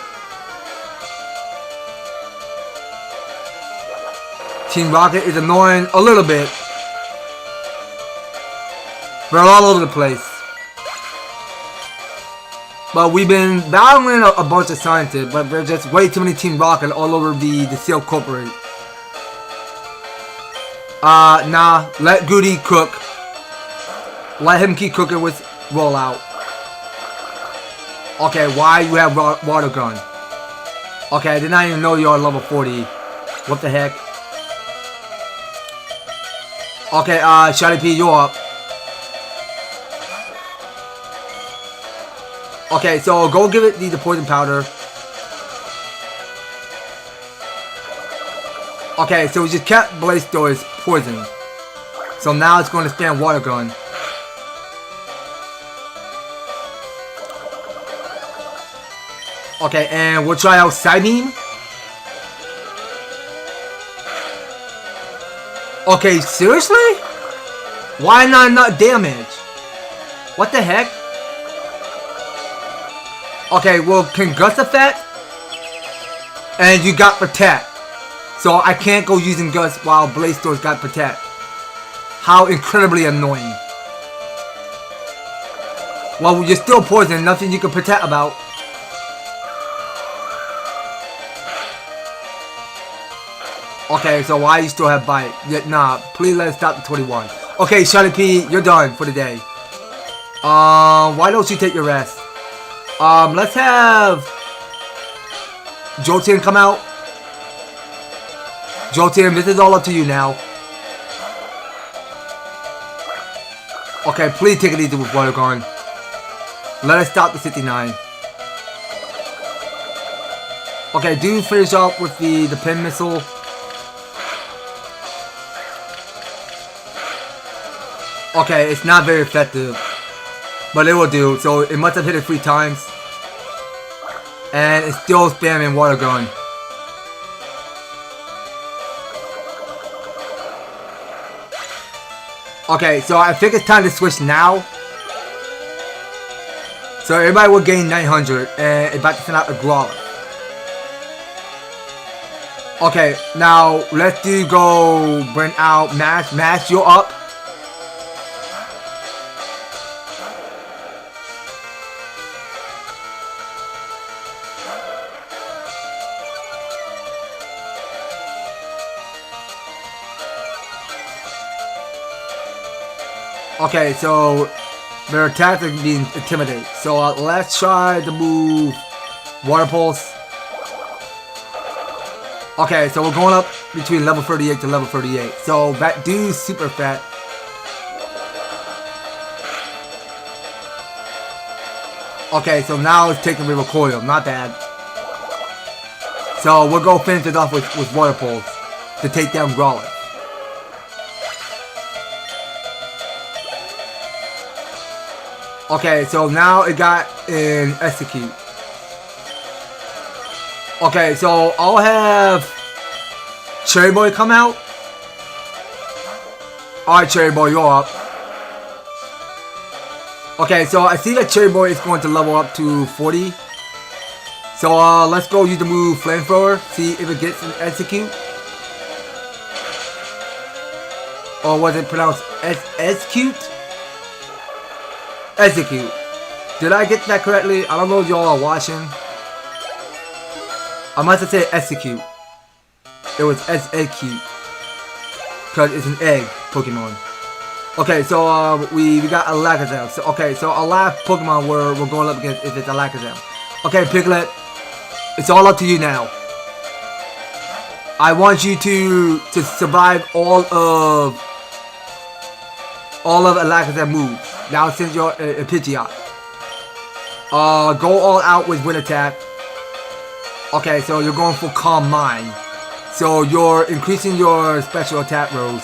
Team Rocket is annoying a little bit. We're all over the place. But we've been battling a bunch of scientists, but there's just way too many Team Rocket all over the Seal Corporate. Nah, let Goody cook. Let him keep cooking with Rollout. Okay, why you have Water Gun? Okay, I did not even know you're on level 40. What the heck? Okay, Shiny P, you're up. Okay, so go give it the poison powder. Okay, so we just kept Blastoise poison. So now it's going to spam Water Gun. Okay, and we'll try out Psybeam. Okay, seriously? Why not damage? What the heck? Okay, well, Concuss effect, and you got Protect. So I can't go using Gust while Blaze Store's got Protect. How incredibly annoying. Well, you're still poisoned, nothing you can Protect about. Okay, so why you still have Bite? Yeah, nah, please let us stop the 21. Okay, Shiny P, you're done for the day. Why don't you take your rest? Let's have Jolteon come out. Jolteon, this is all up to you now. Okay, please take it easy with Water Gun. Let us stop the 69. Okay, do finish off with the Pin Missile. Okay, it's not very effective, but it will do. So it must have hit it 3 times, and it's still spamming Water Gun. Okay, so I think it's time to switch now. So everybody will gain 900, and it's about to send out a Growler. Okay, now let's go bring out Mash. Mash, you're up. Okay, so their attacks are being intimidated. So let's try to move Water Pulse. Okay, so we're going up between level 38 to level 38. So that dude's super fat. Okay, so now it's taking the recoil. Not bad. So we'll go finish it off with Water Pulse to take down Growler. Okay, so now it got an Execute. Okay, so I'll have Cherry Boy come out. Alright, Cherry Boy, you're up. Okay, so I see that Cherry Boy is going to level up to 40. So let's go use the move Flamethrower. See if it gets an Execute. Or was it pronounced Execute? Execute. Did I get that correctly? I don't know if y'all are watching. I must have said Execute. It was Execute. Because it's an egg Pokemon. Okay, so we got Alakazam. So, okay, so our last Pokemon we're going up against if it's Alakazam. Okay, Piglet. It's all up to you now. I want you to survive all of Alakazam moves. Now since you're a Pidgeot. Go all out with Wind Attack. Okay, so you're going for Calm Mind. So you're increasing your special attack rolls.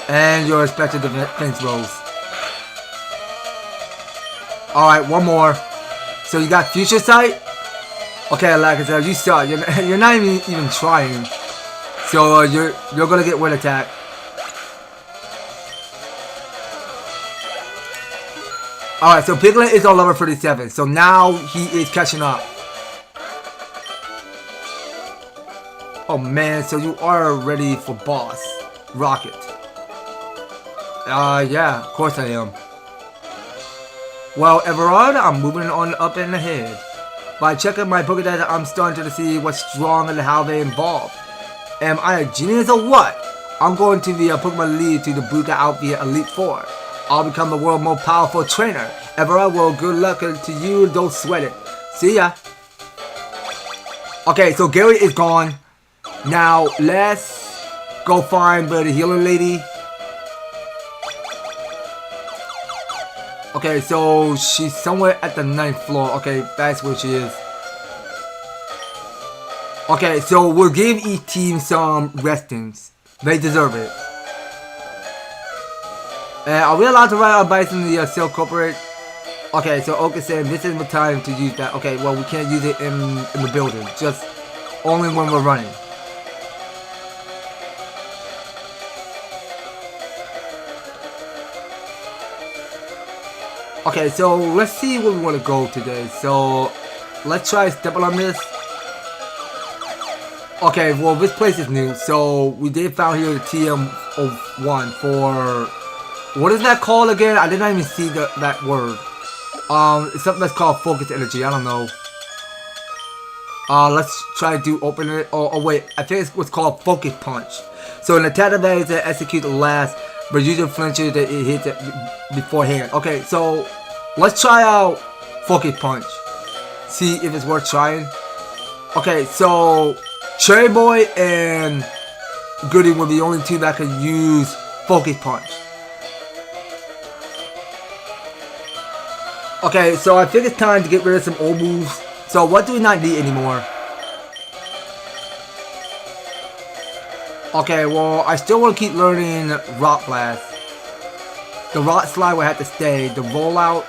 And your special defense rolls. Alright, one more. So you got Future Sight? Okay, Alakazam, you suck. You're not even trying. So you're gonna get Wind Attack. Alright, so Piglet is on level 37, so now he is catching up. Oh man, so you are ready for boss. Rocket. Yeah, of course I am. Well, Everard, I'm moving on up and ahead. By checking my Pokédex, I'm starting to see what's strong and how they evolve. Am I a genius or what? I'm going to the Pokemon League to boot that out via Elite Four. I'll become the world's most powerful trainer. Everard, well, good luck to you. Don't sweat it. See ya. Okay, so Gary is gone. Now, let's go find the healing lady. Okay, so she's somewhere at the 9th floor. Okay, that's where she is. Okay, so we'll give each team some restings. They deserve it. Are we allowed to ride our bikes in the Silk Corporate? Okay, so Oka said this is the time to use that. Okay, well we can't use it in the building. Just only when we're running. Okay, so let's see where we want to go today. So let's try stepping on this. Okay, well this place is new, so we did found here the TM01 for, what is that called again? I did not even see that word. It's something that's called focus energy. I don't know. Let's try to open it. Oh wait, I think it's what's called focus punch. So an attack that is execute the last, but usually flinches that it hits it beforehand. Okay, so let's try out focus punch. See if it's worth trying. Okay, so Cherry Boy and Goody were the only two that could use focus punch. Okay, so I think it's time to get rid of some old moves. So what do we not need anymore? Okay, well, I still want to keep learning Rock Blast. The Rock Slide will have to stay. The Rollout.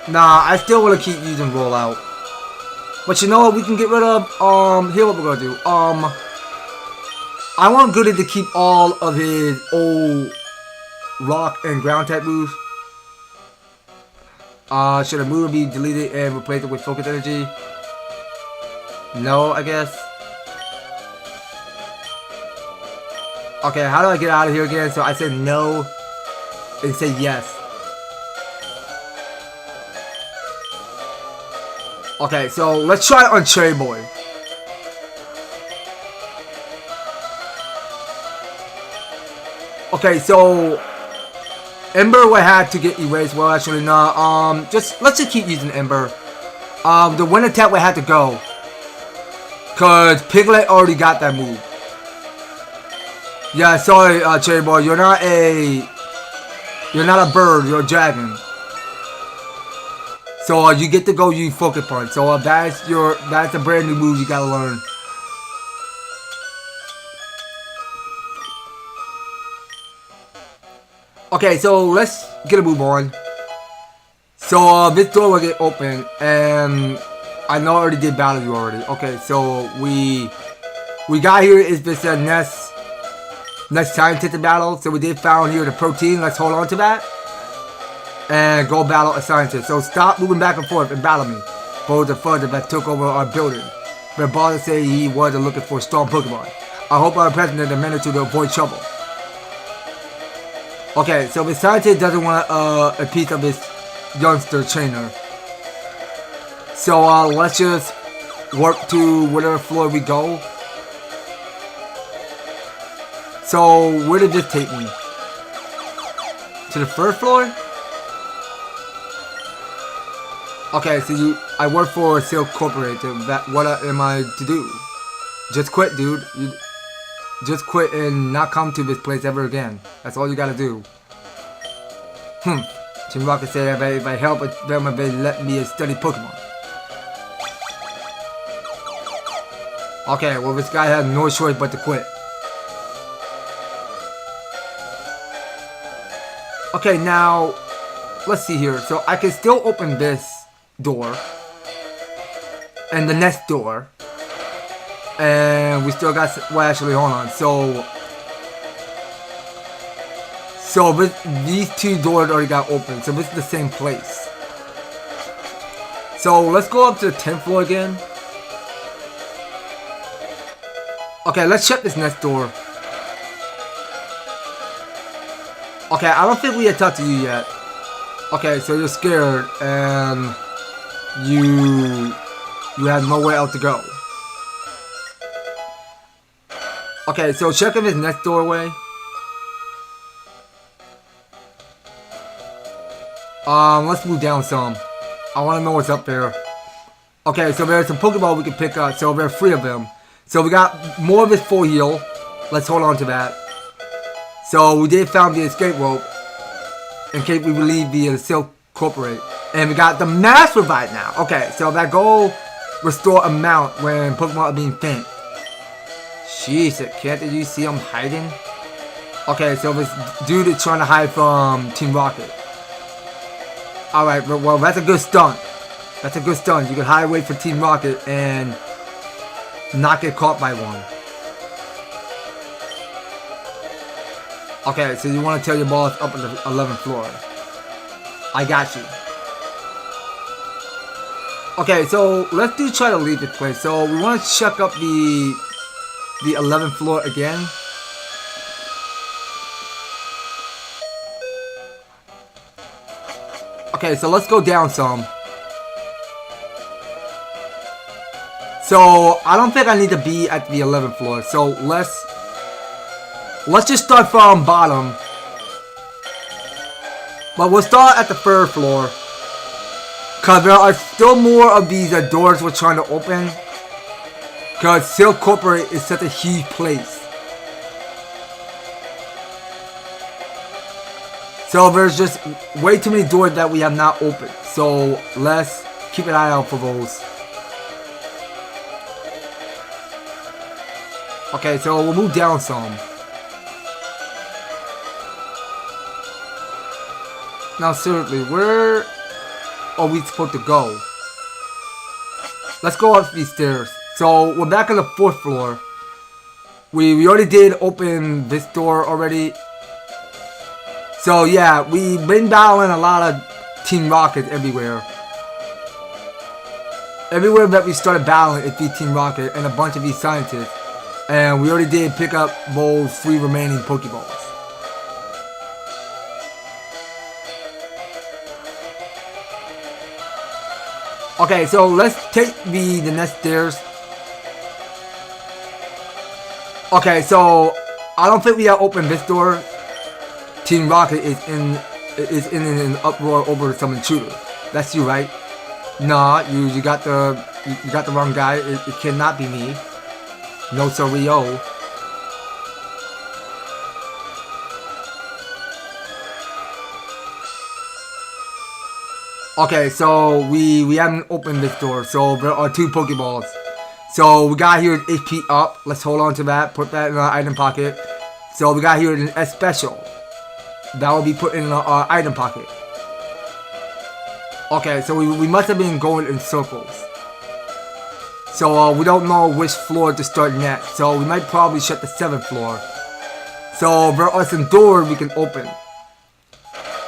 Nah, I still want to keep using Rollout. But you know what we can get rid of? Here what we're going to do. I want Goody to keep all of his old rock and ground type moves. Should a move be deleted and replaced with focus energy? No, I guess. Okay, how do I get out of here again? So I said no and say yes. Okay, so let's try it on Cherry Boy. Okay, so Ember will have to get erased. Well, actually, no. Let's just keep using Ember. The wind attack will have to go, cause Piglet already got that move. Yeah, sorry, Cherry Boy. You're not a bird. You're a dragon. So you get to go use Focus Punch. So that's a brand new move you gotta learn. Okay, so let's get a move on. So this door will get open, and I know I already did battle you already. Okay, so we got here is this next scientific battle. So we did found here the protein. Let's hold on to that and go battle a scientist. So stop moving back and forth and battle me for the further that took over our building. But Ball said he was looking for a strong Pokemon. I hope our president managed to avoid trouble. Okay, so the scientist doesn't want a piece of this youngster trainer. So let's just work to whatever floor we go. So where did this take me? To the first floor? Okay, so I work for Silk Corporation. What am I to do? Just quit, dude. Just quit and not come to this place ever again. That's all you gotta do. Team Rocket said if I help them, they let me study Pokemon. Okay, well this guy has no choice but to quit. Okay, now let's see here. So I can still open this door and the next door. And we still got, well actually hold on, so these two doors already got open, so this is the same place. So let's go up to the 10th floor again. Okay, let's check this next door. Okay, I don't think we had talked to you yet. Okay, so you're scared and you have nowhere else to go. Okay, so check in this next doorway. Let's move down some. I want to know what's up there. Okay, so there's some Pokeball we can pick up. So there are 3 of them. So we got more of this full heal. Let's hold on to that. So we did found the escape rope in case we leave the Silk Corporate. And we got the Mass Revive now. Okay, so that goal restore amount when Pokemon are being faint. Jeez, can't you see him hiding? Okay, so this dude is trying to hide from Team Rocket. Alright, well that's a good stunt. That's a good stunt. You can hide away from Team Rocket and not get caught by one. Okay, so you want to tell your boss up on the 11th floor. I got you. Okay, so let's try to leave this place. So we want to check up the 11th floor again. Okay, so let's go down some. So I don't think I need to be at the 11th floor. So let's just start from bottom. But we'll start at the 3rd floor. Because there are still more of these doors we're trying to open. Because Silk Corporate is such a huge place. So there's just way too many doors that we have not opened. So let's keep an eye out for those. Okay, so we'll move down some. Now seriously, where are we supposed to go? Let's go up these stairs. So we're back on the 4th floor. We already did open this door already. So yeah, we've been battling a lot of Team Rocket everywhere. Everywhere that we started battling is beat Team Rocket and a bunch of these scientists. And we already did pick up those 3 remaining Pokeballs. Okay, so let's take the next stairs. Okay, so I don't think we have opened this door. Team Rocket is in an uproar over some intruder. That's you, right? Nah, you got the wrong guy. It cannot be me. No sorry-o. Okay, so we haven't opened this door, so there are 2 Pokeballs. So we got here an HP up. Let's hold on to that. Put that in our item pocket. So we got here an S special. That will be put in our item pocket. Okay, so we must have been going in circles. So we don't know which floor to start next. So we might probably shut the 7th floor. So there are some doors we can open.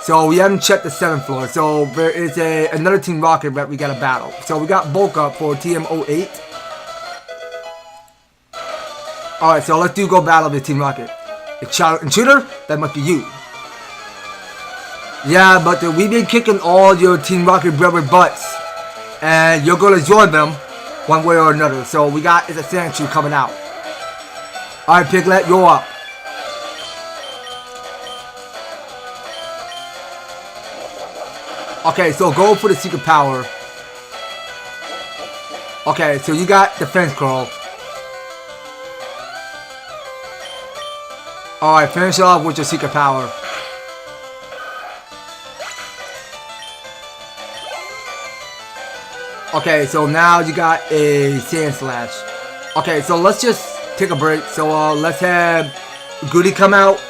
So we haven't checked the 7th floor. So there is another Team Rocket that we gotta battle. So we got bulk up for TM08. Alright, so let's go battle with Team Rocket. Intruder? That must be you. Yeah, but we've been kicking all your Team Rocket brother butts. And you're gonna join them one way or another. So we got a Sandshrew coming out. Alright, Piglet, you're up. Okay, so go for the secret power. Okay, so you got defense curl. Alright, finish off with your secret power. Okay, so now you got a Sand Slash. Okay, so let's just take a break. So let's have Goody come out.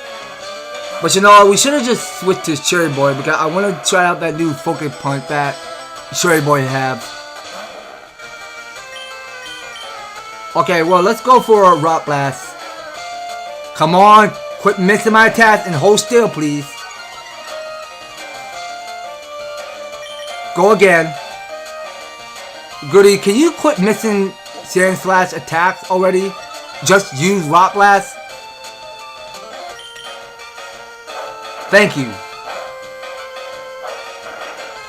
But you know, we should have just switched to Cherry Boy because I want to try out that new Focus Punch that Cherry Boy have. Okay, well, let's go for a Rock Blast. Come on, quit missing my attacks and hold still, please. Go again. Goody, can you quit missing Sand Slash attacks already? Just use Rock Blast. Thank you.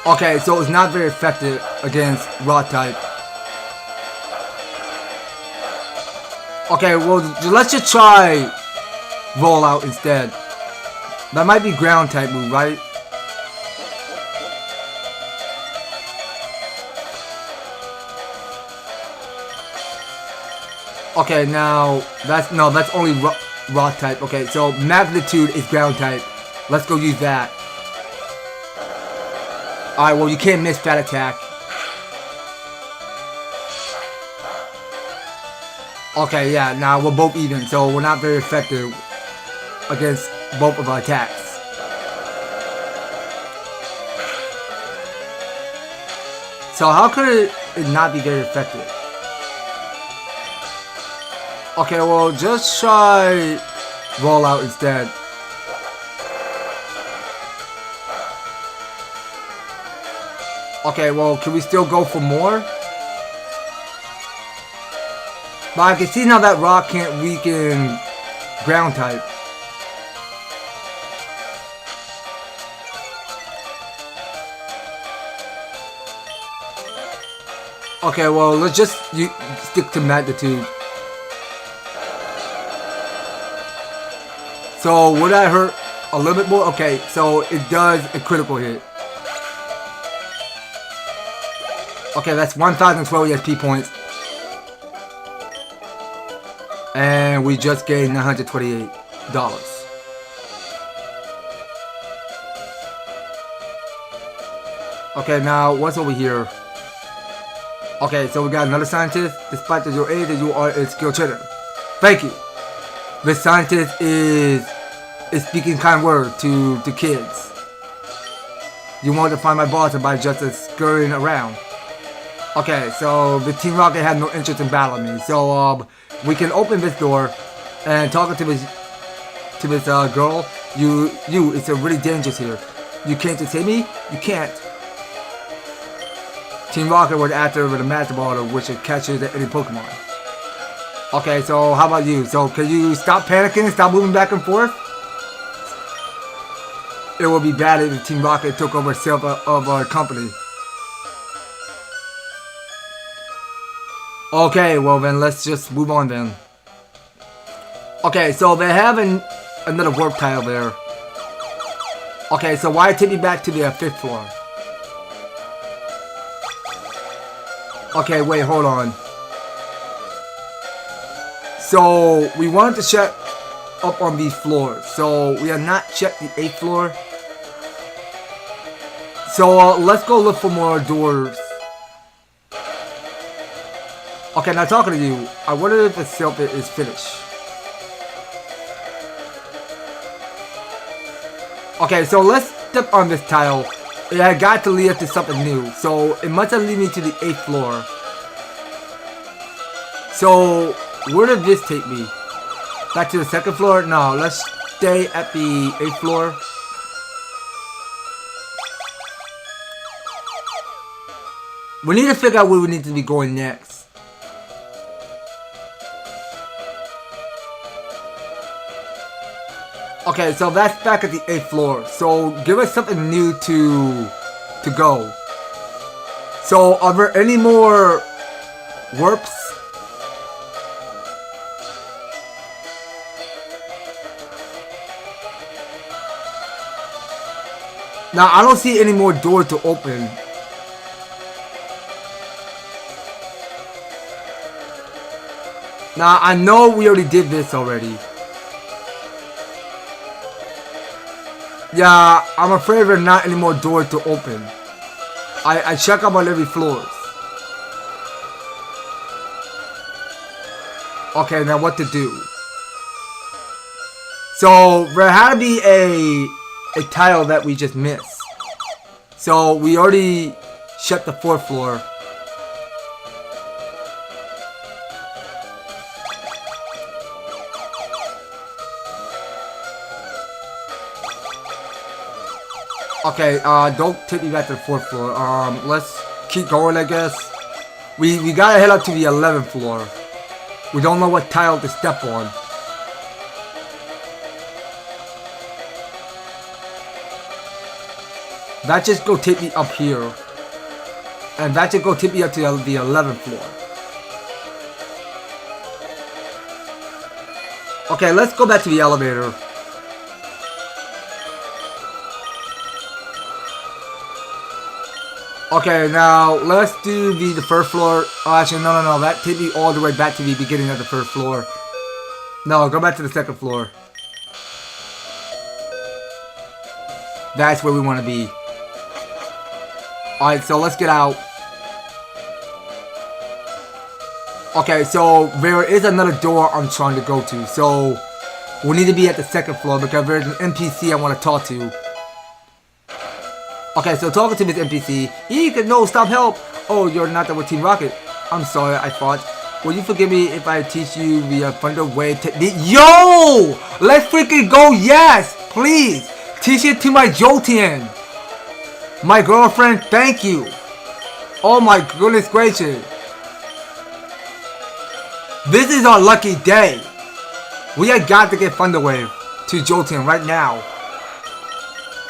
Okay, so it's not very effective against Rock type. Okay, well, let's just try Rollout instead. That might be ground type move, right? Okay, now that's only Rock type. Okay, so Magnitude is ground type. Let's go use that. Alright, well, you can't miss that attack. Okay, yeah, now we're both even, so we're not very effective against both of our attacks. So how could it not be very effective? Okay, well, just try Rollout instead. Okay, well, can we still go for more? But I can see now that rock can't weaken ground type. Okay, well, let's just stick to magnitude. So, would that hurt a little bit more? Okay, so it does a critical hit. Okay, that's 1,012 EXP points. And we just gained $928. Okay, now what's over here? Okay, so we got another scientist. Despite your age, you are a skilled trader. Thank you. This scientist is speaking kind word to kids. You want to find my boss by just scurrying around. Okay, so the Team Rocket had no interest in battling me. So we can open this door and talking to this girl. It's really dangerous here. You came to save me? You can't. Team Rocket was after with a Master Ball, which catches any Pokemon. Okay, so how about you? So can you stop panicking and stop moving back and forth? It would be bad if Team Rocket took over self of our company. Okay, well then let's just move on then. Okay, so they have another warp tile there. Okay, so why take me back to the 5th floor? Okay, wait, hold on. So, we wanted to check up on these floors. So, we have not checked the 8th floor. So, let's go look for more doors. Okay, now talking to you, I wonder if the selfie is finished. Okay, so let's step on this tile. It had got to lead us to something new, so it must have led me to the 8th floor. So, where did this take me? Back to the 2nd floor? No, let's stay at the 8th floor. We need to figure out where we need to be going next. Okay, so that's back at the 8th floor. So give us something new to go. So are there any more warps? Now I don't see any more doors to open. Now I know we already did this already. Yeah, I'm afraid there are not any more doors to open. I check out on every floor. Okay, now what to do? So there had to be a tile that we just missed. So we already shut the 4th floor. Okay, don't take me back to the 4th floor. Let's keep going, I guess. We gotta head up to the 11th floor. We don't know what tile to step on. That just go take me up here. And that just go take me up to the 11th floor. Okay, let's go back to the elevator. Okay, now let's do the 1st floor. Oh, actually, no. That take me all the way back to the beginning of the 1st floor. No, go back to the 2nd floor. That's where we want to be. Alright, so let's get out. Okay, so there is another door I'm trying to go to. So we need to be at the 2nd floor because there's an NPC I want to talk to. Okay, so talking to this NPC, he can stop help. Oh, you're not the Team Rocket. I'm sorry, I thought. Will you forgive me if I teach you the Thunder Wave technique? Yo! Let's freaking go, yes! Please! Teach it to my Jotian! My girlfriend, thank you! Oh my goodness gracious. This is our lucky day. We have got to get Thunder Wave to Jolteon right now.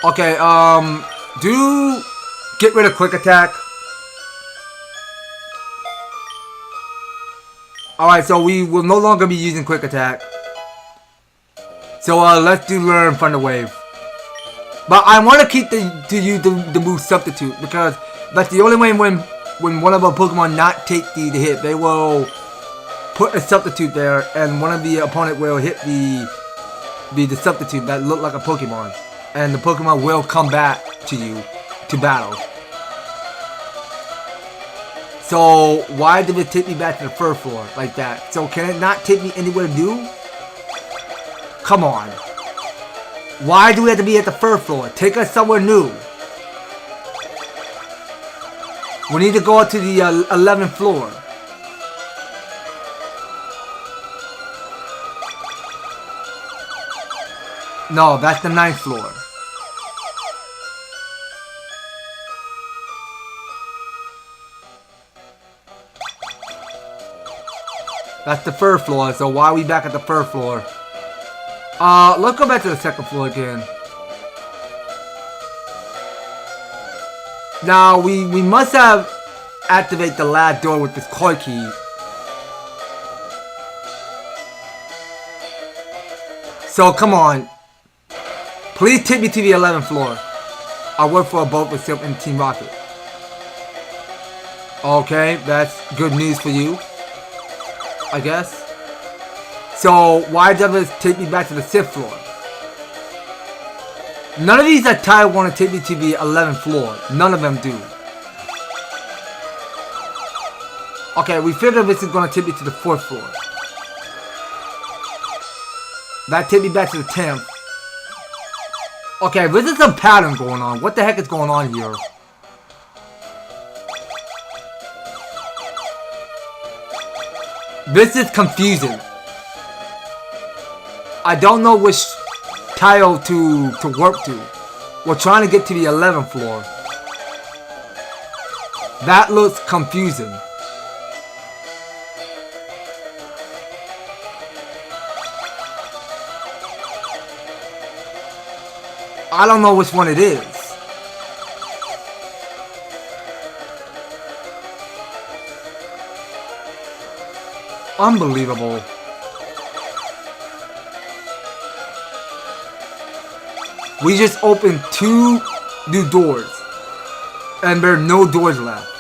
Okay, do get rid of Quick Attack. Alright, so we will no longer be using Quick Attack. So let's do Learn Thunder Wave. But I want to keep the move Substitute, because that's the only way when one of our Pokemon not take the hit, they will put a Substitute there, and one of the opponent will hit the Substitute that look like a Pokemon, and the Pokemon will come back to you to battle. So why did it take me back to the first floor like that? So can it not take me anywhere new? Come on. Why do we have to be at the first floor? Take us somewhere new. We need to go up to the 11th floor. No, that's the 9th floor. That's the 3rd floor, so why are we back at the 3rd floor? Let's go back to the 2nd floor again. Now, we must have activate the last door with this card key. So, come on. Please take me to the 11th floor. I work for both with Silp and Team Rocket. Okay, that's good news for you, I guess. So, why does it take me back to the 6th floor? None of these that Ty want to take me to the 11th floor. None of them do. Okay, we figured this is going to take me to the 4th floor. That take me back to the 10th. Okay, this is some pattern going on. What the heck is going on here? This is confusing. I don't know which tile to work to. We're trying to get to the 11th floor. That looks confusing. I don't know which one it is. Unbelievable. We just opened 2 new doors, and there are no doors left.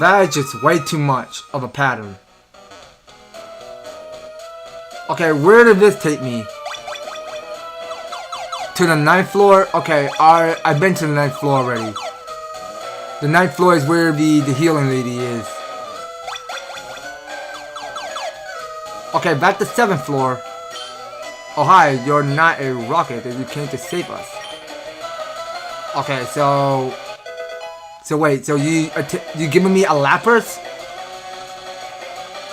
That is just way too much of a pattern. Okay, where did this take me? To the 9th floor? Okay, I've been to the 9th floor already. The 9th floor is where the healing lady is. Okay, back to 7th floor. Oh hi, you're not a rocket, you came to save us. Okay, so wait, so you giving me a Lapras?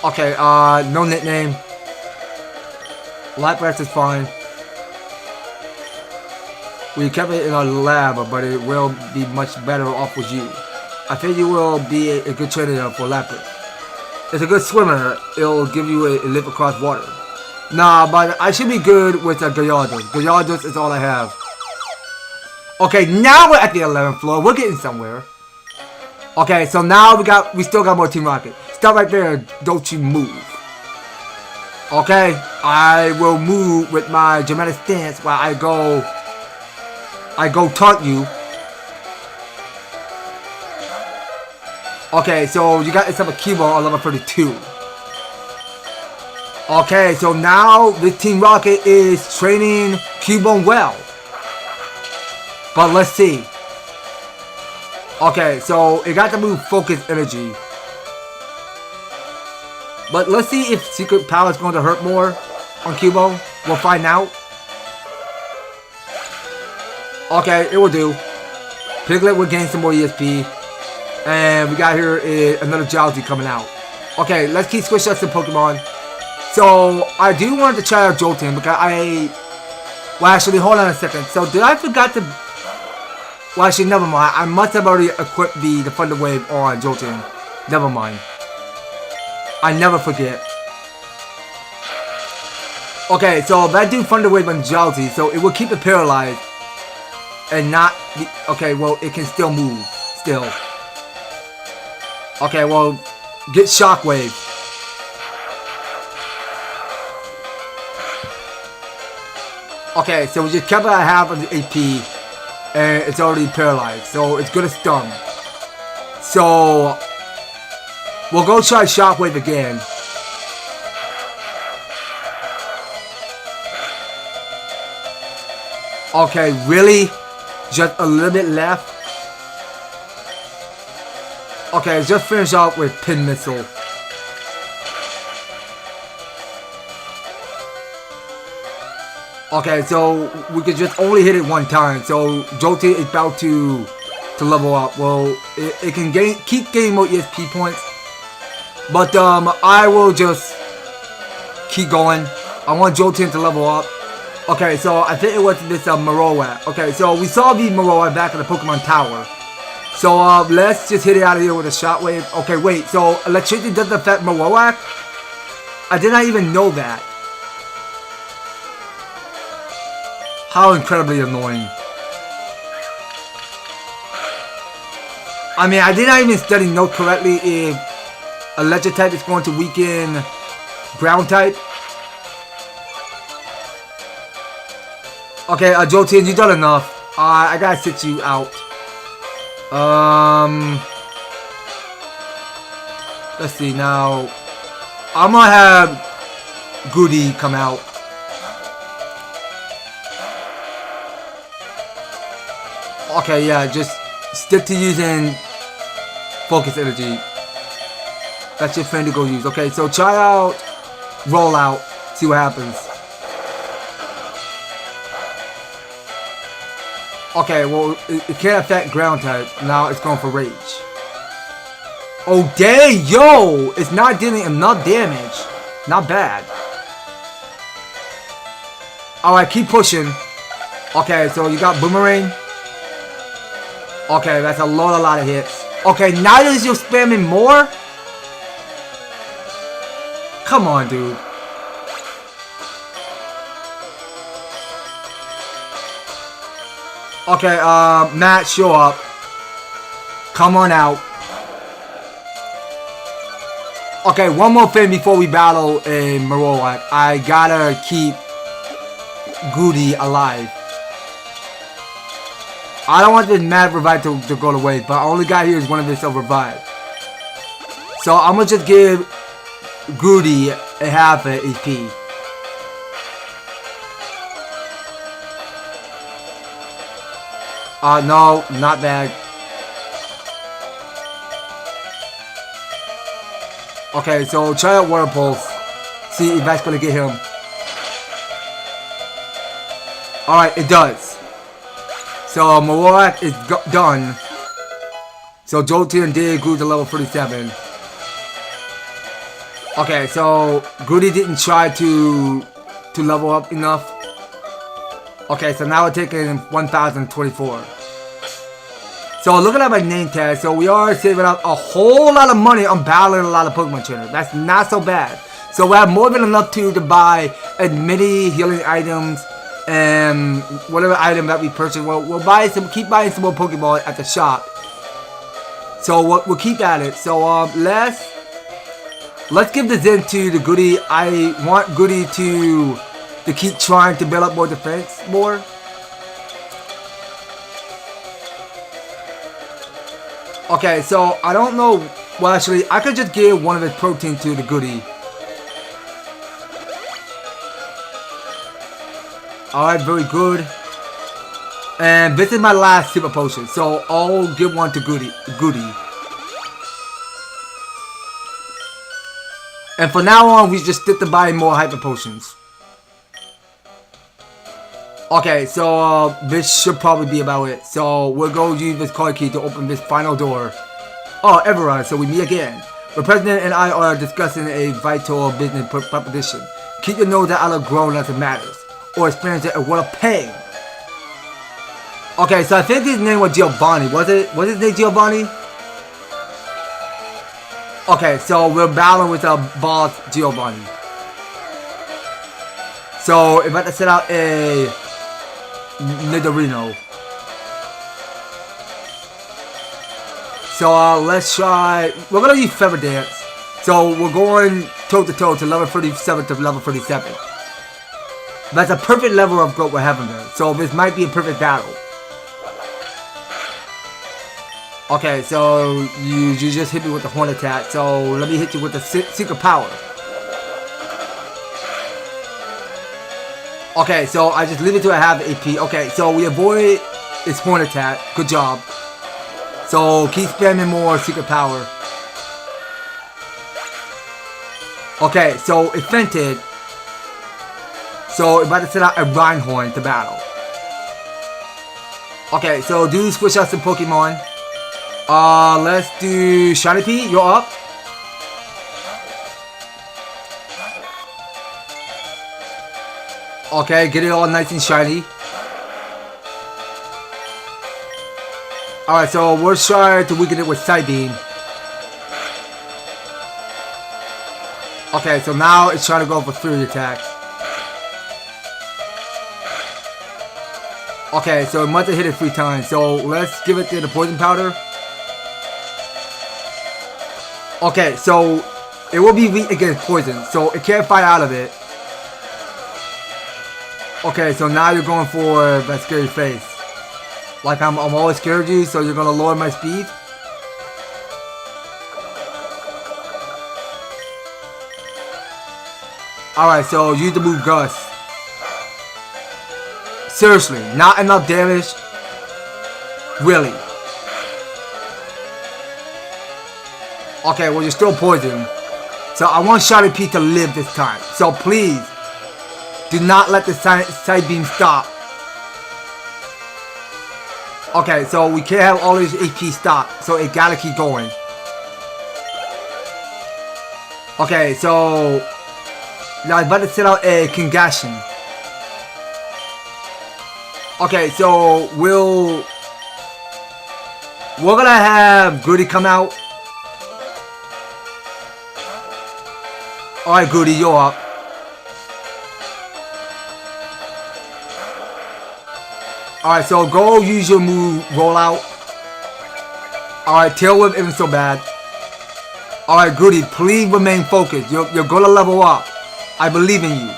Okay, no nickname. Lapras is fine. We kept it in our lab, but it will be much better off with you. I think you will be a good trainer for Lapras. It's a good swimmer. It'll give you a lift across water. Nah, but I should be good with Gallardos. Gallardos is all I have. Okay, now we're at the 11th floor. We're getting somewhere. Okay, so now we still got more Team Rocket. Stop right there. Don't you move. Okay, I will move with my dramatic stance while I go taunt you. Okay, so you got yourself a Cubone on level 32. Okay, so now this Team Rocket is training Cubone well. But let's see. Okay, so it got to move Focus Energy. But let's see if Secret Power is going to hurt more on Cubone. We'll find out. Okay, it will do. Piglet will gain some more ESP. And we got here another Jowsy coming out. Okay, let's keep switching up some Pokemon. So, I do want to try out Jolteon because Well, actually, hold on a second. So, did I forgot to... Well, actually, never mind. I must have already equipped the Thunder Wave on Jolteon. Never mind. I never forget. Okay, so if I do Thunder Wave on Jolty, so it will keep it paralyzed. And not... Okay, well, it can still move. Still. Okay, well, get Shockwave. Okay, so we just kept it at half of the AP. And it's already paralyzed. So it's gonna stun. So... We'll go try Shockwave again. Okay, really? Just a little bit left? Okay, just finish off with Pin Missile. Okay, so we could just only hit it one time. So Jolteon is about to level up. Well, it can keep getting more ESP points. But I will just keep going. I want Jolteon to level up. Okay, so I think it was this Marowak. Okay, so we saw the Marowak back in the Pokemon Tower. So let's just hit it out of here with a Shockwave. Okay, wait, so electricity doesn't affect Marowak? I did not even know that. How incredibly annoying. I mean, I did not even study note correctly if electric type is going to weaken ground type. Okay, Jolteon, you done enough. I gotta sit you out. Let's see now. I'm gonna have Goody come out. Okay, yeah, just stick to using Focus Energy. That's your friend to go use. Okay, so try out Roll Out. See what happens. Okay, well, it can't affect ground type. Now it's going for Rage. Oh, dang, yo! It's not dealing enough damage. Not bad. Alright, keep pushing. Okay, so you got Boomerang. Okay, that's a lot of hits. Okay, now that you're spamming more? Come on, dude. Okay, Matt, show up. Come on out. Okay, one more thing before we battle a Marowak. I gotta keep Goody alive. I don't want this mad revive to go away, but all I got here is one of this revive. So I'm gonna just give Goody a half a HP. No, not bad. Okay, so try out Water Pulse. See if that's gonna get him. Alright, it does. So Marowak is done. So Jolteon did grew to level 37. Okay, so Goody didn't try to level up enough. Okay, so now we're taking 1024. So looking at my name tag, so we are saving up a whole lot of money on battling a lot of Pokemon trainers. That's not so bad. So we have more than enough to buy as many healing items and whatever item that we purchase. We'll buy some, keep buying some more Pokemon at the shop. So we'll keep at it. So let's give the Zen to the Goody. I want Goody to keep trying to build up more defense more. Okay, so I don't know. Well, actually, I could just give one of his protein to the Goody. Alright, very good. And this is my last super potion, so I'll give one to Goody. And from now on, we just stick to buying more hyper potions. Okay, so this should probably be about it. So we'll go use this card key to open this final door. Oh, everyone, so we meet again. The president and I are discussing a vital business proposition. Keep your nose out of grown as it matters. or experience it, and what a pain. Okay, so I think his name was Giovanni. Was his name Giovanni? Okay, so we're battling with a boss Giovanni. So I'm about to set out a Nidorino. So let's try. We're gonna use Feather Dance. So we're going toe to toe to level 37 to level 37. That's a perfect level of growth we're having there. So this might be a perfect battle. Okay, so you just hit me with the horn attack. So let me hit you with the secret power. Okay, so I just leave it to a half AP. Okay, so we avoid its horn attack. Good job. So keep spamming more secret power. Okay, so it fainted. So it's about to set out a Rhinehorn to battle. Okay, so do switch out some Pokemon. Let's do Shiny P. You're up. Okay, get it all nice and shiny. Alright, so we'll try to weaken it with Side Beam. Okay, so now it's trying to go for Fury Attack. Okay, so it must have hit it 3 times. So let's give it the Poison Powder. Okay, so it will be weak against poison, so it can't fight out of it. Okay, so now you're going for that scary face. Like I'm always scared of you, so you're gonna lower my speed. Alright, so use the move Gust. Seriously, not enough damage. Really. Okay, well you're still poisoned. So I want Shiny P to live this time. So please, do not let the side beam stop. Okay, so we can't have all his AP stop. So it gotta keep going. Okay, so now I'm about to set out a Kangaskhan. Okay, so we're gonna have Goody come out. Alright, Goody, you're up. Alright, so go use your move, roll out. Alright, Tail Whip isn't so bad. Alright, Goody, please remain focused. You're gonna level up. I believe in you.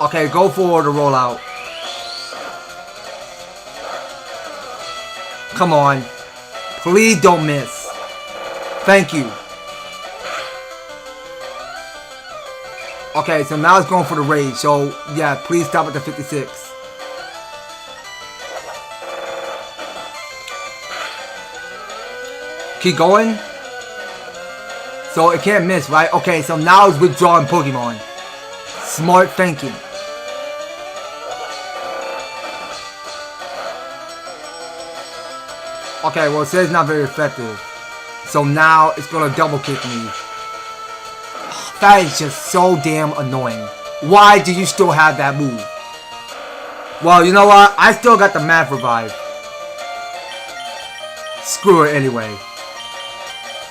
Okay, go for the rollout. Come on. Please don't miss. Thank you. Okay, so now it's going for the rage. So, yeah, please stop at the 56. Keep going. So it can't miss, right? Okay, so now it's withdrawing Pokemon. Smart thinking. Okay, well it says not very effective. So now it's gonna double kick me. That is just so damn annoying. Why do you still have that move? Well, you know what? I still got the Math Revive. Screw it anyway.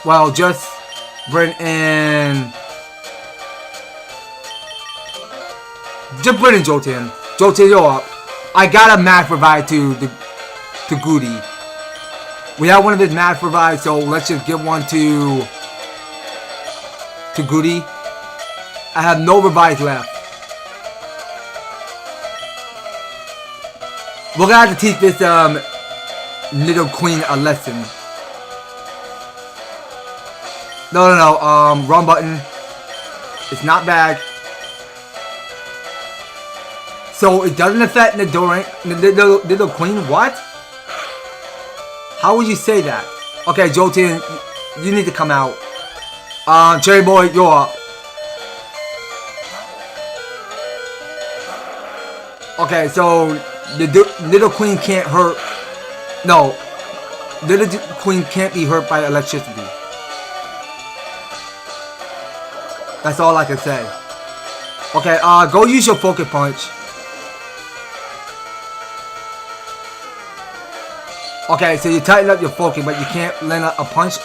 Well, just bring in... Just bring in Jolteon. Jolteon, you're up. I got a Math Revive to Goody. We have one of his Math Revives, so let's just give one to Goody. I have no revives left. We're gonna have to teach this little queen a lesson. No, wrong button. It's not bad. So it doesn't affect the little queen. What? How would you say that? Okay, Jolteon, you need to come out. Cherry Boy, you're up. Okay, so the little queen can't hurt. No, little queen can't be hurt by electricity. That's all I can say. Okay, go use your focus punch. Okay, so you tighten up your focus, but you can't land a punch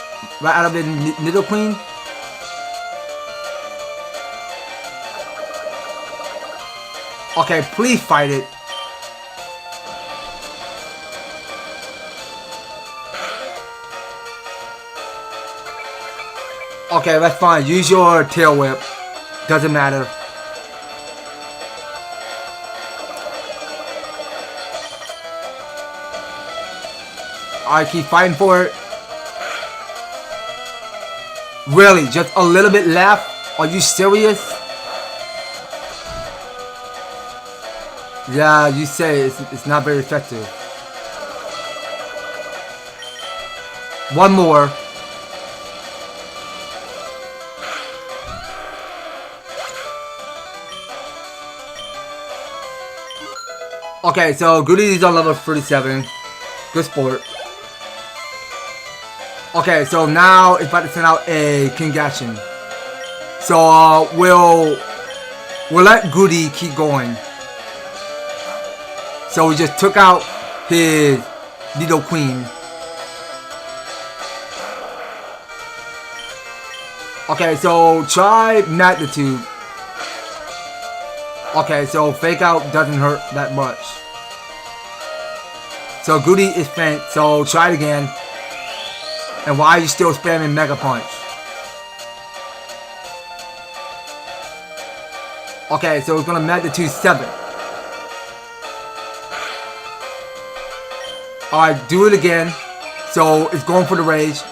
right out of the Nidoqueen. Okay, please fight it. Okay, that's fine. Use your tail whip. Doesn't matter. Alright, keep fighting for it. Really? Just a little bit left? Are you serious? Yeah, you say it's not very effective. One more. Okay, so Goody's on level 37. Good sport. Okay, so now it's about to send out a Kingashin. So we'll let Goody keep going. So we just took out his Nidoqueen. Okay, so try Magnitude. Okay, so Fake Out doesn't hurt that much. So Goody is faint, so try it again. And why are you still spamming Mega Punch? Okay, so it's gonna Magnitude 7. Alright, do it again. So it's going for the rage.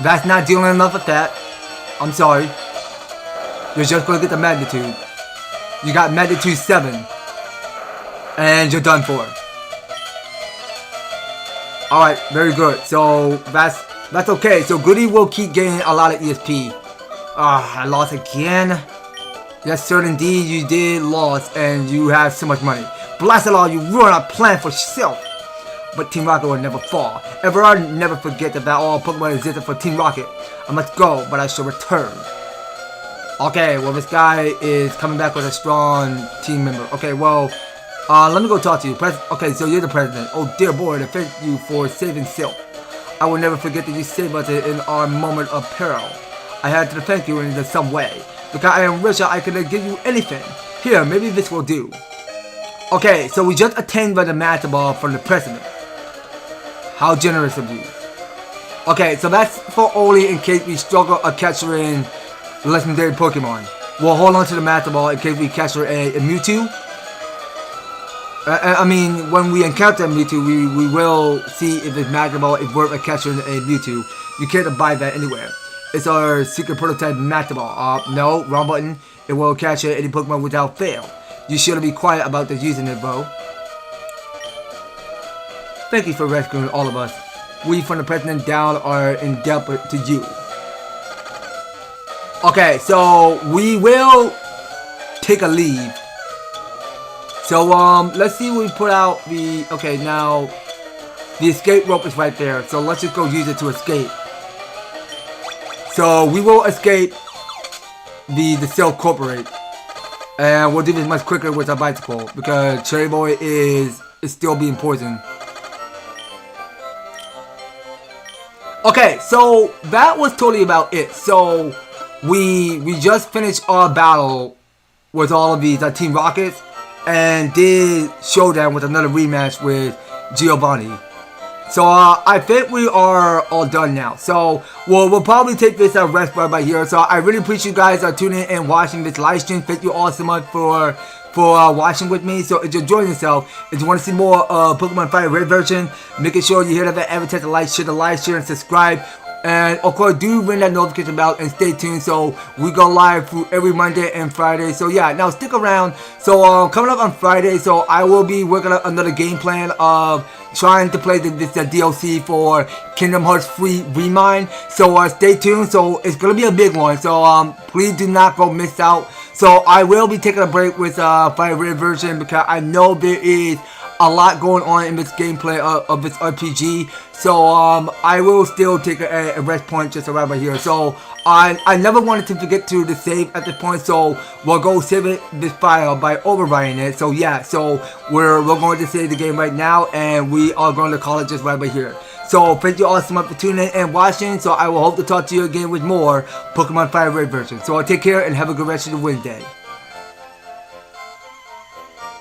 That's not dealing enough with that. I'm sorry. You're just gonna get the Magnitude. You got Magnitude 7. And you're done for. Alright, very good. So that's okay. So Goody will keep gaining a lot of ESP. I lost again. Yes, sir, indeed, you did lose, and you have so much money. Blast it all, you ruined our plan for yourself. But Team Rocket will never fall. Ever I never forget that all Pokemon existed for Team Rocket. I must go, but I shall return. Okay, well this guy is coming back with a strong team member. Okay, well, let me go talk to you. Okay, so you're the president. Oh dear boy, to thank you for saving Silk. I will never forget that you saved us in our moment of peril. I had to thank you in some way. Because I am rich, I could give you anything. Here, maybe this will do. Okay, so we just attained by the Master Ball from the president. How generous of you. Okay, so that's for only in case we struggle capturing legendary Pokemon. We'll hold on to the Master Ball in case we capture a Mewtwo. I mean, when we encounter a Mewtwo, we will see if this Master Ball is worth capturing a Mewtwo. You can't buy that anywhere. It's our secret prototype Master Ball. No, wrong button. It will capture any Pokemon without fail. You should be quiet about this using it, bro. Thank you for rescuing all of us. We from the president down are in debt to you. Okay, so we will take a leave. So let's see what we put out the. Okay, now the escape rope is right there. So let's just go use it to escape. So we will escape the Silk Corporate, and we'll do this much quicker with our bicycle because Cherry Boy is still being poisoned. Okay, so that was totally about it. So we just finished our battle with all of these Team Rockets and did showdown with another rematch with Giovanni. So I think we are all done now. So we'll probably take this rest right here. So I really appreciate you guys tuning in and watching this live stream. Thank you all so much for watching with me. So if you're enjoying yourself, if you want to see more Pokemon FireRed version, making sure you hit that advertise, like, share the live, share, and subscribe. And of course, do ring that notification bell and stay tuned. So we go live through every Monday and Friday. So yeah, now stick around. So coming up on Friday, so I will be working on another game plan of trying to play this DLC for Kingdom Hearts 3 Remind. So stay tuned. So it's gonna be a big one. So please do not go miss out. So I will be taking a break with FireRed version because I know there is a lot going on in this gameplay of this RPG. So I will still take a rest point just right here. So I never wanted to forget to save at this point, so we'll go save this file by overwriting it. So yeah, so we're going to save the game right now, and we are going to call it just right here. So thank you all so much for tuning in and watching. So I will hope to talk to you again with more Pokemon FireRed version. So take care and have a good rest of the Wednesday.